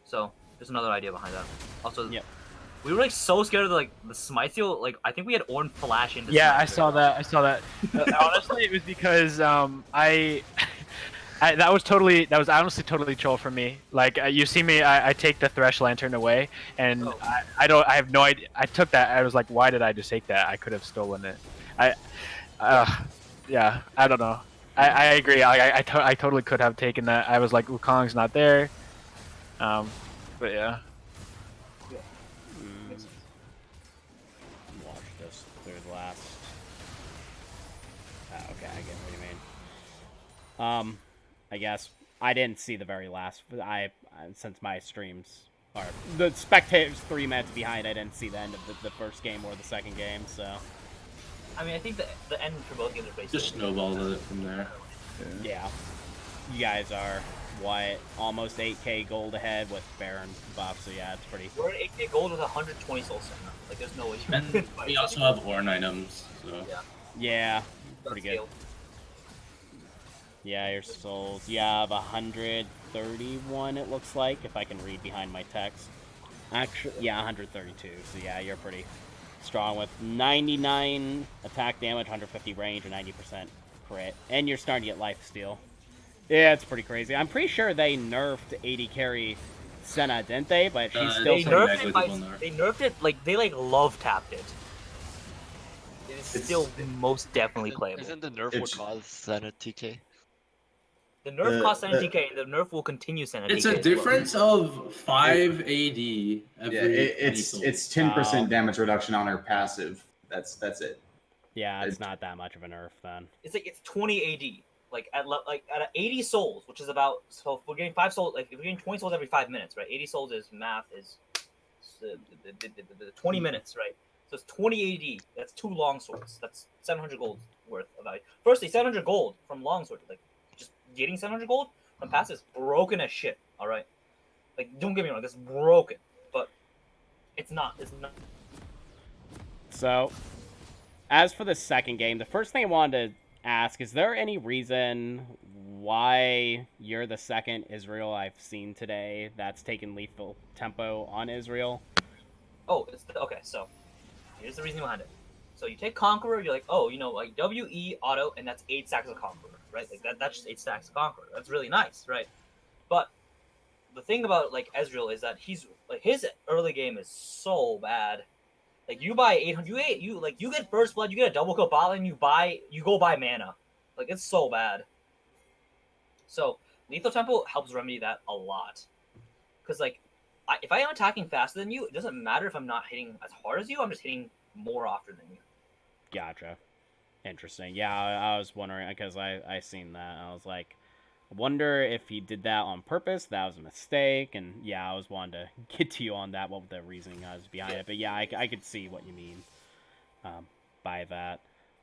So there's another idea behind that. Also, we were like so scared of the Smiteio. Like I think we had Ornn flash into. Yeah, Smiteio. I saw that. Honestly, it was because that was honestly totally troll for me. Like you see me, I take the Thresh Lantern away, and I have no idea. I took that. I was like, why did I just take that? I could have stolen it. Yeah, I don't know. I agree. I totally could have taken that. I was like, Wukong's not there. But yeah. Watch this through the last. Okay, I get what you mean. I guess I didn't see the very last. Since my streams are the spectators 3 minutes behind, I didn't see the end of the first game or the second game. So. I mean, I think the end for both games are basically Just snowballed it from there. Yeah. You guys are, almost 8k gold ahead with Baron buff, so yeah, it's pretty... We're at 8k gold with 120 soul Senna. Like, there's no way you And we also have Ornn items, so... Yeah, pretty good. Yeah, your souls. You have 131, it looks like, if I can read behind my text. Actually, yeah, 132, so yeah, you're pretty strong with 99 attack damage, 150 range, and 90% crit. And you're starting to get lifesteal. Yeah, it's pretty crazy. I'm pretty sure they nerfed 80 carry Senna, didn't they? But she's still... They nerfed it, like, they, like, love tapped it. It's still most definitely playable. Isn't the nerf what caused Senna TK? The nerf cost Senna TK, and the nerf will continue Senna TK. It's a difference of 5 AD every it's 10% damage reduction on her passive. That's it. Yeah, it's not that much of a nerf then. It's 20 AD. Like at 80 souls, which is about, so if we're getting 5 souls, like if we're getting 20 souls every 5 minutes, right? 80 souls is 20 minutes, right? So it's 20 AD. That's 2 long swords. That's 700 gold worth of value. Firstly, 700 gold from long sword, like just getting 700 gold from pass is broken as shit. All right, like don't get me wrong, this is broken, but it's not. It's not. So, as for the second game, the first thing I wanted to ask, is there any reason why you're the second Israel I've seen today that's taken lethal tempo on Israel? Oh, okay, so here's the reason behind it. So you take Conqueror, you're like, oh, like WE auto, and that's 8 stacks of Conqueror, right? Like that's just 8 stacks of Conqueror. That's really nice, right? But the thing about like Ezreal is that he's like his early game is so bad. Like you buy 800, you get first blood, you get a double kill bot lane, you go buy mana. Like it's so bad. So lethal tempo helps remedy that a lot. Because like if I am attacking faster than you, it doesn't matter if I'm not hitting as hard as you, I'm just hitting more often than you. Gotcha. Interesting. Yeah, I was wondering, because I seen that. I was like, I wonder if he did that on purpose. That was a mistake. And yeah, I was wanting to get to you on that, what the reasoning was behind it. But yeah, I could see what you mean by that.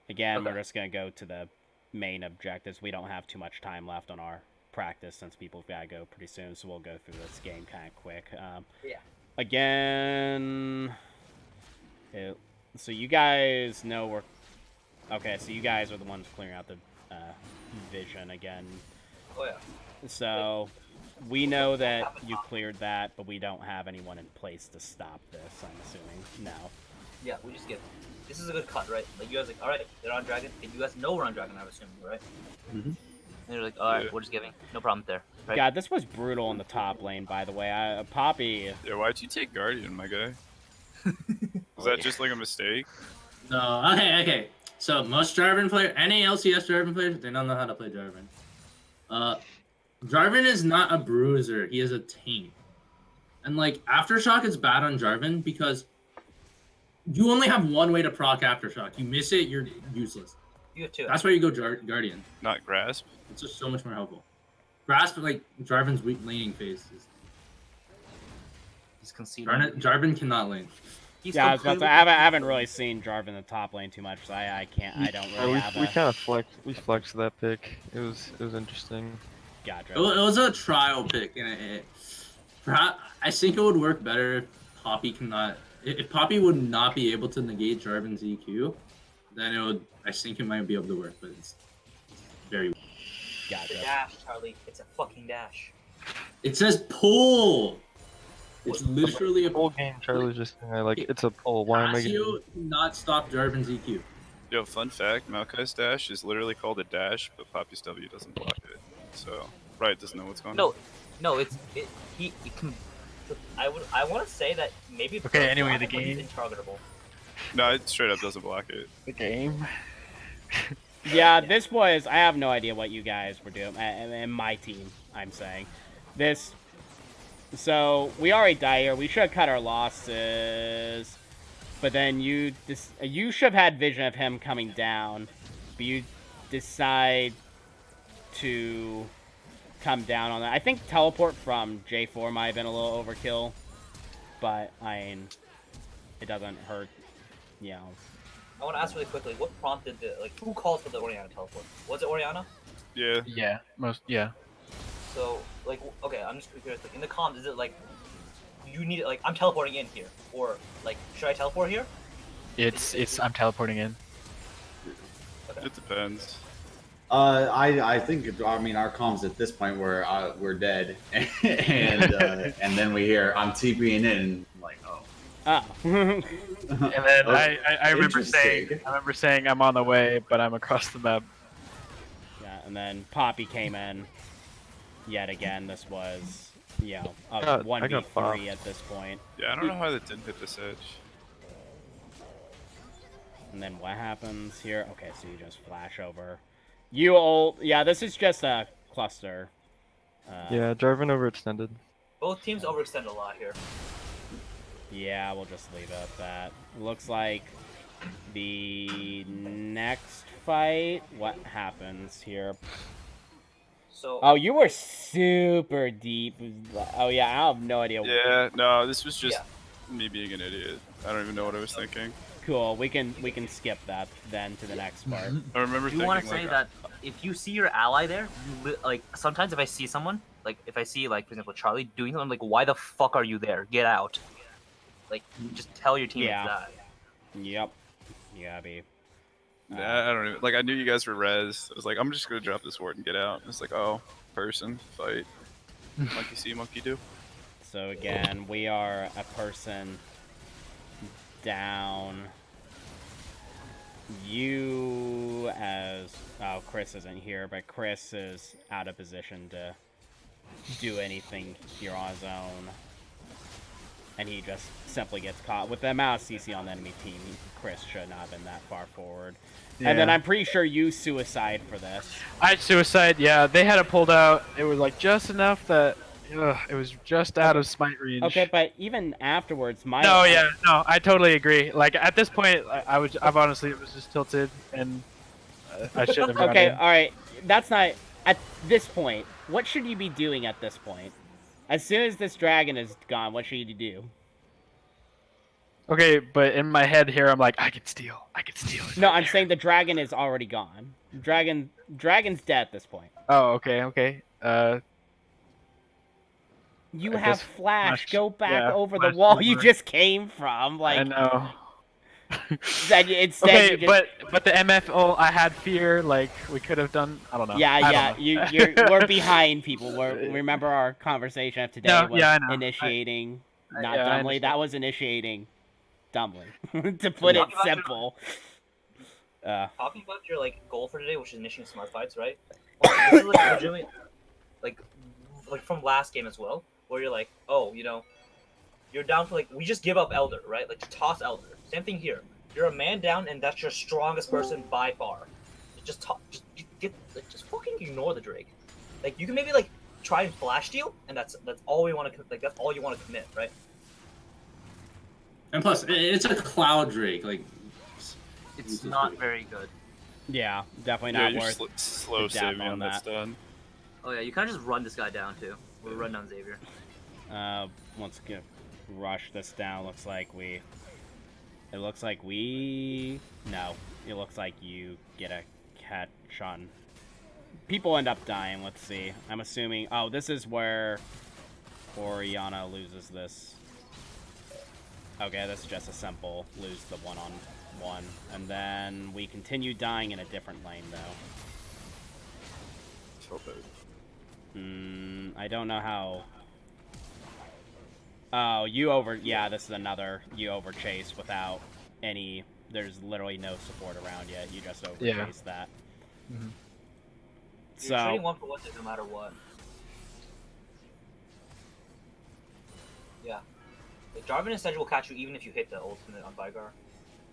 Again, we're just going to go to the main objectives. We don't have too much time left on our practice since people got to go pretty soon. So we'll go through this game kind of quick. Again, so you guys know we're... Okay, so you guys are the ones clearing out the vision again. Oh, yeah. So we know that you cleared that, but we don't have anyone in place to stop this, I'm assuming. No. Yeah, we just get... This is a good cut, right? Like, you guys like, alright, they're on Dragon. And you guys know we're on Dragon, I'm assuming, right? Mm-hmm. And they're like, alright, we're just giving. No problem there. Right? God, this was brutal in the top lane, by the way. Poppy... Yeah, why'd you take Guardian, my guy? Was that just like a mistake? No, okay. So most Jarvan players, any LCS Jarvan players, they don't know how to play Jarvan. Jarvan is not a bruiser. He is a tank. And like Aftershock is bad on Jarvan because you only have one way to proc Aftershock. You miss it, you're useless. You have 2. That's why you go Guardian. Not Grasp. It's just so much more helpful. Grasp, like Jarvan's weak laning phase. He's conceding. Jarvan cannot lane. Yeah, I was about to, I haven't really seen Jarvan in the top lane too much, so I don't really have we kind of flexed that pick. It was interesting. Gotcha. It was a trial pick, and perhaps I think it would work better if Poppy cannot. If Poppy would not be able to negate Jarvan's EQ, then it would. I think it might be able to work, but it's very. Gotcha. It's a dash, Charlie. It's a fucking dash. It says pull. It's literally a whole game. Charlie's just saying, like, it's a pull. Why am I getting... not stop Jarvan's EQ? Yo, fun fact: Maokai's dash is literally called a dash, but Poppy's W doesn't block it. So Riot doesn't know what's going on. No, he can. I want to say that maybe. Okay, anyway, the game. He's intargetable. No, it straight up doesn't block it. The game. Yeah, this was... I have no idea what you guys were doing, and my team, I'm saying. This... So, we already died here. We should have cut our losses. But then you should have had vision of him coming down. But you decide to come down on that. I think teleport from J4 might have been a little overkill. But, I mean, it doesn't hurt, you know. I want to ask really quickly, what prompted who called for the Orianna teleport? Was it Orianna? Yeah. Yeah, yeah. So, like, okay, I'm just curious. Like, in the comms, is it like you need it? Like, I'm teleporting in here, or like, should I teleport here? It's I'm teleporting in. Okay. It depends. I think our comms at this point we're dead, and then we hear I'm TPing in, and I'm like, oh. And then I remember saying I'm on the way, but I'm across the map. Yeah, and then Poppy came in. Yet again, this was, you know, a 1v3 at this point. Yeah, I don't know how that didn't hit this edge. And then what happens here? Okay, so you just flash over. Yeah, this is just a cluster. Yeah, Jarvan overextended. Both teams overextend a lot here. Yeah, we'll just leave it at that. Looks like The next fight, what happens here? So. Oh, you were super deep. Oh yeah, I have no idea. Yeah, no, this was just me being an idiot. I don't even know what I was thinking. Cool. We can skip that then to the next part. I remember. Do you want to say that if you see your ally there, like sometimes if I see someone, like if I see like for example Charlie doing something, I'm like, why the fuck are you there? Get out! Like just tell your teammates that. Yep. You gotta be. Nah, I don't even like. I knew you guys were res. I was like, I'm just gonna drop this ward and get out. It's like, oh, person fight. Monkey see, monkey do. So again, we are a person down. You as Chris isn't here, but Chris is out of position to do anything here on his own. And he just simply gets caught. With the amount of CC on the enemy team, Chris should not have been that far forward. Yeah. And then I'm pretty sure you suicide for this. I suicide, yeah. They had it pulled out. It was like just enough that it was just out of smite range. Okay, but even afterwards, my... No, I totally agree. Like, at this point, I've honestly, it was just tilted, and I shouldn't have gotten in. Alright. That's not... At this point, what should you be doing at this point? As soon as this dragon is gone, what should you do? Okay, but in my head here, I'm like, I can steal it. No, I'm saying the dragon is already gone. Dragon's dead at this point. Oh, okay. You I have guess flash. Go back over the flash wall over. you just came from. Like, I know. Instead, okay, you just... but the MFO, I had fear. Like we could have done. I don't know. Yeah. We're behind people. Remember our conversation of today was initiating, not dumbly. That was initiating, dumbly. To put it simple. Talking about your like goal for today, which is initiating smart fights, right? Well, this is like legitimately, like from last game as well, where you're like, oh, you're down for like we just give up Elder, right? Like toss Elder. Same thing here. You're a man down, and that's your strongest person by far. Just fucking ignore the Drake. Like you can maybe like try and flash steal, and that's all we want to like. That's all you want to commit, right? And plus, it's a cloud Drake. Like it's not very good. Yeah, definitely not you're worth slow saving on that. Done. Oh yeah, you kind of just run this guy down too. We'll run down Xavier. Let's rush this down. It looks like you get a catch on. People end up dying. Let's see. I'm assuming. Oh, this is where Oriana loses this. Okay, that's just a simple lose the one-on-one, and then we continue dying in a different lane though. I don't know how. Oh, this is another you overchase without any. There's literally no support around you. You just overchase that. Mm-hmm. So. You're trading 1 for 1 no matter what. Yeah. The Jarvan instead will catch you even if you hit the ultimate on Vigar.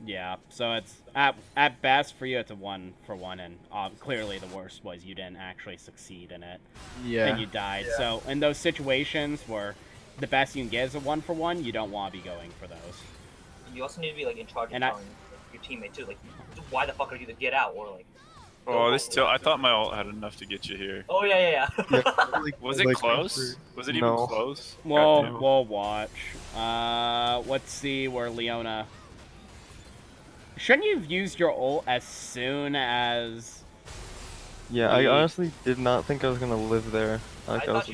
Yeah, so it's at best for you it's a 1 for 1, and clearly the worst was you didn't actually succeed in it. Yeah. And you died. Yeah. So in those situations where the best you can get is a 1 for 1, you don't want to be going for those. You also need to be like in charge of telling your teammate too, like why the fuck are you to get out or like. Oh, I thought my ult had enough to get you here. Oh yeah. Was it close? Was it even close? We'll watch. Let's see where Leona. Shouldn't you have used your ult as soon as? Yeah, I honestly did not think I was gonna live there. As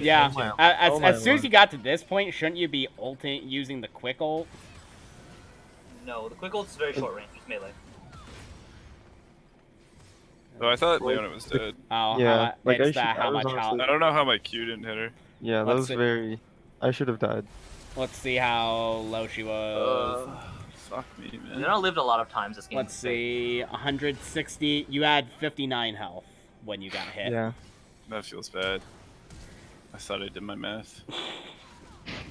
soon as you got to this point, shouldn't you be using the quick ult? No, the quick ult's very short range, it's melee. Oh, I thought Leona was dead. Oh, yeah. I don't know how my Q didn't hit her. Yeah, that was very. I should have died. Let's see how low she was. Fuck me, man. Leona lived a lot of times this game. Let's see, 160. You had 59 health when you got hit. Yeah. That feels bad. I thought I did my math.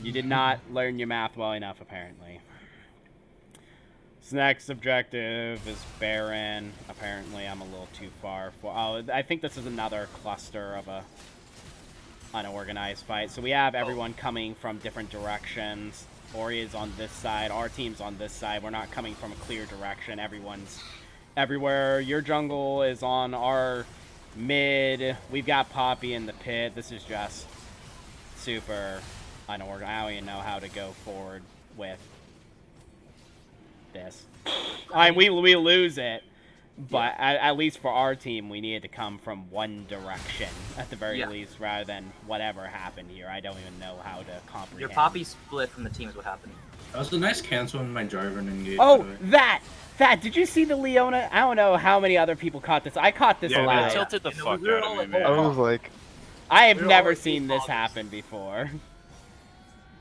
You did not learn your math well enough, apparently. This next objective is Baron. Apparently, I'm a little too far for. Oh, I think this is another cluster of a unorganized fight. So we have everyone coming from different directions. Ori is on this side. Our team's on this side. We're not coming from a clear direction. Everyone's everywhere. Your jungle is on our mid. We've got Poppy in the pit. This is just super unorganized. I don't even know how to go forward with this. We lose it, but at least for our team, we needed to come from one direction at the very least, rather than whatever happened here. I don't even know how to comprehend. Your Poppy split from the team is what happened. That was a nice cancel in my Jarvan engage. Oh, that! Did you see the Leona? I don't know how many other people caught this. I caught this live. Tilted the fuck out of me, man. I was like, I have never seen this happen before.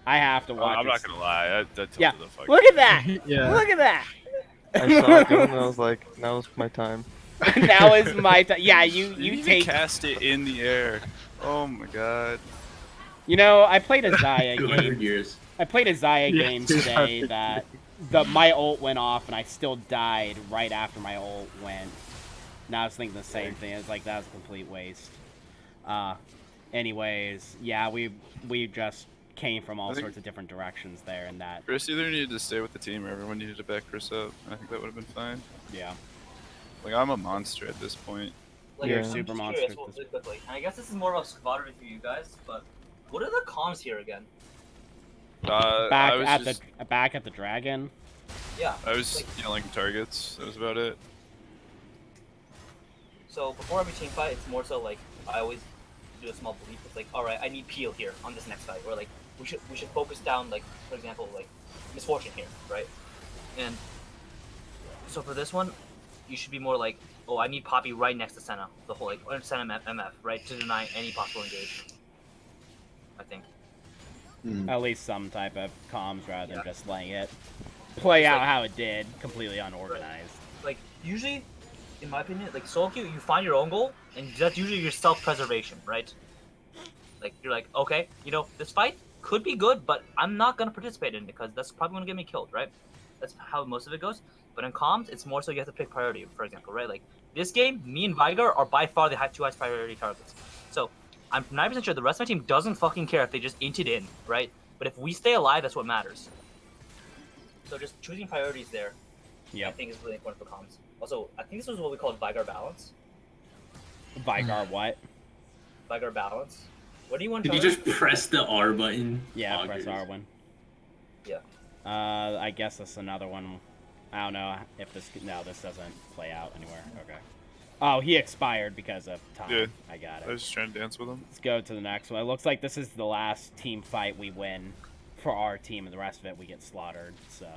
I have to watch. I'm not gonna lie. That tilted the fuck. Look at that! Yeah. Look at that! I saw it going and I was like, now's my time. Now is my time. Yeah, you You take. cast it in the air. Oh my god. You know, I played a Xayah 200 game. years. I played a Xayah game today that my ult went off and I still died right after my ult went. Now I was thinking the same thing. It's like that was a complete waste. Anyways, yeah, we just came from all sorts of different directions there, and that. Chris either needed to stay with the team or everyone needed to back Chris up. I think that would have been fine. Yeah. Like, I'm a monster at this point. Like, You're I'm a super just monster curious, at well, this really quickly, and I guess this is more of a squadron for you guys, but what are the comms here again? Back at the dragon. Yeah. I was yelling targets. That was about it. So before every team fight, it's more so like I always do a small belief. It's like, all right, I need peel here on this next fight, or like we should focus down, like for example, like misfortune here, right? And so for this one, you should be more like, oh, I need Poppy right next to Senna, the whole like Senna MF, right, to deny any possible engage. I think. At least some type of comms rather than just letting it play out how it did, completely unorganized. Like usually, in my opinion, like solo queue, you find your own goal, and that's usually your self-preservation, right? Like you're like, okay, you know, this fight could be good, but I'm not gonna participate in it because that's probably gonna get me killed, right? That's how most of it goes. But in comms, it's more so you have to pick priority, for example, right? Like this game, me and Vigar are by far the two highest priority targets. So I'm 90% sure the rest of my team doesn't fucking care if they just inted in, right? But if we stay alive, that's what matters. So just choosing priorities there, I think is really important for comms. Also, I think this was what we called Vigar balance. Vigar what? Vigar balance. What do you want? Did you just press the R button? Yeah, press R1. Yeah. I guess that's another one. I don't know if this. No, this doesn't play out anywhere. Okay. Oh, he expired because of time. Yeah. I got it. I was just trying to dance with him. Let's go to the next one. It looks like this is the last team fight we win for our team, and the rest of it we get slaughtered. So,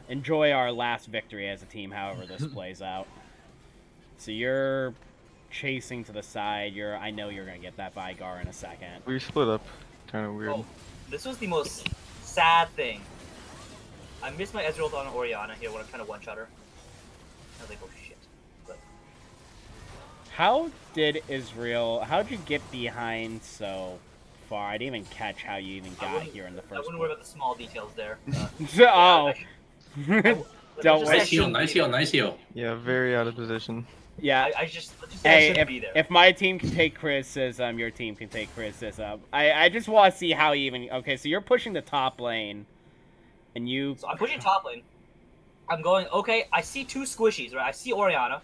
enjoy our last victory as a team, however this plays out. So you're chasing to the side. I know you're gonna get that Vigar in a second. We split up. Kind of weird. Oh, this was the most sad thing. I missed my Ezreal on Orianna here when I'm trying to one-shot her. I was like, oh shit. But how'd you get behind so far? I didn't even catch how you even got here in the first place. I wouldn't worry about the small details there. Oh. Don't worry. Nice heal. Yeah, very out of position. Yeah. I just hey, be there. if my team can take criticism, your team can take criticism. I just want to see how you even... Okay, so you're pushing the top lane, and you... So I'm pushing top lane. I'm going, okay, I see two squishies, right? I see Orianna.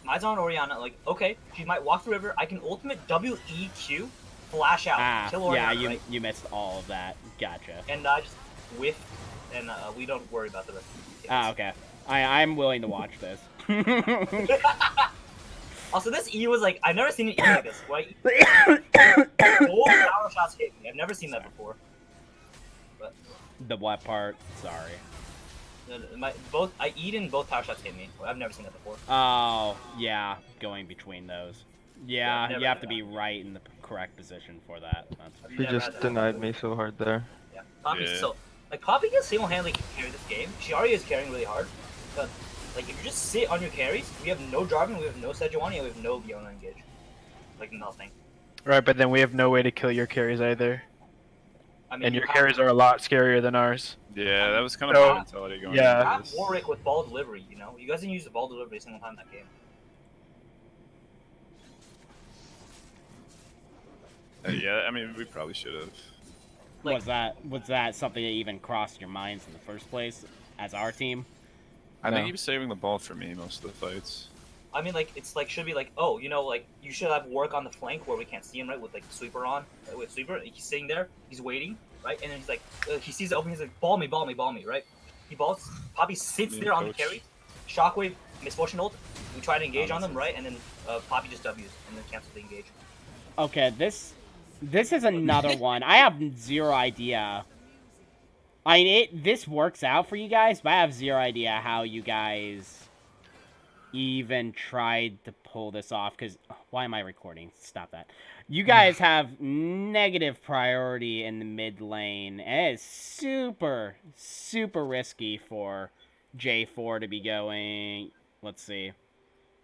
My eyes on Orianna, like, okay, she might walk the river. I can ultimate WEQ, flash out, kill Orianna, yeah, right? you missed all of that. Gotcha. And I just whiffed, and we don't worry about the rest of the details. Okay. I'm willing to watch this. Also, this E was like, I've never seen an E like this. Right? Both power shots hit me. I've never seen that before. But the what part? Sorry. I eat and both power shots hit me. I've never seen that before. Oh, yeah, going between those. Yeah, Yeah, you have to be right in the correct position for that. He just denied me so hard there. Yeah, Poppy's so... Like, Poppy can single-handedly carry this game. She already is carrying really hard. But, like, if you just sit on your carries, we have no Jarvan, we have no Sejuani, and we have no Fiona engage. Like, nothing. Right, but then we have no way to kill your carries either. I mean, and your carries are a lot scarier than ours. Yeah, that was kind of my mentality going yeah. into I have this. Warwick with ball delivery, you know? You guys didn't use the ball delivery a single time in that game. Yeah, I mean, we probably should have. Like, was that something that even crossed your minds in the first place as our team? I think he was saving the ball for me most of the fights. I mean, like, it's like, should be like, oh, you know, like, you should have work on the flank where we can't see him, right? With like sweeper on, with sweeper, he's sitting there, he's waiting, right? And then he's like, he sees it open, he's like, ball me, right? He balls, Poppy sits there on the carry, Shockwave, misfortune ult, we try to engage on them, right? And then Poppy just W's and then cancels the engage. Okay, this is another one. I have zero idea. I mean, this works out for you guys, but I have zero idea how you guys even tried to pull this off. Because why am I recording? Stop that. You guys have negative priority in the mid lane, and it's super, super risky for J4 to be going. Let's see.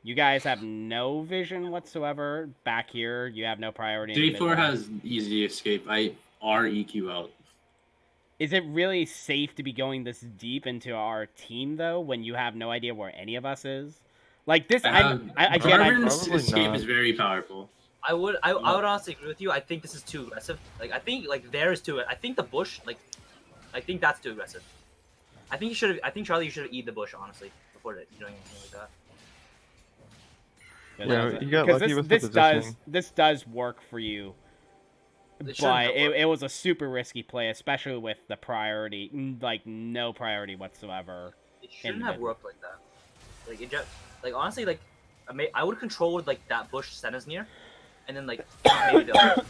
You guys have no vision whatsoever back here. You have no priority. J4 has easy escape. I REQ out. Is it really safe to be going this deep into our team though, when you have no idea where any of us is? Like this, Garvin's escape is very powerful. I would honestly agree with you. I think this is too aggressive. Like, I think like there is too. I think the bush, like, I think that's too aggressive. I think you should have. I think Charlie, you should have eaten the bush honestly before doing anything like that. Yeah, you got lucky with the positioning. This does work for you, but it was a super risky play, especially with the priority, like no priority whatsoever. It shouldn't have worked like that. Like it just, like honestly, like I would control like that bush Senna's near, and then like maybe they'll.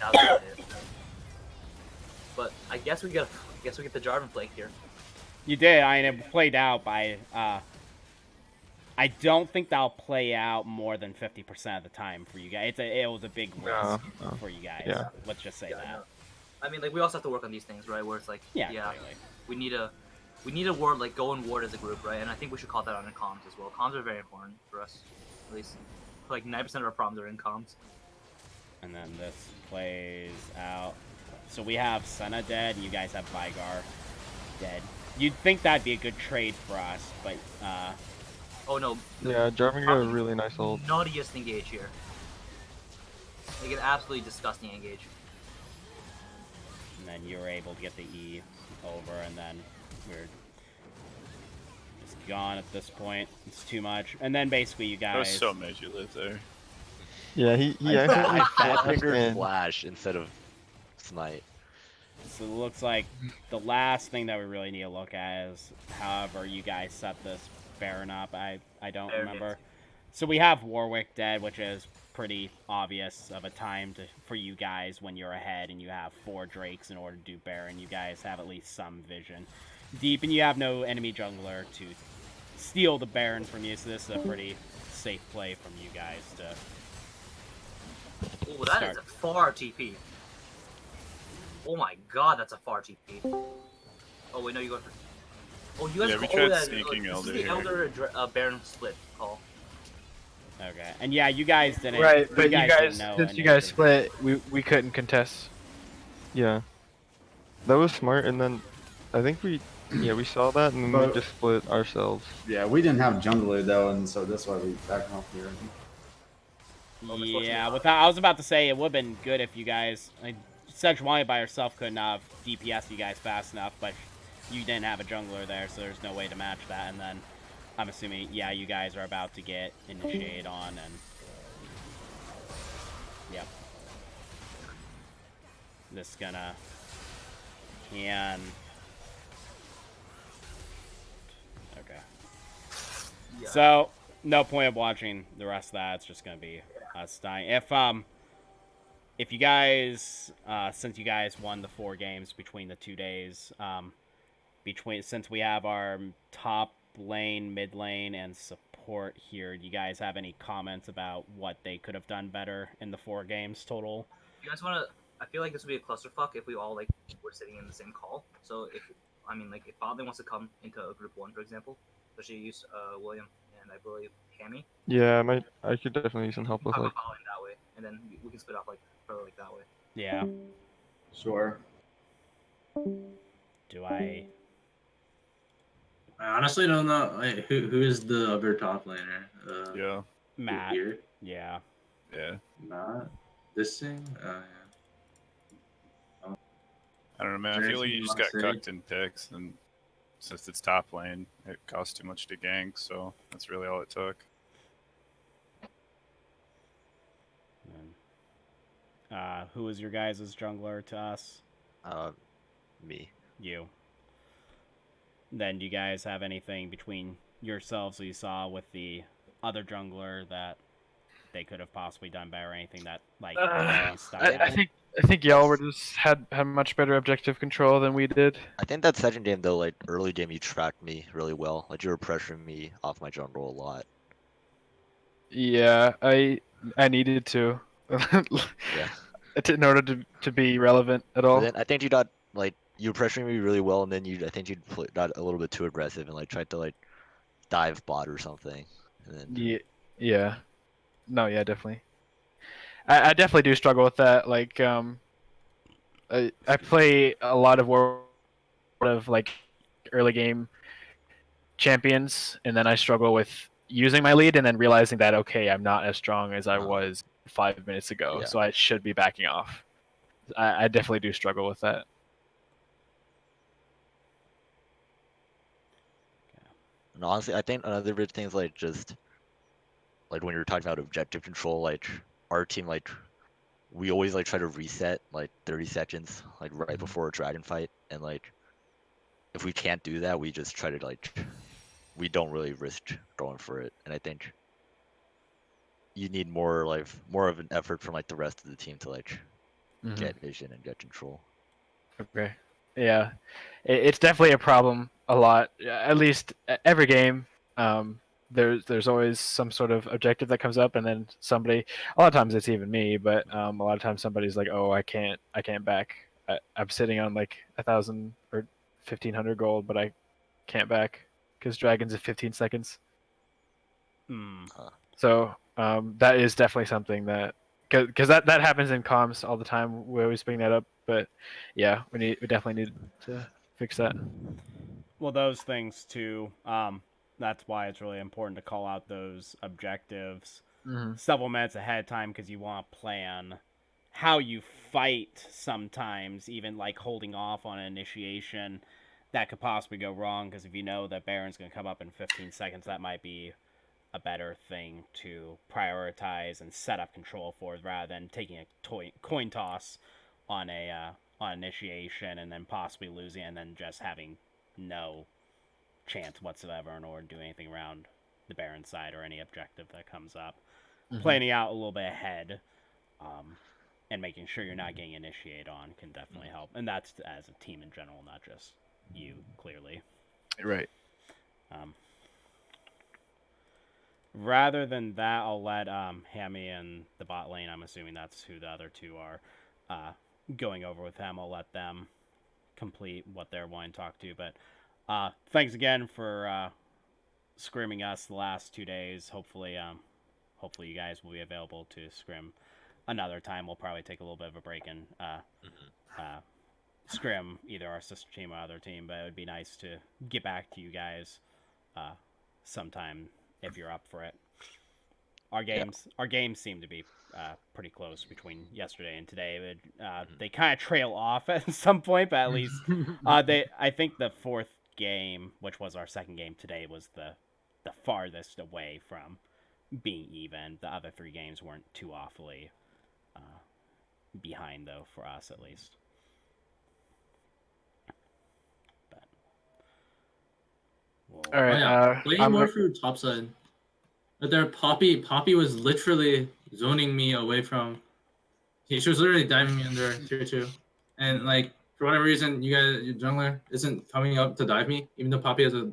But I guess we get the Jarvan flank here. You did. I mean, it played out by. I don't think that'll play out more than 50% of the time for you guys. It was a big risk for you guys. Yeah. Let's just say that. No. I mean, like we also have to work on these things, right? Where it's like, clearly. we need a ward, like go and ward as a group, right? And I think we should call that on in comms as well. Comms are very important for us, at least. Like 90% of our problems are in comms. And then this plays out. So we have Senna dead, and you guys have Vigar dead. You'd think that'd be a good trade for us, but oh no. Yeah, Jarvan got a really nice ult. Naughtiest engage here. Like an absolutely disgusting engage. And then you were able to get the E over, and then we're just gone at this point. It's too much. And then basically you guys. I was so mad you lived there. Yeah, I fat fingered flash instead of smite. So it looks like the last thing that we really need to look at is however you guys set this Baron up. I don't remember. So we have Warwick dead, which is pretty obvious of a time for you guys when you're ahead and you have 4 Drakes in order to do Baron. You guys have at least some vision. Deep, and you have no enemy jungler to steal the Baron from you, so this is a pretty safe play from you guys to. Oh, that is a far TP. Oh my god, that's a far TP. Oh wait, no, you go for. Oh, you guys. Yeah, we tried sneaking Elder here. Elder Baron split call. Okay, and yeah, you guys didn't. Right, but you guys, didn't know since you guys split, we couldn't contest. Yeah, that was smart. And then I think we saw that, and then we just split ourselves. Yeah, we didn't have jungler though, and so that's why we backed off here. Yeah, I was about to say it would have been good if you guys. xHMYx by herself couldn't have DPS you guys fast enough, but you didn't have a jungler there, so there's no way to match that. And then I'm assuming, yeah, you guys are about to get initiated on, and yep, this gonna can. Okay. Yeah. So no point of watching the rest of that. It's just gonna be us dying. If you guys, since you guys won the 4 games between the 2 days, since we have our top lane, mid lane, and support here, do you guys have any comments about what they could have done better in the 4 games total? You guys want to? I feel like this would be a clusterfuck if we all like were sitting in the same call. So if Botlane wants to come into a group 1, for example, especially use William and I believe Hammy. Yeah, I could definitely use some help with like. That way, and then we can split off like that way. Yeah. Sure. Do I? I honestly don't know who is the other top laner. Yeah. Matt. Here? Yeah. Yeah. Matt. This thing. Yeah. I don't know, man. I feel like you just got cucked in picks, and since it's top lane, it costs too much to gank, so that's really all it took. Who was your guys' jungler to us? Me. You. Then do you guys have anything between yourselves that you saw with the other jungler that they could have possibly done better, or anything that like really stuck out? I think y'all were just had much better objective control than we did. I think that second game though, like early game, you tracked me really well. Like you were pressuring me off my jungle a lot. Yeah, I needed to. Yeah. In order to be relevant at all. But then I think you got like you were pressuring me really well, and then I think you got a little bit too aggressive and like tried to like dive bot or something. And then... Yeah. No, yeah, definitely. I definitely do struggle with that. Like, I play a lot of like early game champions, and then I struggle with using my lead and then realizing that okay, I'm not as strong as I was 5 minutes ago, so I should be backing off. I definitely do struggle with that. And honestly, I think another big thing is like just like when you're talking about objective control, like our team, like we always like try to reset like 30 seconds, like right before a dragon fight, and like if we can't do that, we just try to like we don't really risk going for it. And I think you need more of an effort from like the rest of the team to like get vision and get control. Okay. Yeah, it's definitely a problem a lot. At least every game, there's always some sort of objective that comes up, and then somebody. A lot of times it's even me, but a lot of times somebody's like, "Oh, I can't back. I'm sitting on like 1,000 or 1,500 gold, but I can't back because dragons at 15 seconds." So that is definitely something that. Because that happens in comms all the time. We always bring that up, but yeah, we definitely need to fix that. Well, those things too. That's why it's really important to call out those objectives several minutes ahead of time, because you want to plan how you fight. Sometimes even like holding off on an initiation that could possibly go wrong, because if you know that Baron's going to come up in 15 seconds, that might be a better thing to prioritize and set up control for, rather than taking a coin toss on a on initiation and then possibly losing, and then just having no chance whatsoever in order to do anything around the Baron side or any objective that comes up. Planning out a little bit ahead, and making sure you're not getting initiated on can definitely help, and that's as a team in general, not just you, clearly. Right. Rather than that, I'll let Hammy and the bot lane, I'm assuming that's who the other two are, going over with them. I'll let them complete what they're wanting to talk to. But thanks again for scrimming us the last 2 days. Hopefully you guys will be available to scrim another time. We'll probably take a little bit of a break and scrim either our sister team or other team, but it would be nice to get back to you guys sometime if you're up for it. Our games seem to be pretty close between yesterday and today. They kind of trail off at some point, but at least I think the fourth game, which was our second game today, was the farthest away from being even. The other three games weren't too awfully behind, though, for us at least. All right. Playing more for topside. But there, Poppy was literally zoning me away from. She was literally diving me under tier 2, and like for whatever reason, your jungler isn't coming up to dive me, even though Poppy has a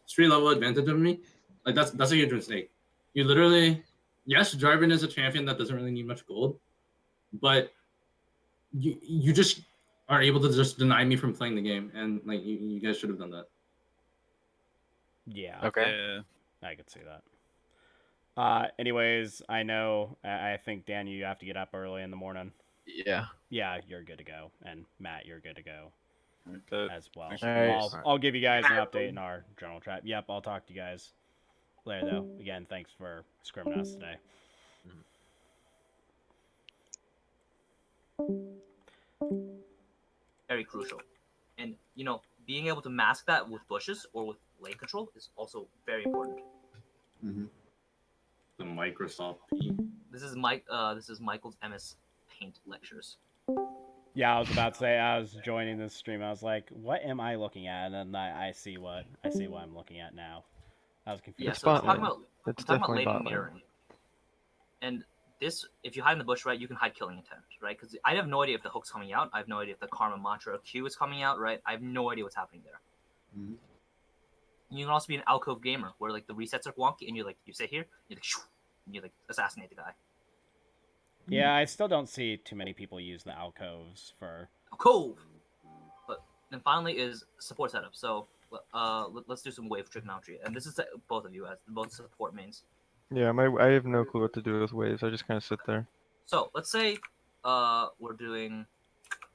street level advantage over me. Like that's a huge mistake. You literally, yes, Jarvan is a champion that doesn't really need much gold, but you just are able to just deny me from playing the game, and like you guys should have done that. Yeah. Okay. Yeah. I could see that. Anyways, I know. I think Dan, you have to get up early in the morning. Yeah. Yeah, you're good to go, and Matt, you're good to go as well. Right. I'll give you guys an update in our general chat. Yep, I'll talk to you guys later. Though, again, thanks for scrimming us today. very crucial. And being able to mask that with bushes or with lane control is also very important. Mm-hmm. The Microsoft Paint. This is Michael's MS Paint lectures. Yeah, I was about to say, I was joining this stream. I was like, "What am I looking at?" And then I see what I'm looking at now. I was confused. Yeah, It's so I'm bot talking lane. about, It's I'm talking about definitely lane bot lane. mirroring. And this, if you hide in the bush, right, you can hide killing intent, right? Because I have no idea if the hook's coming out. I have no idea if the Karma Mantra Q is coming out, right? I have no idea what's happening there. Mhm. You can also be an alcove gamer where like the resets are wonky and you sit here, you like, and you like assassinate the guy. Yeah, I still don't see too many people use the alcoves for. Alcove. But then finally is support setup. So let's do some wave trigonometry, and this is to both of you as both support mains. Yeah, I have no clue what to do with waves. I just kind of sit there. So let's say we're doing.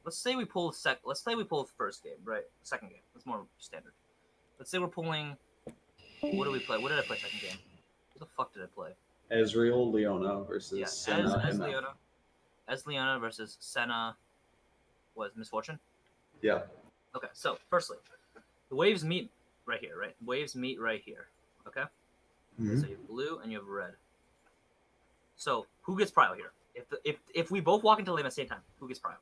Let's say we pull first game, right? Second game. That's more standard. Let's say we're pulling. What do we play? What did I play second game? What the fuck did I play? Ezreal Leona versus Senna. Ez Leona versus Senna. Was Misfortune? Yeah. Okay, so firstly, the waves meet right here, right? Waves meet right here. Okay. Mhm. So you have blue and you have red. So who gets prio here? If we both walk into lane at the same time, who gets prio?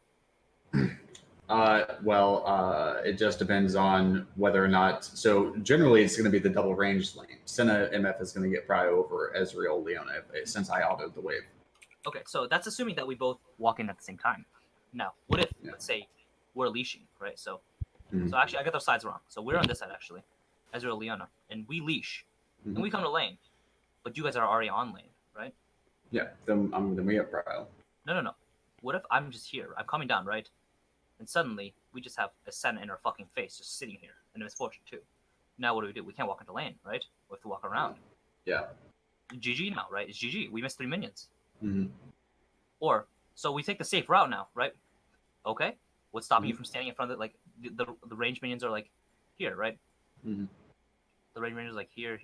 It just depends on whether or not. So generally, it's going to be the double range lane. Senna MF is going to get prio over Ezreal Leona since I autoed the wave. Okay, so that's assuming that we both walk in at the same time. Now, what if let's say we're leashing, right? So, Mhm. so actually, I got those sides wrong. So we're on this side actually, Ezreal Leona, and we leash, and we come to lane, but you guys are already on lane, right? Yeah. Then we have prio. No. What if I'm just here? I'm coming down, right? And suddenly we just have a Senna in our fucking face, just sitting here, and a Misfortune too. Now what do? We can't walk into lane, right? We have to walk around. Yeah. GG now, right? It's GG. We missed 3 minions. Mm-hmm. Or so we take the safe route now, right? Okay. What's stopping you from standing in front of it? Like the range minions are like here, right? Mm-hmm. The range minions are like here,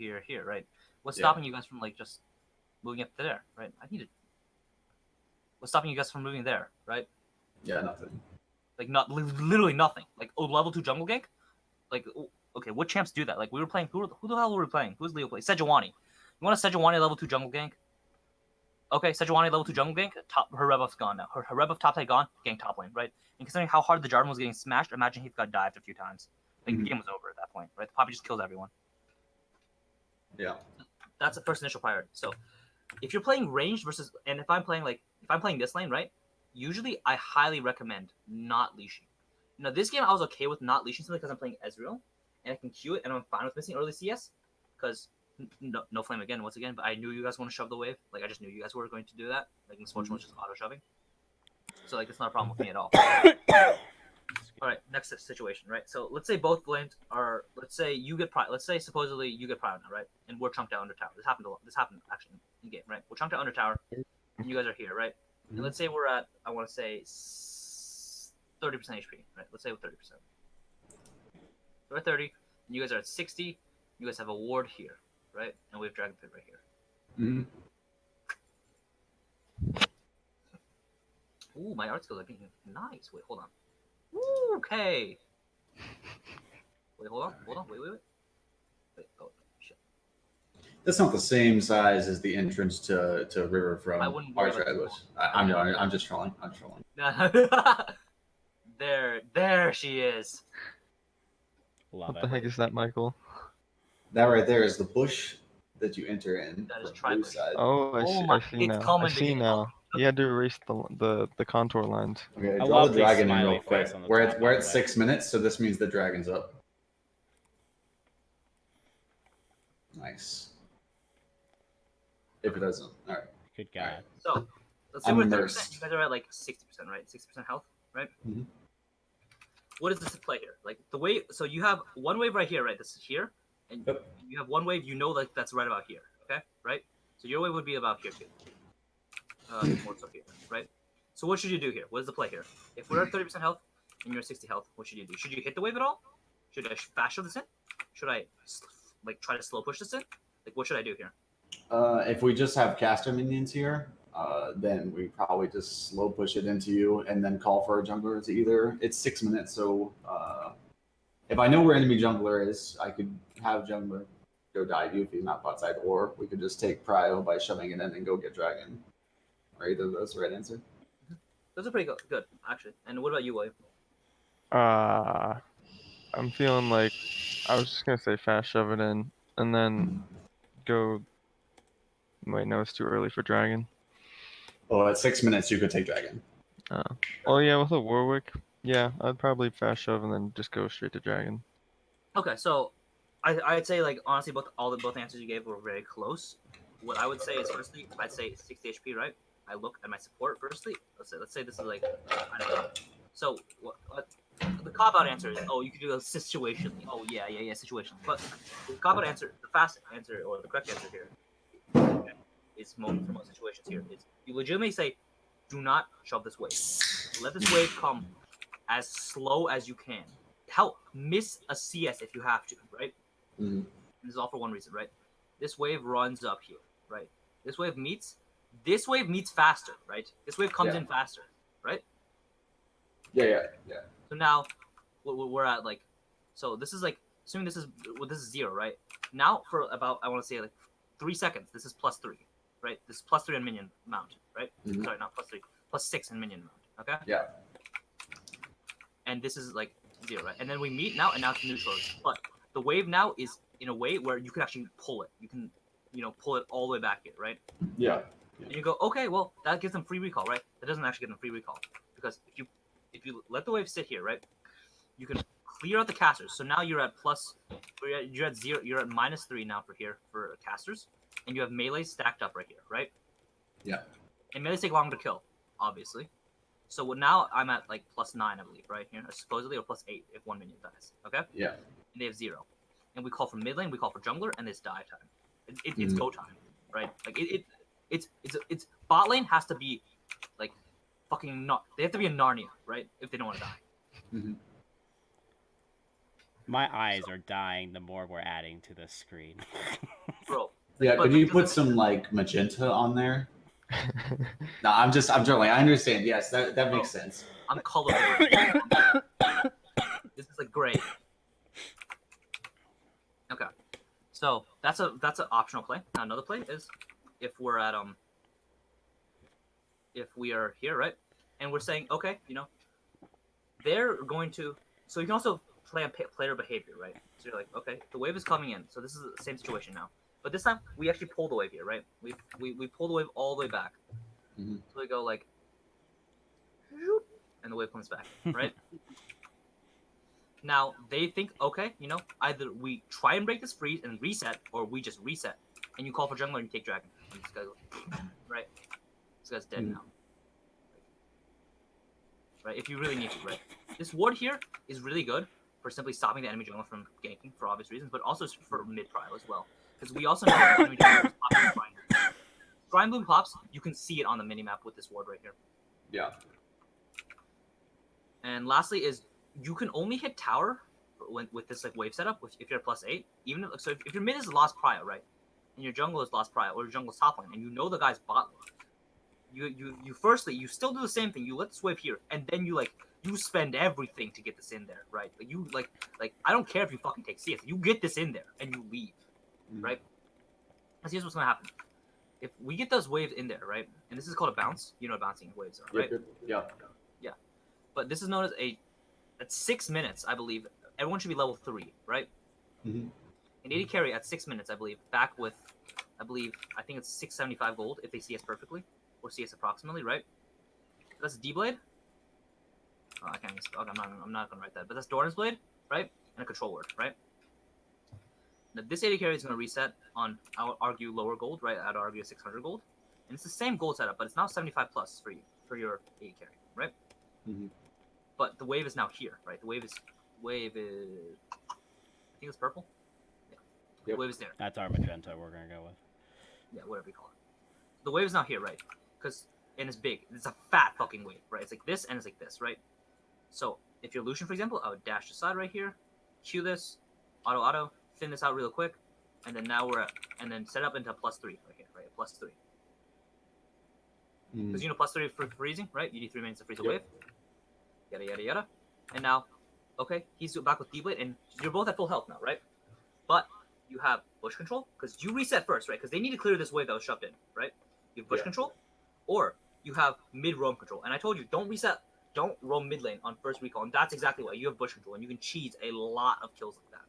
right? What's stopping you guys from like just moving up to there, right? What's stopping you guys from moving there, right? Yeah, nothing. Like literally nothing. Like level 2 jungle gank. Like okay, what champs do that? Like we were playing. Who the hell were we playing? Who's Leo playing? Sejuani. You want a Sejuani level 2 jungle gank? Okay, Sejuani level 2 jungle gank. Her red buff's gone now. Her red buff top side gone. Gank top lane, right? And considering how hard the Jarvan was getting smashed, imagine he got dived a few times. Like the game was over at that point, right? The Poppy just kills everyone. Yeah. That's the first initial priority. So if you're playing ranged versus, and if I'm playing this lane, right? Usually I highly recommend not leashing. Now this game I was okay with not leashing simply because I'm playing Ezreal and I can queue it and I'm fine with missing early CS because no flame again once again, but I knew you guys want to shove the wave. Like I just knew you guys were going to do that. Like Misfortune was just auto shoving. So like it's not a problem with me at all. All right, next situation, right? So let's say both lanes are. Let's say you get prio. Let's say supposedly you get prio now, right? And we're chunked out under tower. This happened actually in game, right? We're chunked out under tower, and you guys are here, right? And let's say we're at, I want to say 30% HP, right? Let's say with 30%. We're at 30, and you guys are at 60. You guys have a ward here, right? And we have Dragon Pit right here. Mm-hmm. Ooh, my art skills are being nice. Wait, hold on. Ooh, okay. Wait, hold on. Wait. Wait, oh, shit. That's not the same size as the entrance to River from our Drago's. I'm just trolling. I'm trolling. There she is. What the heck is that, Michael? That right there is the bush that you enter in. That is blue side. Oh, I see now. I see now. You had to erase the contour lines. Okay, draw the dragon in real quick. We're at 6 minutes, so this means the dragon's up. Nice. If it doesn't, all right. Good God. Right. So let's say we're 30%. You guys are at like 60%, right? 60% health, right? Mm-hmm. What is this play here? Like the wave. So you have one wave right here, right? This is here, and you have one wave. You know, like that's right about here. Okay, right? So your wave would be about here too. More so here, right? So what should you do here? What is the play here? If we're at 30% health and you're at 60 health, what should you do? Should you hit the wave at all? Should I fast shove this in? Should I like try to slow push this in? Like what should I do here? If we just have caster minions here, then we probably just slow push it into you and then call for a jungler to either. It's 6 minutes, so if I know where enemy jungler is, I could have jungler go dive you if he's not bot side, or we could just take prio by shoving it in and go get dragon. Are either of those the right answer? Those are pretty good, actually. And what about you, William? I'm feeling like I was just gonna say fast shove it in and then go. Wait, no, it's too early for dragon. Well, at 6 minutes you could take dragon. Oh yeah, with a Warwick, yeah, I'd probably fast shove and then just go straight to dragon. Okay, so I'd say like honestly both answers you gave were very close. What I would say is firstly, I'd say 60 HP, right? I look at my support firstly. Let's say this is like I don't know. So what the cop out answer is you could do a situationally. Oh yeah, situationally. But the cop out answer, the fast answer or the correct answer here is for most situations here is you legitimately say, do not shove this wave. Let this wave come as slow as you can. Help miss a CS if you have to, right? Mm-hmm. This is all for one reason, right? This wave runs up here, right? This wave meets faster, right? This wave comes in faster, right? Yeah. So now we're at like, so this is like, assuming this is 0, right? Now for about, I want to say like 3 seconds, this is +3, right? This is +3 on minion amount, right? Mm-hmm. Sorry, not +3, +6 in minion amount, okay? Yeah. And this is like 0, right? And then we meet now, and now it's neutral. But the wave now is in a way where you can actually pull it. You can, pull it all the way back here, right? Yeah. And you go, okay, well, that gives them free recall, right? That doesn't actually give them free recall. Because if you let the wave sit here, right, you can clear out the casters. So now you're at you're at 0, you're at -3 now for here for casters. And you have melee stacked up right here, right? Yeah. And melees take long to kill, obviously. So now I'm at like +9, I believe, right here, supposedly, or +8 if one minion dies. Okay. Yeah. And they have 0, and we call for mid lane, we call for jungler, and it's die time. It's go time, right? Like it's bot lane has to be like fucking not. They have to be in Narnia, right? If they don't want to die. Mm-hmm. My eyes are dying the more we're adding to the screen. Bro. Yeah. Could you put some like magenta on there? No, I'm joking. I understand. Yes, that makes sense. I'm colorblind. This is like gray. Okay, so that's an optional play. Now another play is if we're at if we are here, right, and we're saying okay, they're going to. So you can also play on player behavior, right? So you're like, okay, the wave is coming in, so this is the same situation now. But this time we actually pull the wave here, right? We pull the wave all the way back. Mm-hmm. So we go like, and the wave comes back, right? Now they think, okay, either we try and break this freeze and reset, or we just reset, and you call for jungler and you take dragon. And this guy's like, right? This guy's dead now. Right? If you really need to, right? This ward here is really good for simply stopping the enemy jungler from ganking for obvious reasons, but also for mid prio as well. Because we also know that enemy jungler is popping Shrine. Shrine Bloom pops, you can see it on the minimap with this ward right here. Yeah. And lastly is you can only hit tower with this like wave setup if you're at +8. Even so, if your mid is lost prio, right, and your jungle is lost prio, or your jungle's top lane, and the guy's bot lane, you firstly you still do the same thing. You let this wave here, and then you spend everything to get this in there, right? Like you like I don't care if you fucking take CS, you get this in there and you leave, right? Because here's what's gonna happen. If we get those waves in there, right, and this is called a bounce. You know what bouncing waves are, right? Yeah. Yeah. But this is known as at 6 minutes, I believe, everyone should be level 3, right? Mm-hmm. An 80 carry at 6 minutes, I believe, back with, I think it's 675 gold if they CS perfectly, or CS approximately, right? That's D-Blade. Oh, I can't even spell. I'm not gonna write that, but that's Doran's Blade, right? And a control word, right? Now, this 80 carry is gonna reset on, I would argue, lower gold, right? I'd argue 600 gold. And it's the same gold setup, but it's now 75 plus for you, for your 80 carry, right? Mm-hmm. But the wave is now here, right? The wave is, I think it's purple. Yeah, the wave is there. That's our magenta. We're gonna go with. Yeah, whatever you call it. The wave is now here, right? And it's big. It's a fat fucking wave, right? It's like this and it's like this, right? So if you're Lucian, for example, I would dash aside right here, Q this, auto, thin this out real quick, and then now and then set up into +3 right here, right? +3. Because you know +3 for freezing, right? You need 3 minutes to freeze a wave. Yada yada yada. And now, okay, he's back with D-Blade, and you're both at full health now, right? But you have bush control, because you reset first, right? Because they need to clear this wave that was shoved in, right? You have bush control, or you have mid-roam control. And I told you, don't reset, don't roam mid lane on first recall, and that's exactly why. You have bush control, and you can cheese a lot of kills like that.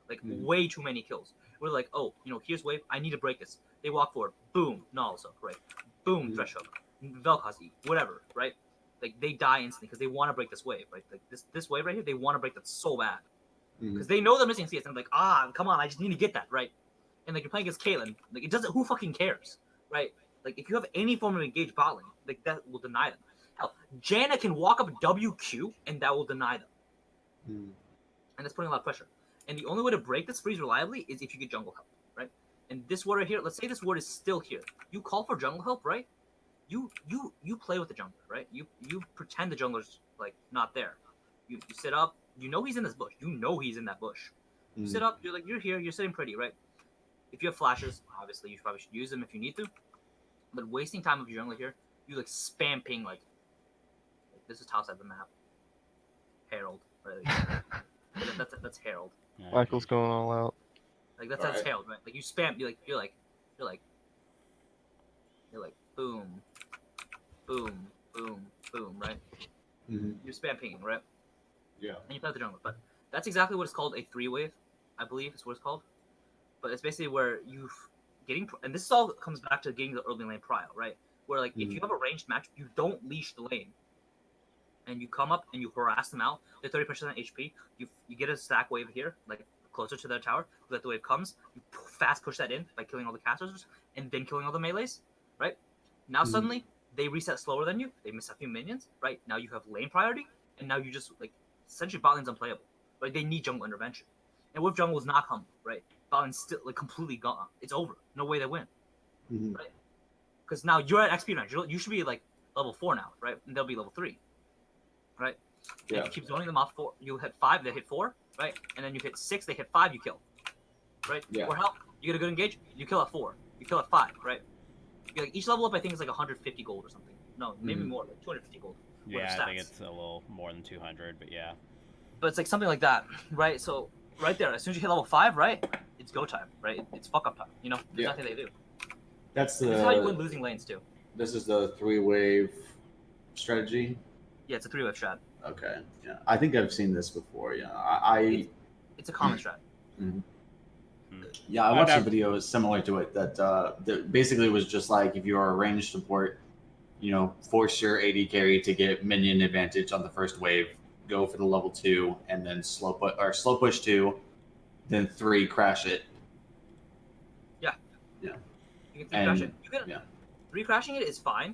Like, way too many kills. We're like, oh, you know, here's wave, I need to break this. They walk forward, boom, Null Soak, right? Boom, Threshold, Vel'Koz E, whatever, right? Like, they die instantly because they want to break this wave, right? Like, this wave right here, they want to break that so bad. Because they know they're missing CS, and they're like, come on, I just need to get that, right? And, like, you're playing against Caitlyn, like, it doesn't, who fucking cares, right? Like, if you have any form of engaged bot lane, like, that will deny them. Hell, Janna can walk up WQ, and that will deny them. And that's putting a lot of pressure. And the only way to break this freeze reliably is if you get jungle help, right? And this ward right here, let's say this ward is still here. You call for jungle help, right? You play with the jungler, right? You pretend the jungler's, like, not there. You sit up, you know he's in this bush. You know he's in that bush. You sit up, you're like, you're here, you're sitting pretty, right? If you have flashes, obviously you probably should use them if you need to. But wasting time with your jungler here, you like spam ping like this is top side of the map. Herald, right? That's Herald. Michael's going all out. Like that's Herald, right? Like you spam, you're like boom, boom, boom, boom, right? You're spam pinging, right? Yeah. And you play with the jungler, but that's exactly what it's called, a 3-wave, I believe is what it's called. But it's basically where you getting, and this all comes back to getting the early lane prio, right? Where like if you have a ranged match, you don't leash the lane, and you come up and you harass them out. They're 30% HP. You get a stack wave here, like closer to their tower. Let the wave comes. You fast push that in by killing all the casters and then killing all the melees, right? Now suddenly they reset slower than you. They miss a few minions, right? Now you have lane priority, and now you just like essentially bot lane's unplayable. Right? They need jungle intervention, and what if jungle is not humble, right? Bot lane's still like completely gone. It's over. No way they win, right? Because now you're at XP range. You should be like level 4 now, right? And they'll be level 3, right? Yeah. If you keep zoning them off 4, you hit 5, they hit 4, right? And then you hit 6, they hit 5, you kill, right? Yeah. Or help, you get a good engage, you kill at 4, you kill at 5, right? Like each level up, I think is like 150 gold or something. No, maybe more, like 250 gold. Yeah, I think it's a little more than 200, but yeah. But it's like something like that, right? So right there, as soon as you hit level 5, right, it's go time, right? It's fuck up time. You know, there's nothing they do. This is how you win losing lanes too. This is the 3-wave strategy. Yeah, it's a 3-wave strat. Okay. Yeah, I think I've seen this before. Yeah, It's a common strat. Yeah, I watched a video similar to it that basically was just like if you're a ranged support, you know, force your AD carry to get minion advantage on the first wave, go for the level 2, and then slow push 2, then 3 crash it. Yeah. Yeah. You can 3 crash it. You can 3 crashing it is fine.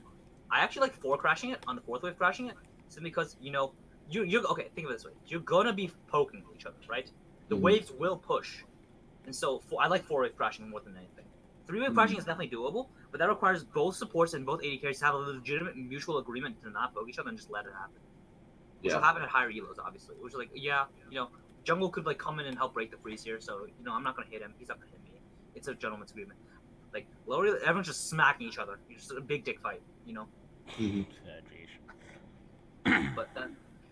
I actually like 4 crashing it on the 4th wave crashing it, simply because you know you're okay. Think of it this way: you're gonna be poking each other, right? The waves will push, and so I like 4-wave crashing more than anything. 3-wave crashing is definitely doable, but that requires both supports and both AD carries to have a legitimate mutual agreement to not poke each other and just let it happen. Which will happen at higher elos, obviously. Which is like, yeah, you know, jungle could like come in and help break the freeze here, so you know I'm not gonna hit him. He's not gonna hit me. It's a gentleman's agreement. Like lower, everyone's just smacking each other. It's just a big dick fight, you know. But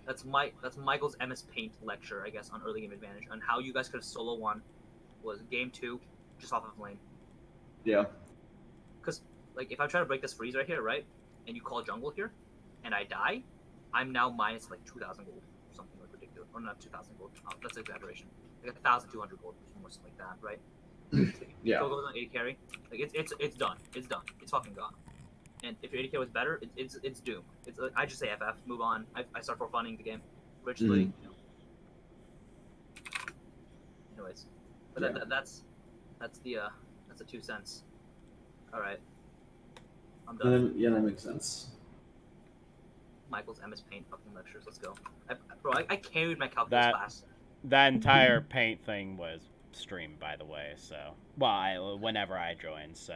that's Michael's MS Paint lecture, I guess, on early game advantage, on how you guys could have solo won was game 2, just off of lane. Yeah. Because like if I try to break this freeze right here, right, and you call jungle here, and I die, I'm now minus like 2,000 gold or something like ridiculous, or not 2,000 gold. That's an exaggeration. Like 1,200 gold or something like that, right? Yeah. Go goes on AD carry. Like it's done. It's done. It's fucking gone. And if your AD carry was better, it's doomed. It's I just say FF, move on. I start for funning the game, virtually. You know. Anyways, but that's the 2 cents. All right, I'm done. Yeah, that makes sense. Michael's MS Paint fucking lectures. Let's go. I carried my calculus class. That entire paint thing was streamed, by the way. So, whenever I joined, so.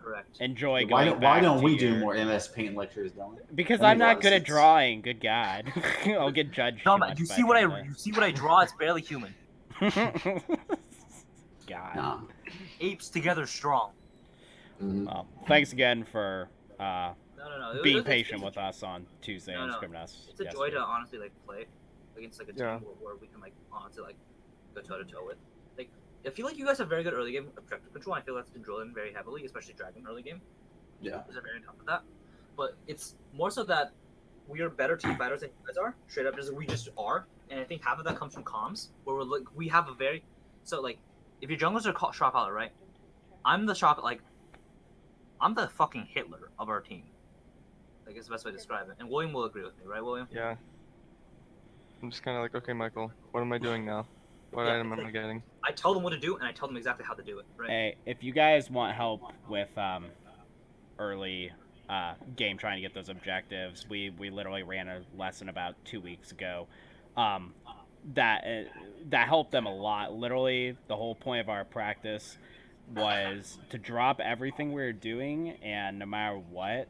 Correct. Enjoy going Why don't we do more MS Paint lectures, Dylan? Because I'm not good at drawing. Good God, I'll get judged. No, man, you see what I draw? It's barely human. God. Apes together strong. Well, thanks again for No. being patient with us on Tuesday and No. scrimming us. It's a joy to honestly like play against like a team where we can like honestly like go toe to toe with. Like I feel like you guys have very good early game objective control. I feel that's been drilled in very heavily, especially Dragon early game. Yeah. You guys are very on top of that. But it's more so that we are better team fighters than you guys are. Straight up, we just are. And I think half of that comes from comms, where we're like we have a very so like if your junglers are shock collar, right? I'm the fucking Hitler of our team. Like it's the best way to describe it. And William will agree with me, right, William? Yeah. I'm just kind of like, okay, Michael, what am I doing now? What item am I getting? I tell them what to do, and I tell them exactly how to do it, right? Hey, if you guys want help with early game trying to get those objectives, we literally ran a lesson about 2 weeks ago. That helped them a lot. Literally, the whole point of our practice was to drop everything we were doing, and no matter what,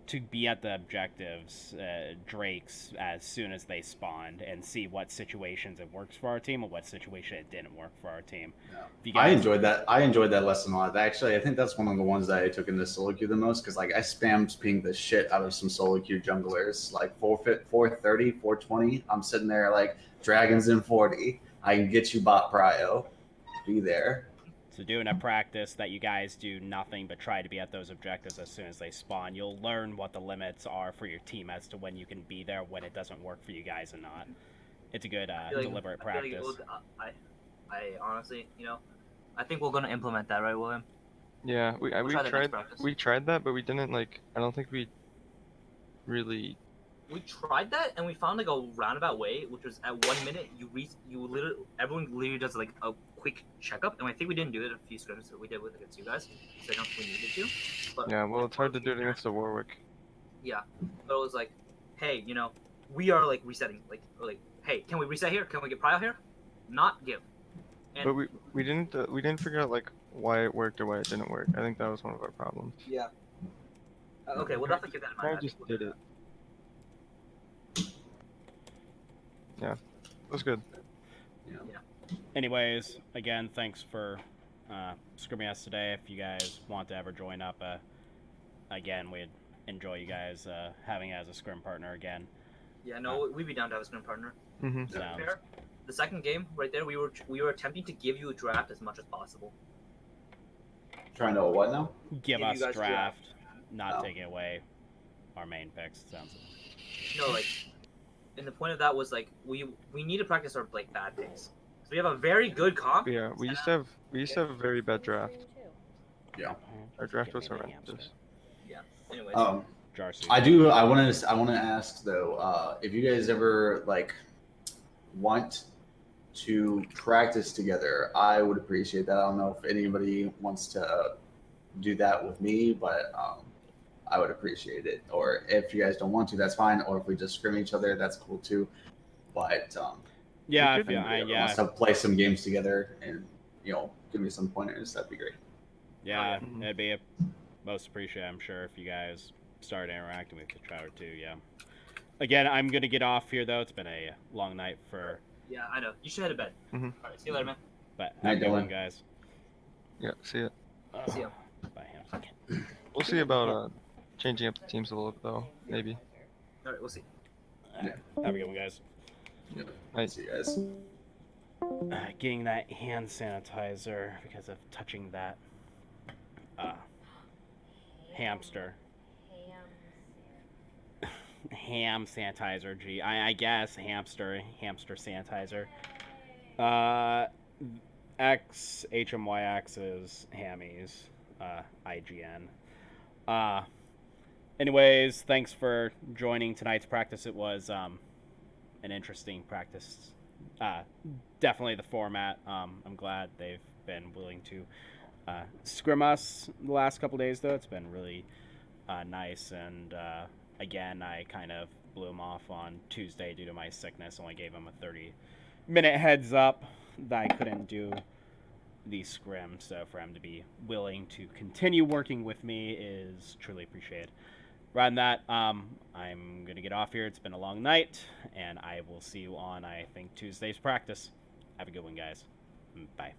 to be at the objectives, Drakes, as soon as they spawned, and see what situations it works for our team and what situation it didn't work for our team. Yeah. I enjoyed that. I enjoyed that lesson a lot. Actually, I think that's one of the ones that I took into solo queue the most, because like I spammed ping the shit out of some solo queue junglers, like 430, 420. I'm sitting there like dragons in 40. I can get you bot prio. Be there. So doing a practice that you guys do nothing but try to be at those objectives as soon as they spawn, you'll learn what the limits are for your team as to when you can be there, when it doesn't work for you guys or not. It's a good deliberate practice. I honestly, I think we're gonna implement that, right, William? Yeah, we tried that, but we didn't like. I don't think we really. We tried that and we found like a roundabout way, which was at 1 minute everyone literally does like a quick checkup, and I think we didn't do it a few scrims that we did with against you guys, so I don't think we needed to. But yeah, well, it's hard to do it against the Warwick. Yeah, but it was like, hey, we are like resetting, like hey, can we reset here? Can we get prio here? Not give. And but we didn't figure out like why it worked or why it didn't work. I think that was one of our problems. Yeah. Okay, we'll definitely keep that in mind. I just did it. Yeah, it was good. Yeah. Anyways, again, thanks for scrimming us today. If you guys want to ever join up, again, we'd enjoy you guys having as a scrim partner again. Yeah, no, we'd be down to have a scrim partner. Mm-hmm. Fair. The second game right there, we were attempting to give you a draft as much as possible. Trying to what now? Give us draft, not taking away our main picks. Sounds. No, like. And the point of that was like we need to practice our like bad things. So we have a very good comp. Yeah, we used to have a very bad draft. Yeah. Our draft was horrendous. Yeah. Anyways. I want to ask though, if you guys ever like want to practice together, I would appreciate that. I don't know if anybody wants to do that with me, but I would appreciate it. Or if you guys don't want to, that's fine. Or if we just scrim each other, that's cool too. But yeah, if anybody wants to play some games together and give me some pointers, that'd be great. Yeah, it'd be most appreciated, I'm sure, if you guys started interacting with each other too. Yeah. Again, I'm gonna get off here though. It's been a long night for. Yeah, I know. You should head to bed. Mm-hmm. All right, see you later, man. But have a good one, guys. Yeah, see ya. See ya. Bye, Ham. We'll see about changing up the teams a little bit though, maybe. All right, we'll see. Have a good one, guys. Yeah. Nice. See you guys. Getting that hand sanitizer because of touching that hamster. Ham sanitizer, gee. I guess hamster sanitizer. xHMYx is Hammy's IGN. Anyways, thanks for joining tonight's practice. It was an interesting practice. Definitely the format. I'm glad they've been willing to scrim us the last couple days, though. It's been really nice. And again, I kind of blew him off on Tuesday due to my sickness. Only gave him a 30-minute heads up that I couldn't do the scrim. So for him to be willing to continue working with me is truly appreciated. Rather than that, I'm going to get off here. It's been a long night, and I will see you on, I think, Tuesday's practice. Have a good one, guys. Bye.